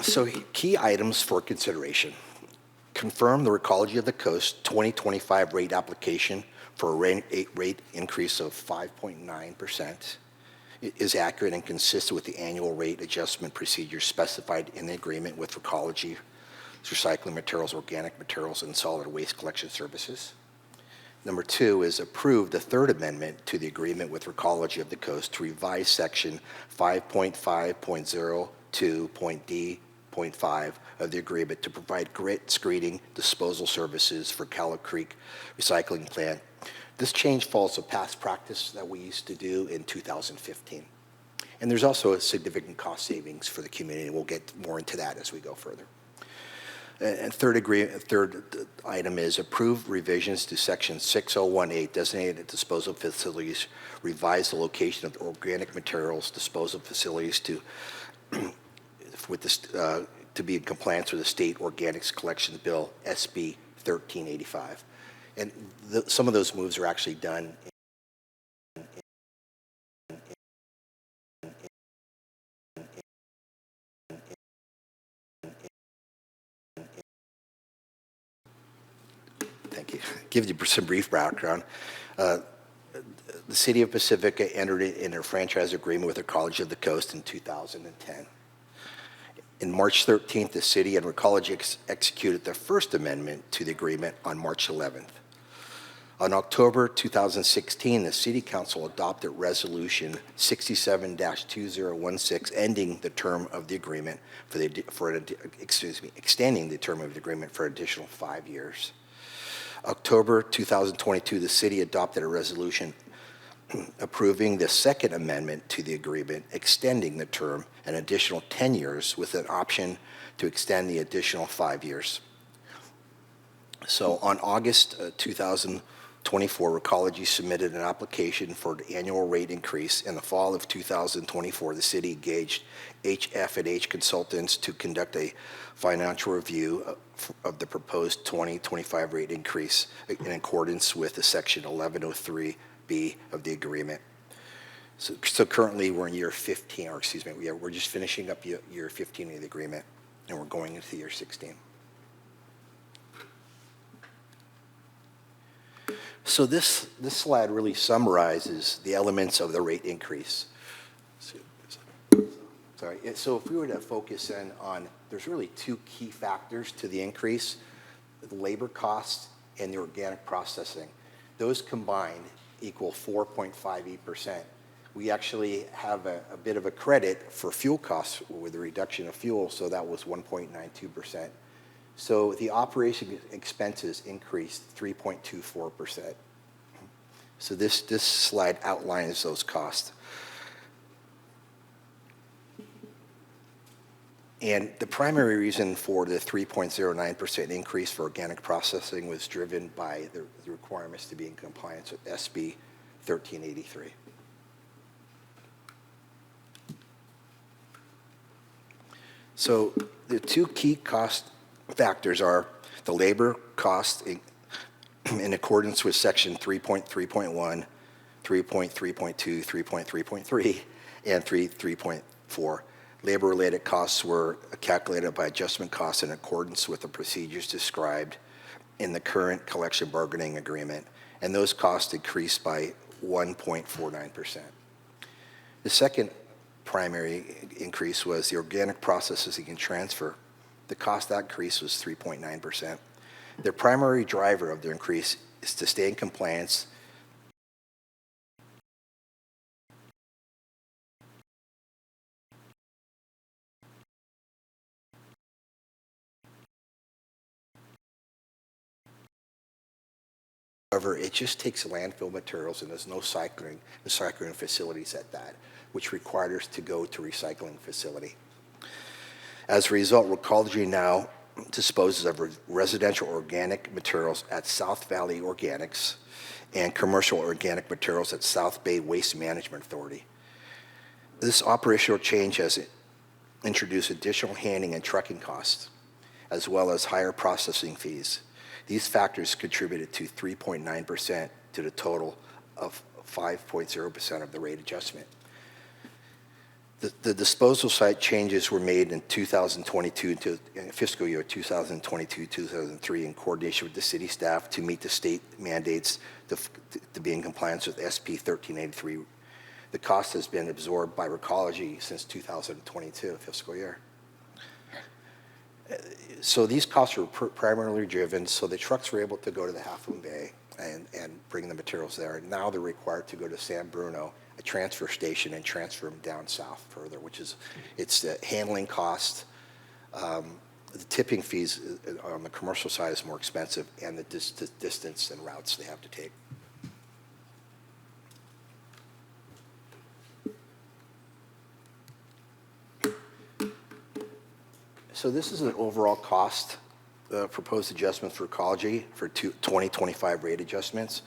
So key items for consideration. Confirm the Recology of the Coast 2025 rate application for a rate increase of 5.9% is accurate and consistent with the annual rate adjustment procedure specified in the agreement with Recology, recycling materials, organic materials, and solid waste collection services. Number 2 is approve the 3rd amendment to the agreement with Recology of the Coast to revise section 5.5.02.D.5 of the agreement to provide grit screening disposal services for Callow Creek Recycling Plant. This change follows a past practice that we used to do in 2015. And there's also a significant cost savings for the community, and we'll get more into that as we go further. And third item is approve revisions to section 6018, designated disposal facilities, revise the location of organic materials disposal facilities to be in compliance with the State Organics Collections Bill, SB 1385. And some of those moves are actually done Thank you. Give you some brief background. The City of Pacifica entered in a franchise agreement with the Recology of the Coast in 2010. In March 13th, the city and Recology executed the 1st amendment to the agreement on March 11th. On October 2016, the City Council adopted Resolution 67-2016, ending the term of the agreement extending the term of the agreement for an additional 5 years. October 2022, the city adopted a resolution approving the second amendment to the agreement, extending the term an additional 10 years with an option to extend the additional 5 years. So on August 2024, Recology submitted an application for an annual rate increase. In the fall of 2024, the city engaged HF&H consultants to conduct a financial review of the proposed 2025 rate increase in accordance with the Section 1103B of the agreement. So currently we're in year 15, or excuse me, we're just finishing up year 15 of the agreement, and we're going into year 16. So this slide really summarizes the elements of the rate increase. Sorry. So if we were to focus in on, there's really two key factors to the increase: the labor costs and the organic processing. Those combined equal 4.58%. We actually have a bit of a credit for fuel costs with the reduction of fuel, so that was 1.92%. So the operation expenses increased 3.24%. So this slide outlines those costs. And the primary reason for the 3.09% increase for organic processing was driven by the requirements to be in compliance with SB 1383. So the two key cost factors are the labor cost in accordance with Section 3.3.1, 3.3.2, 3.3.3, and 3.4. Labor-related costs were calculated by adjustment costs in accordance with the procedures described in the current collective bargaining agreement, and those costs increased by 1.49%. The second primary increase was the organic processing and transfer. The cost of that increase was 3.9%. The primary driver of the increase is to stay in compliance However, it just takes landfill materials, and there's no recycling facilities at that, which requires us to go to recycling facility. As a result, Recology now disposes of residential organic materials at South Valley Organics and commercial organic materials at South Bay Waste Management Authority. This operational change has introduced additional handling and trucking costs, as well as higher processing fees. These factors contributed to 3.9% to the total of 5.0% of the rate adjustment. The disposal site changes were made in 2022 to fiscal year 2022-2003 in coordination with the city staff to meet the state mandates to be in compliance with SP 1383. The cost has been absorbed by Recology since 2022 fiscal year. So these costs were primarily driven, so the trucks were able to go to the Half Moon Bay and bring the materials there. Now they're required to go to San Bruno, a transfer station, and transfer them down south further, which is, it's the handling cost. The tipping fees on the commercial side is more expensive, and the distance and routes they have to take. So this is an overall cost, proposed adjustments for Recology for 2025 rate adjustments.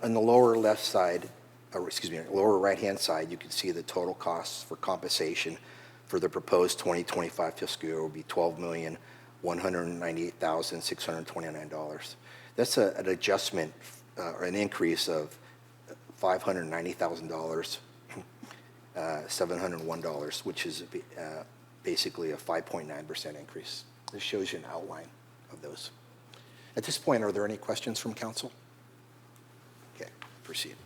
On the lower left side, or excuse me, lower right-hand side, you can see the total costs for compensation for the proposed 2025 fiscal year will be $12,198,629. That's an adjustment or an increase of $590,000, $701, which is basically a 5.9% increase. This shows you an outline of those. At this point, are there any questions from council? Okay, proceed.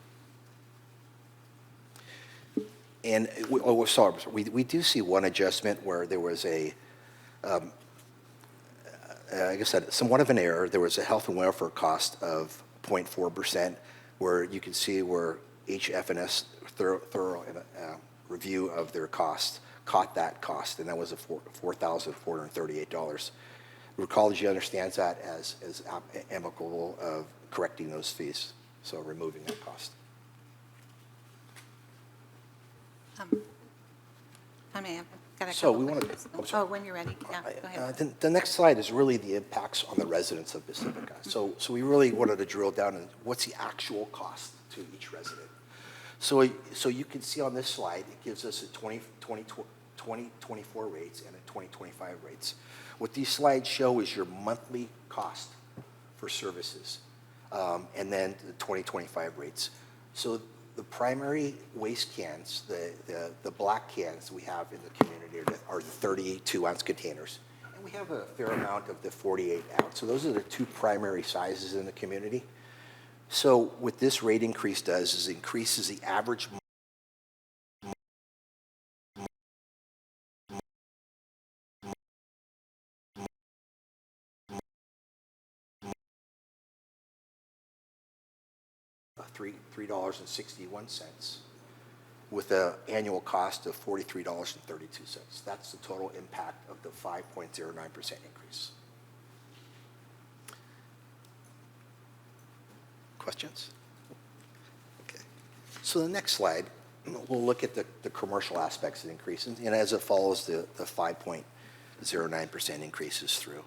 And we do see one adjustment where there was a, like I said, somewhat of an error. There was a health and welfare cost of 0.4%, where you can see where HF&S thorough review of their cost caught that cost, and that was $4,438. Recology understands that as amicable of correcting those fees, so removing that cost. I may have got a So couple we want to. questions. Oh, when you're ready. Yeah, go ahead. The next slide is really the impacts on the residents of Pacifica. So we really wanted to drill down on what's the actual cost to each resident. So you can see on this slide, it gives us a 2024 rates and a 2025 rates. What these slides show is your monthly cost for services, and then the 2025 rates. So the primary waste cans, the black cans we have in the community are the 32-ounce containers. And we have a fair amount of the 48-ounce. So those are the two primary sizes in the community. So what this rate increase does is increases the average $3.61 with an annual cost of $43.32. That's the total impact of the 5.09% increase. Questions? Okay. So the next slide, we'll look at the commercial aspects of the increase, and as it follows the 5.09% increases through.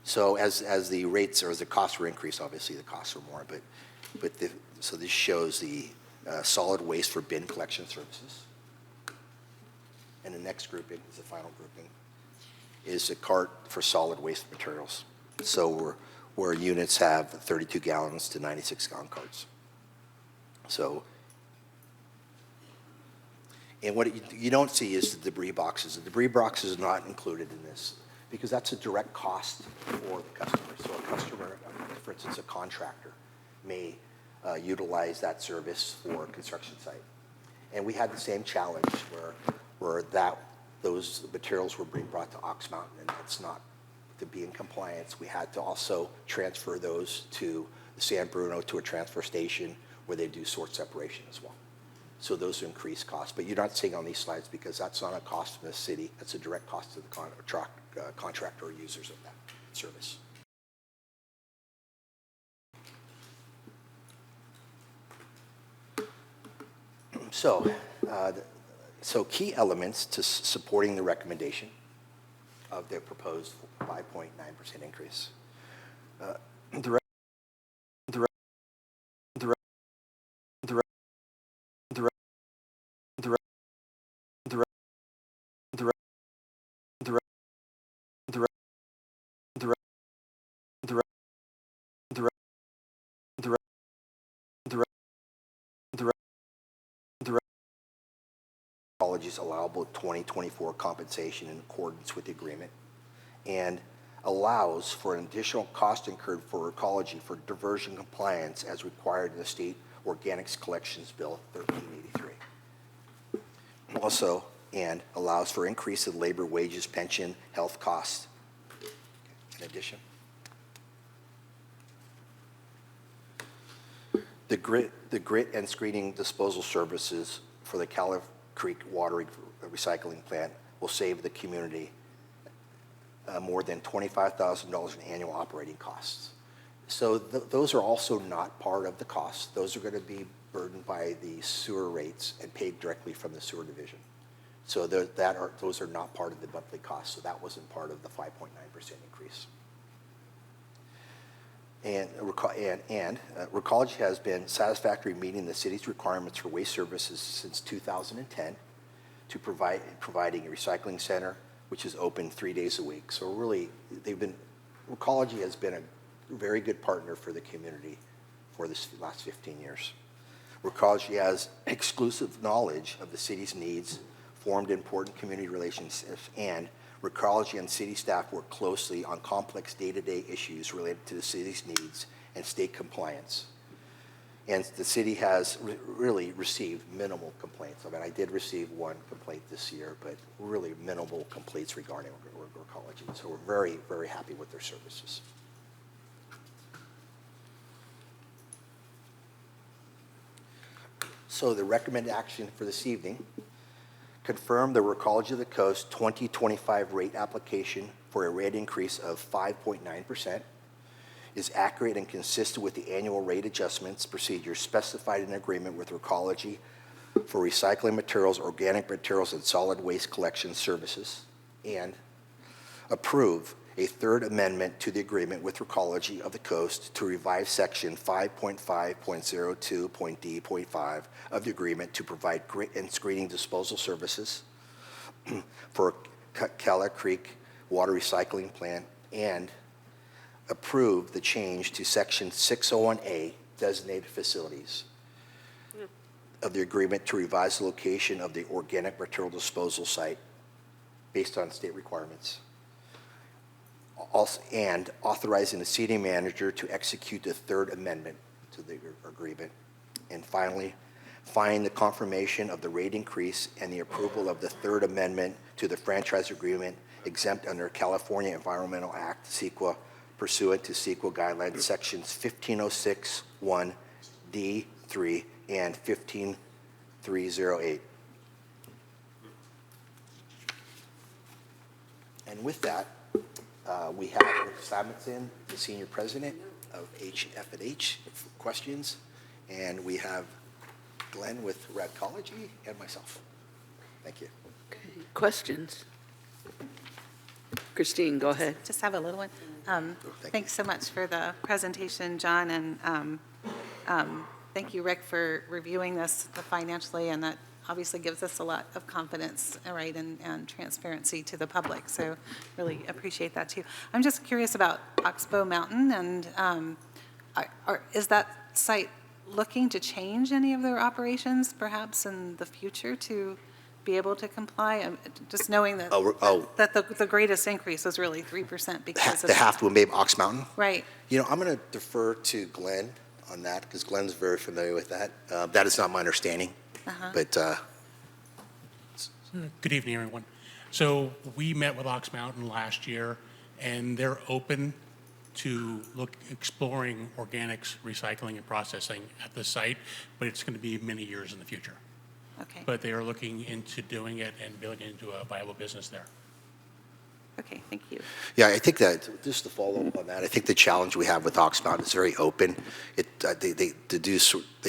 So as the rates or as the costs were increased, obviously the costs were more, so this shows the solid waste for bin collection services. And the next grouping is the final grouping, is a cart for solid waste materials. So where units have 32 gallons to 96 gallon carts. So, and what you don't see is the debris boxes. The debris box is not included in this because that's a direct cost for the customer. So a customer, for instance, a contractor, may utilize that service for a construction site. And we had the same challenge where those materials were being brought to Ox Mountain, and that's not to be in compliance. We had to also transfer those to the San Bruno to a transfer station where they do sort separation as well. So those are increased costs, but you're not seeing on these slides because that's not a cost to the city. That's a direct cost to the contractor or users of that service. So key elements to supporting the recommendation of the proposed 5.9% increase. Recology's allowable 2024 compensation in accordance with the agreement, and allows for an additional cost incurred for Recology for diversion compliance as required in the State Organics Collections Bill 1383. Also, and allows for increase in labor, wages, pension, health costs. In addition, the grit and screening disposal services for the Calif Creek Water Recycling Plant will save the community more than $25,000 in annual operating costs. So those are also not part of the cost. Those are going to be burdened by the sewer rates and paid directly from the sewer division. So those are not part of the monthly cost. So that wasn't part of the 5.9% increase. And Recology has been satisfactory meeting the city's requirements for waste services since 2010 to providing a recycling center, which is open 3 days a week. So really, Recology has been a very good partner for the community for this last 15 years. Recology has exclusive knowledge of the city's needs, formed important community relationships, and Recology and city staff work closely on complex day-to-day issues related to the city's needs and state compliance. And the city has really received minimal complaints. I mean, I did receive one complaint this year, but really minimal complaints regarding Recology. So we're very, very happy with their services. So the recommended action for this evening, confirm the Recology of the Coast 2025 rate application for a rate increase of 5.9% is accurate and consistent with the annual rate adjustments procedures specified in agreement with Recology for recycling materials, organic materials, and solid waste collection services, and approve a third amendment to the agreement with Recology of the Coast to revise section 5.5.02.d.5 of the agreement to provide grit and screening disposal services for Calla Creek Water Recycling Plant, and approve the change to section 601A, designated facilities, of the agreement to revise the location of the organic material disposal site based on state requirements. Also, and authorizing the city manager to execute the third amendment to the agreement. And finally, find the confirmation of the rate increase and the approval of the third amendment to the franchise agreement exempt under California Environmental Act, CEQA, pursuant to CEQA guidelines sections 1506(1)(d)(3) and 15308. And with that, we have Rick Simonson, the Senior President of HF&H, for questions, and we have Glenn with Radcology and myself. Thank you. Okay. Questions? Christine, go ahead. Just have a little one. Thanks so much for the presentation, John, and thank you, Rick, for reviewing this financially, and that obviously gives us a lot of confidence, right, and transparency to the public. So really appreciate that too. I'm just curious about Oxbow Mountain, and is that site looking to change any of their operations perhaps in the future to be able to comply? Just knowing that, that the greatest increase was really 3% because of the half to Babe Ox Mountain? Right. You know, I'm going to defer to Glenn on that because Glenn's very familiar with that. That is not my understanding. But good evening, everyone. So we met with Ox Mountain last year, and they're open to exploring organics, recycling, and processing at the site, but it's going to be many years in the future. Okay. But they are looking into doing it and building it into a viable business there. Okay, thank you. yeah, I think that just to follow up on that, I think the challenge we have with Ox Mountain is very open. They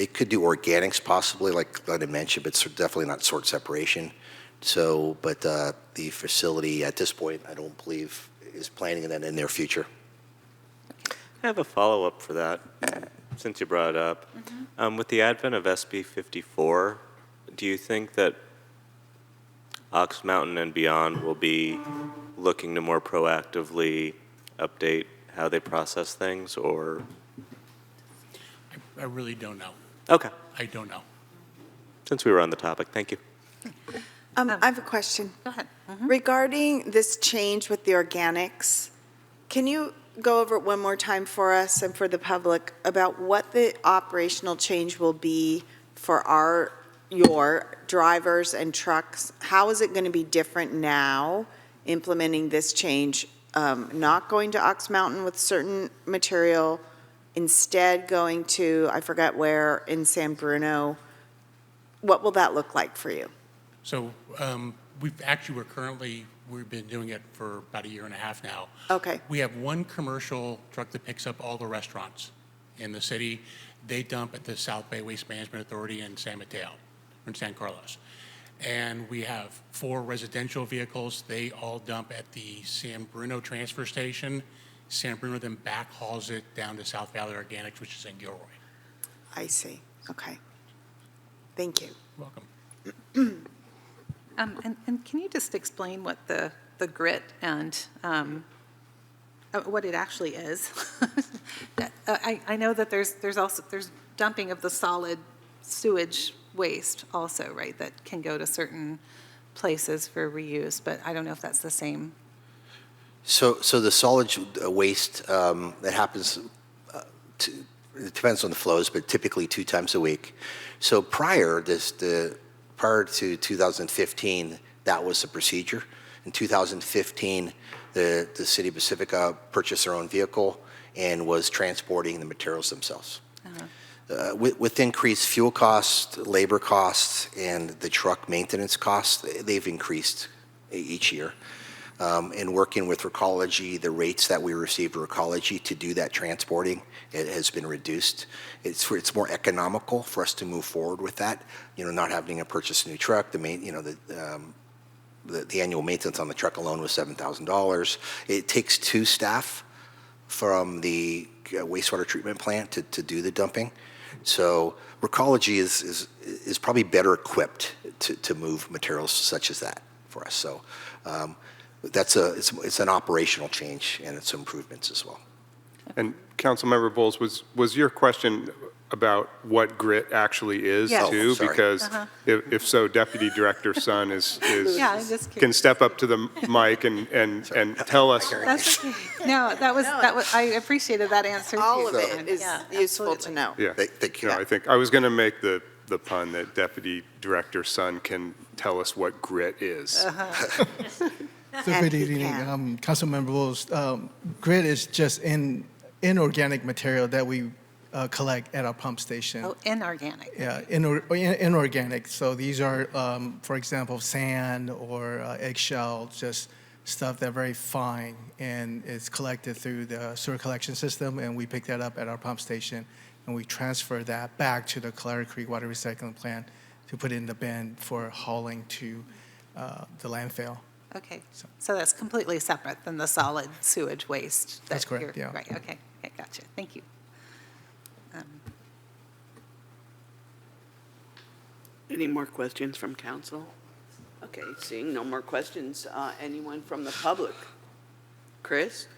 could do organics possibly, like Glenn had mentioned, but definitely not sort separation. So, but the facility at this point, I don't believe is planning that in their future. I have a follow-up for that, since you brought it up. With the advent of SB 54, do you think that Ox Mountain and beyond will be looking to more proactively update how they process things, or? I really don't know. Okay. I don't know. Since we were on the topic, thank you. I have a question. Go ahead. Regarding this change with the organics, can you go over it one more time for us and for the public about what the operational change will be for your drivers and trucks? How is it going to be different now, implementing this change, not going to Ox Mountain with certain material, instead going to, I forget where, in San Bruno? What will that look like for you? So we've been doing it for about a year and a half now. Okay. We have one commercial truck that picks up all the restaurants in the city. They dump at the South Bay Waste Management Authority in San Mateo, or in San Carlos. And we have 4 residential vehicles. They all dump at the San Bruno transfer station. San Bruno then back hauls it down to South Valley Organics, which is in Gilroy. I see. Okay. Thank you. Welcome. And can you just explain what the grit and what it actually is? I know that there's dumping of the solid sewage waste also, right, that can go to certain places for reuse, but I don't know if that's the same. So the solid waste that happens, it depends on the flows, but typically 2 times a week. So prior to 2015, that was the procedure. In 2015, the city of Pacifica purchased their own vehicle and was transporting the materials themselves. With increased fuel costs, labor costs, and the truck maintenance costs, they've increased each year. In working with Recology, the rates that we received at Recology to do that transporting, it has been reduced. It's more economical for us to move forward with that. Not having to purchase a new truck. The annual maintenance on the truck alone was $7,000. It takes 2 staff from the wastewater treatment plant to do the dumping. So Recology is probably better equipped to move materials such as that for us. So it's an operational change, and it's improvements as well. And Councilmember Bowles, was your question about what grit actually is Yes. too? Sorry. Because if so, Deputy Director Sun Yeah, I'm just can step up to the mic and tell us. That's okay. No, that was, I appreciated that answer too. All of Brian. it is Yeah, useful to absolutely. know. Yeah, Thank you. I think I was going to make the pun that Deputy Director Sun can tell us what grit is. So And good he evening, can. Councilmember Bowles. Grit is just inorganic material that we collect at our pump station. Oh, inorganic. Yeah, inorganic. So these are, for example, sand or eggshell, just stuff that's very fine, and it's collected through the sewer collection system, and we pick that up at our pump station, and we transfer that back to the Clara Creek Water Recycling Plant to put in the bin for hauling to the landfill. Okay, so that's completely separate than the solid sewage waste? That's that correct, you're- yeah. Right, okay, gotcha, thank you. Any more questions from council? Okay, seeing no more questions, anyone from the public? Chris?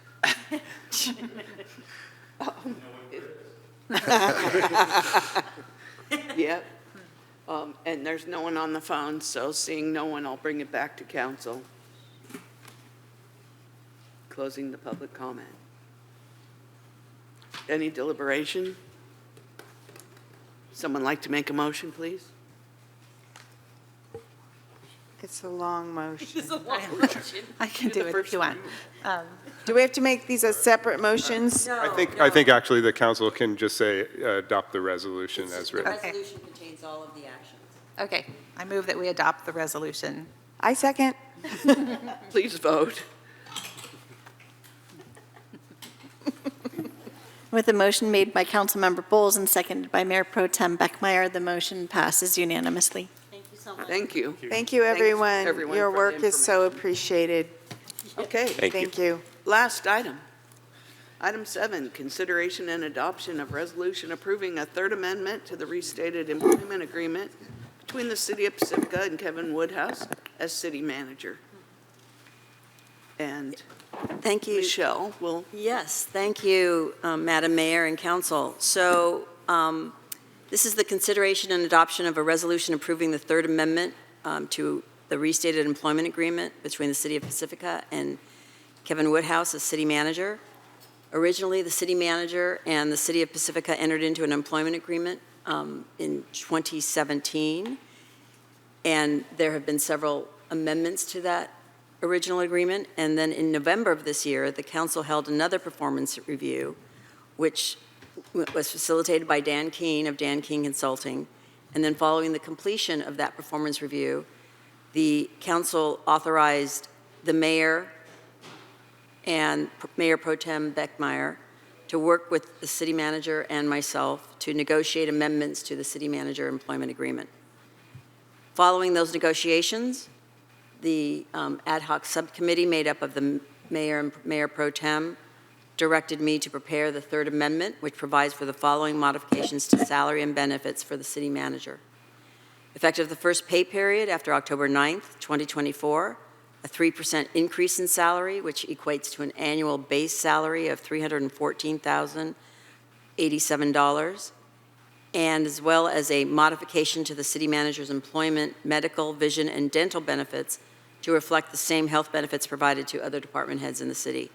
Yep. And there's no one on the phone, so seeing no one, I'll bring it back to council. Closing the public comment. Any deliberation? Someone like to make a motion, please? It's a long motion. I can do it if you want. Do we have to make these as separate motions? I think actually the council can just say adopt the resolution as written. Okay. Resolution contains all of the actions. Okay, I move that we adopt the resolution. I second. Please vote. With the motion made by Councilmember Bowles and seconded by Mayor Pro Tem Beckmeyer, the motion passes unanimously. Thank you so much. Thank you. Thank you, everyone. everyone Your for the work is so appreciated. Okay. Thank you. Last item. Item 7, consideration and adoption of resolution approving a third amendment to the restated employment agreement between the City of Pacifica and Kevin Woodhouse as city manager. And Thank you. Michelle will, Yes, thank you, Madam Mayor and Council. So this is the consideration and adoption of a resolution approving the Third Amendment to the restated employment agreement between the City of Pacifica and Kevin Woodhouse as city manager. Originally, the city manager and the City of Pacifica entered into an employment agreement in 2017, and there have been several amendments to that original agreement. And then in November of this year, the council held another performance review, which was facilitated by Dan Keene of Dan Keene Consulting. And then following the completion of that performance review, the council authorized the mayor and Mayor Pro Tem Beckmeyer to work with the city manager and myself to negotiate amendments to the city manager employment agreement. Following those negotiations, the ad hoc subcommittee made up of the mayor and Mayor Pro Tem directed me to prepare the Third Amendment, which provides for the following modifications to salary and benefits for the city manager. Effective the first pay period after October 9th, 2024, a 3% increase in salary, which equates to an annual base salary of $314,087, and as well as a modification to the city manager's employment, medical, vision, and dental benefits to reflect the same health benefits provided to other department heads in the city.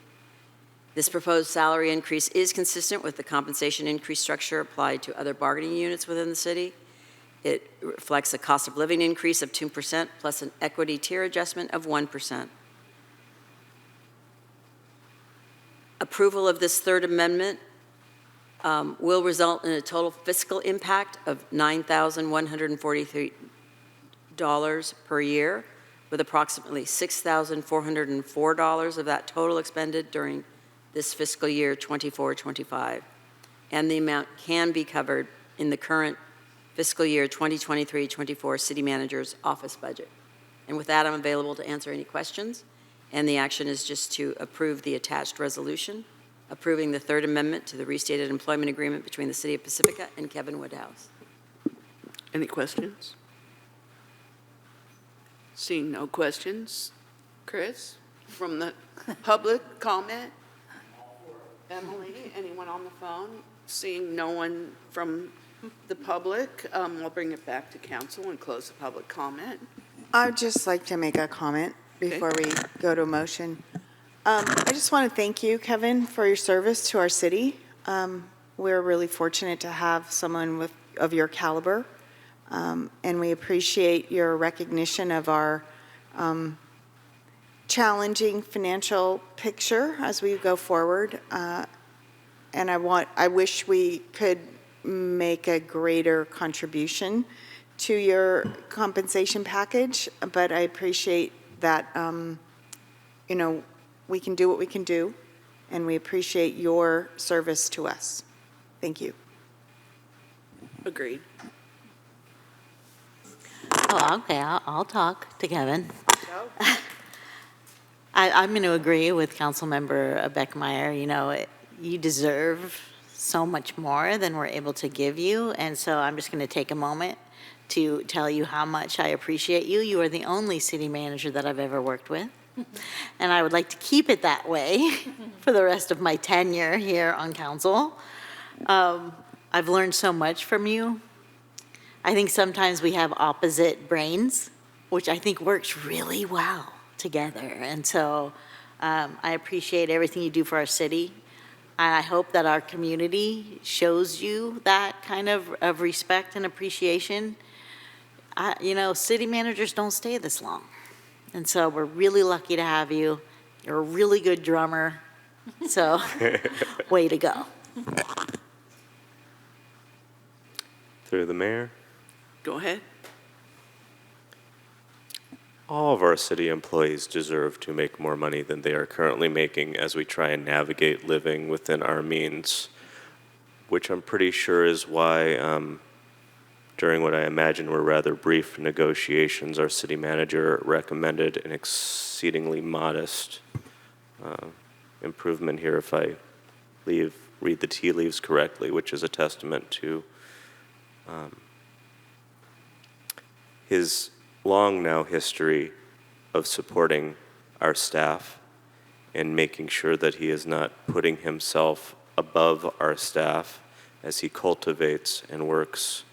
This proposed salary increase is consistent with the compensation increase structure applied to other bargaining units within the city. It reflects a cost of living increase of 2% plus an equity tier adjustment of 1%. Approval of this Third Amendment will result in a total fiscal impact of $9,143 per year, with approximately $6,404 of that total expended during this fiscal year 24-25. And the amount can be covered in the current fiscal year 2023-24 City Manager's office budget. And with that, I'm available to answer any questions. And the action is just to approve the attached resolution, approving the Third Amendment to the restated employment agreement between the City of Pacifica and Kevin Woodhouse. Any questions? Seeing no questions. Chris, from the public comment? Emily, anyone on the phone? Seeing no one from the public, we'll bring it back to council and close the public comment. I'd just like to make a comment before we go to a motion. I just want to thank you, Kevin, for your service to our city. We're really fortunate to have someone of your caliber, and we appreciate your recognition of our challenging financial picture as we go forward. And I wish we could make a greater contribution to your compensation package, but I appreciate that, we can do what we can do, and we appreciate your service to us. Thank you. Agreed. Oh, okay, I'll talk to Kevin. I'm going to agree with Councilmember Beckmeyer. You deserve so much more than we're able to give you, and so I'm just going to take a moment to tell you how much I appreciate you. You are the only city manager that I've ever worked with, and I would like to keep it that way for the rest of my tenure here on council. I've learned so much from you. I think sometimes we have opposite brains, which I think works really well together, and so I appreciate everything you do for our city. And I hope that our community shows you that kind of respect and appreciation. City managers don't stay this long. And so we're really lucky to have you. You're a really good drummer. So way to go. Through the mayor. Go ahead. All of our city employees deserve to make more money than they are currently making as we try and navigate living within our means, which I'm pretty sure is why during what I imagine were rather brief negotiations, our city manager recommended an exceedingly modest improvement here, if I read the tea leaves correctly, which is a testament to his long now history of supporting our staff and making sure that he is not putting himself above our staff as he cultivates and works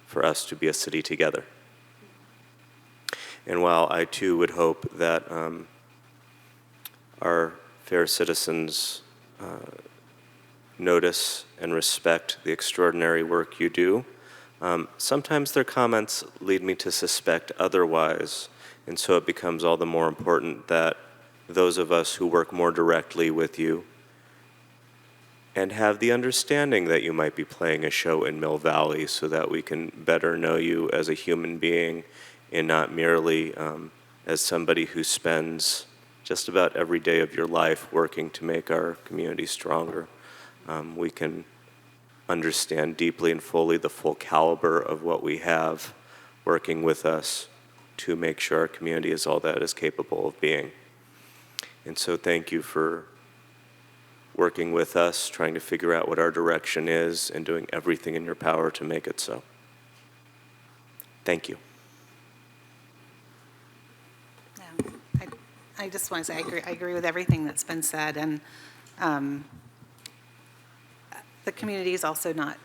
for us to be a city together. And while I too would hope that our fair citizens notice and respect the extraordinary work you do, sometimes their comments lead me to suspect otherwise, and so it becomes all the more important that those of us who work more directly with you and have the understanding that you might be playing a show in Mill Valley so that we can better know you as a human being and not merely as somebody who spends just about every day of your life working to make our community stronger. We can understand deeply and fully the full caliber of what we have working with us to make sure our community is all that is capable of being. And so thank you for working with us, trying to figure out what our direction is, and doing everything in your power to make it so. Thank you. I just want to say I agree with everything that's been said, and the community is also not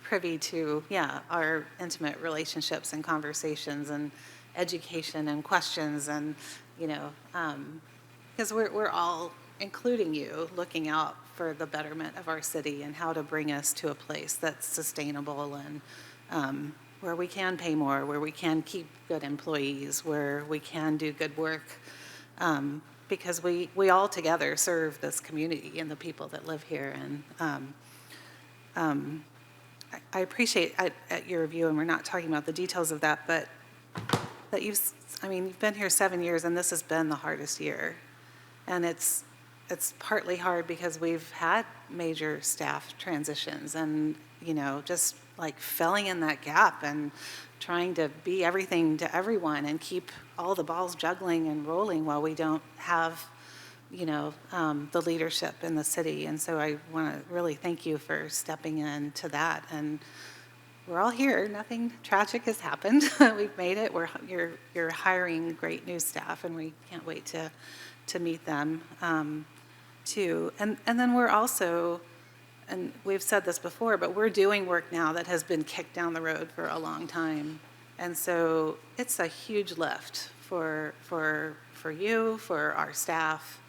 privy to, our intimate relationships and conversations and education and questions, and, because we're all, including you, looking out for the betterment of our city and how to bring us to a place that's sustainable and where we can pay more, where we can keep good employees, where we can do good work, because we all together serve this community and the people that live here. And I appreciate at your review, and we're not talking about the details of that, but that you've been here 7 years, and this has been the hardest year. And it's partly hard because we've had major staff transitions and, just like filling in that gap and trying to be everything to everyone and keep all the balls juggling and rolling while we don't have, the leadership in the city. And so I want to really thank you for stepping into that. And we're all here. Nothing tragic has happened. We've made it. You're hiring great new staff, and we can't wait to meet them too. And then we're also, and we've said this before, but we're doing work now that has been kicked down the road for a long time. And so it's a huge lift for you, for our staff,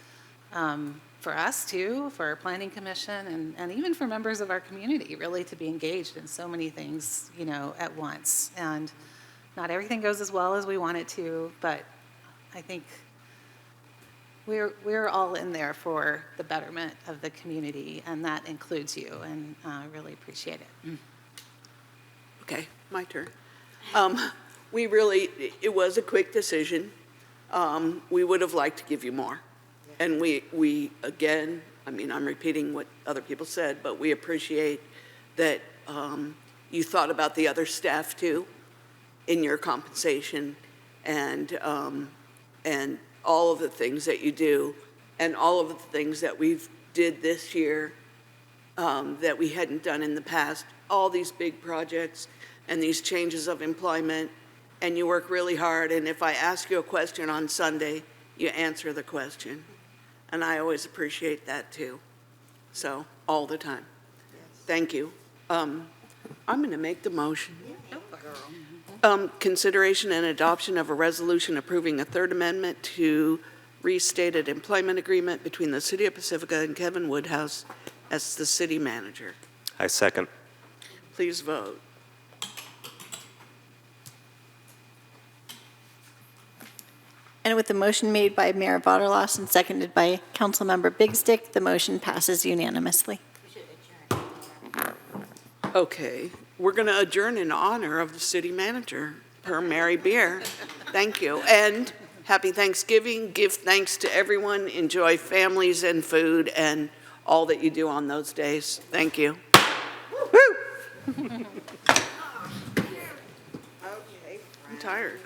for us too, for our planning commission, and even for members of our community, really to be engaged in so many things, at once. And not everything goes as well as we want it to, but I think we're all in there for the betterment of the community, and that includes you, and I really appreciate it. Okay, my turn. It was a quick decision. We would have liked to give you more. And we again, I'm repeating what other people said, but we appreciate that you thought about the other staff too in your compensation, and all of the things that you do, and all of the things that we've did this year that we hadn't done in the past, all these big projects and these changes of employment, and you work really hard. And if I ask you a question on Sunday, you answer the question. And I always appreciate that too. So, all the time. Thank you. I'm going to make the motion. Consideration and adoption of a resolution approving a third amendment to restated employment agreement between the City of Pacifica and Kevin Woodhouse as the city manager. I second. Please vote. And with the motion made by Mayor Vaterlos and seconded by Councilmember Big Stick, the motion passes unanimously. Okay, we're going to adjourn in honor of the city manager, per Mary Beer. Thank you. And happy Thanksgiving. Give thanks to everyone. Enjoy families and food and all that you do on those days. Thank you. Woo! Okay, I'm tired.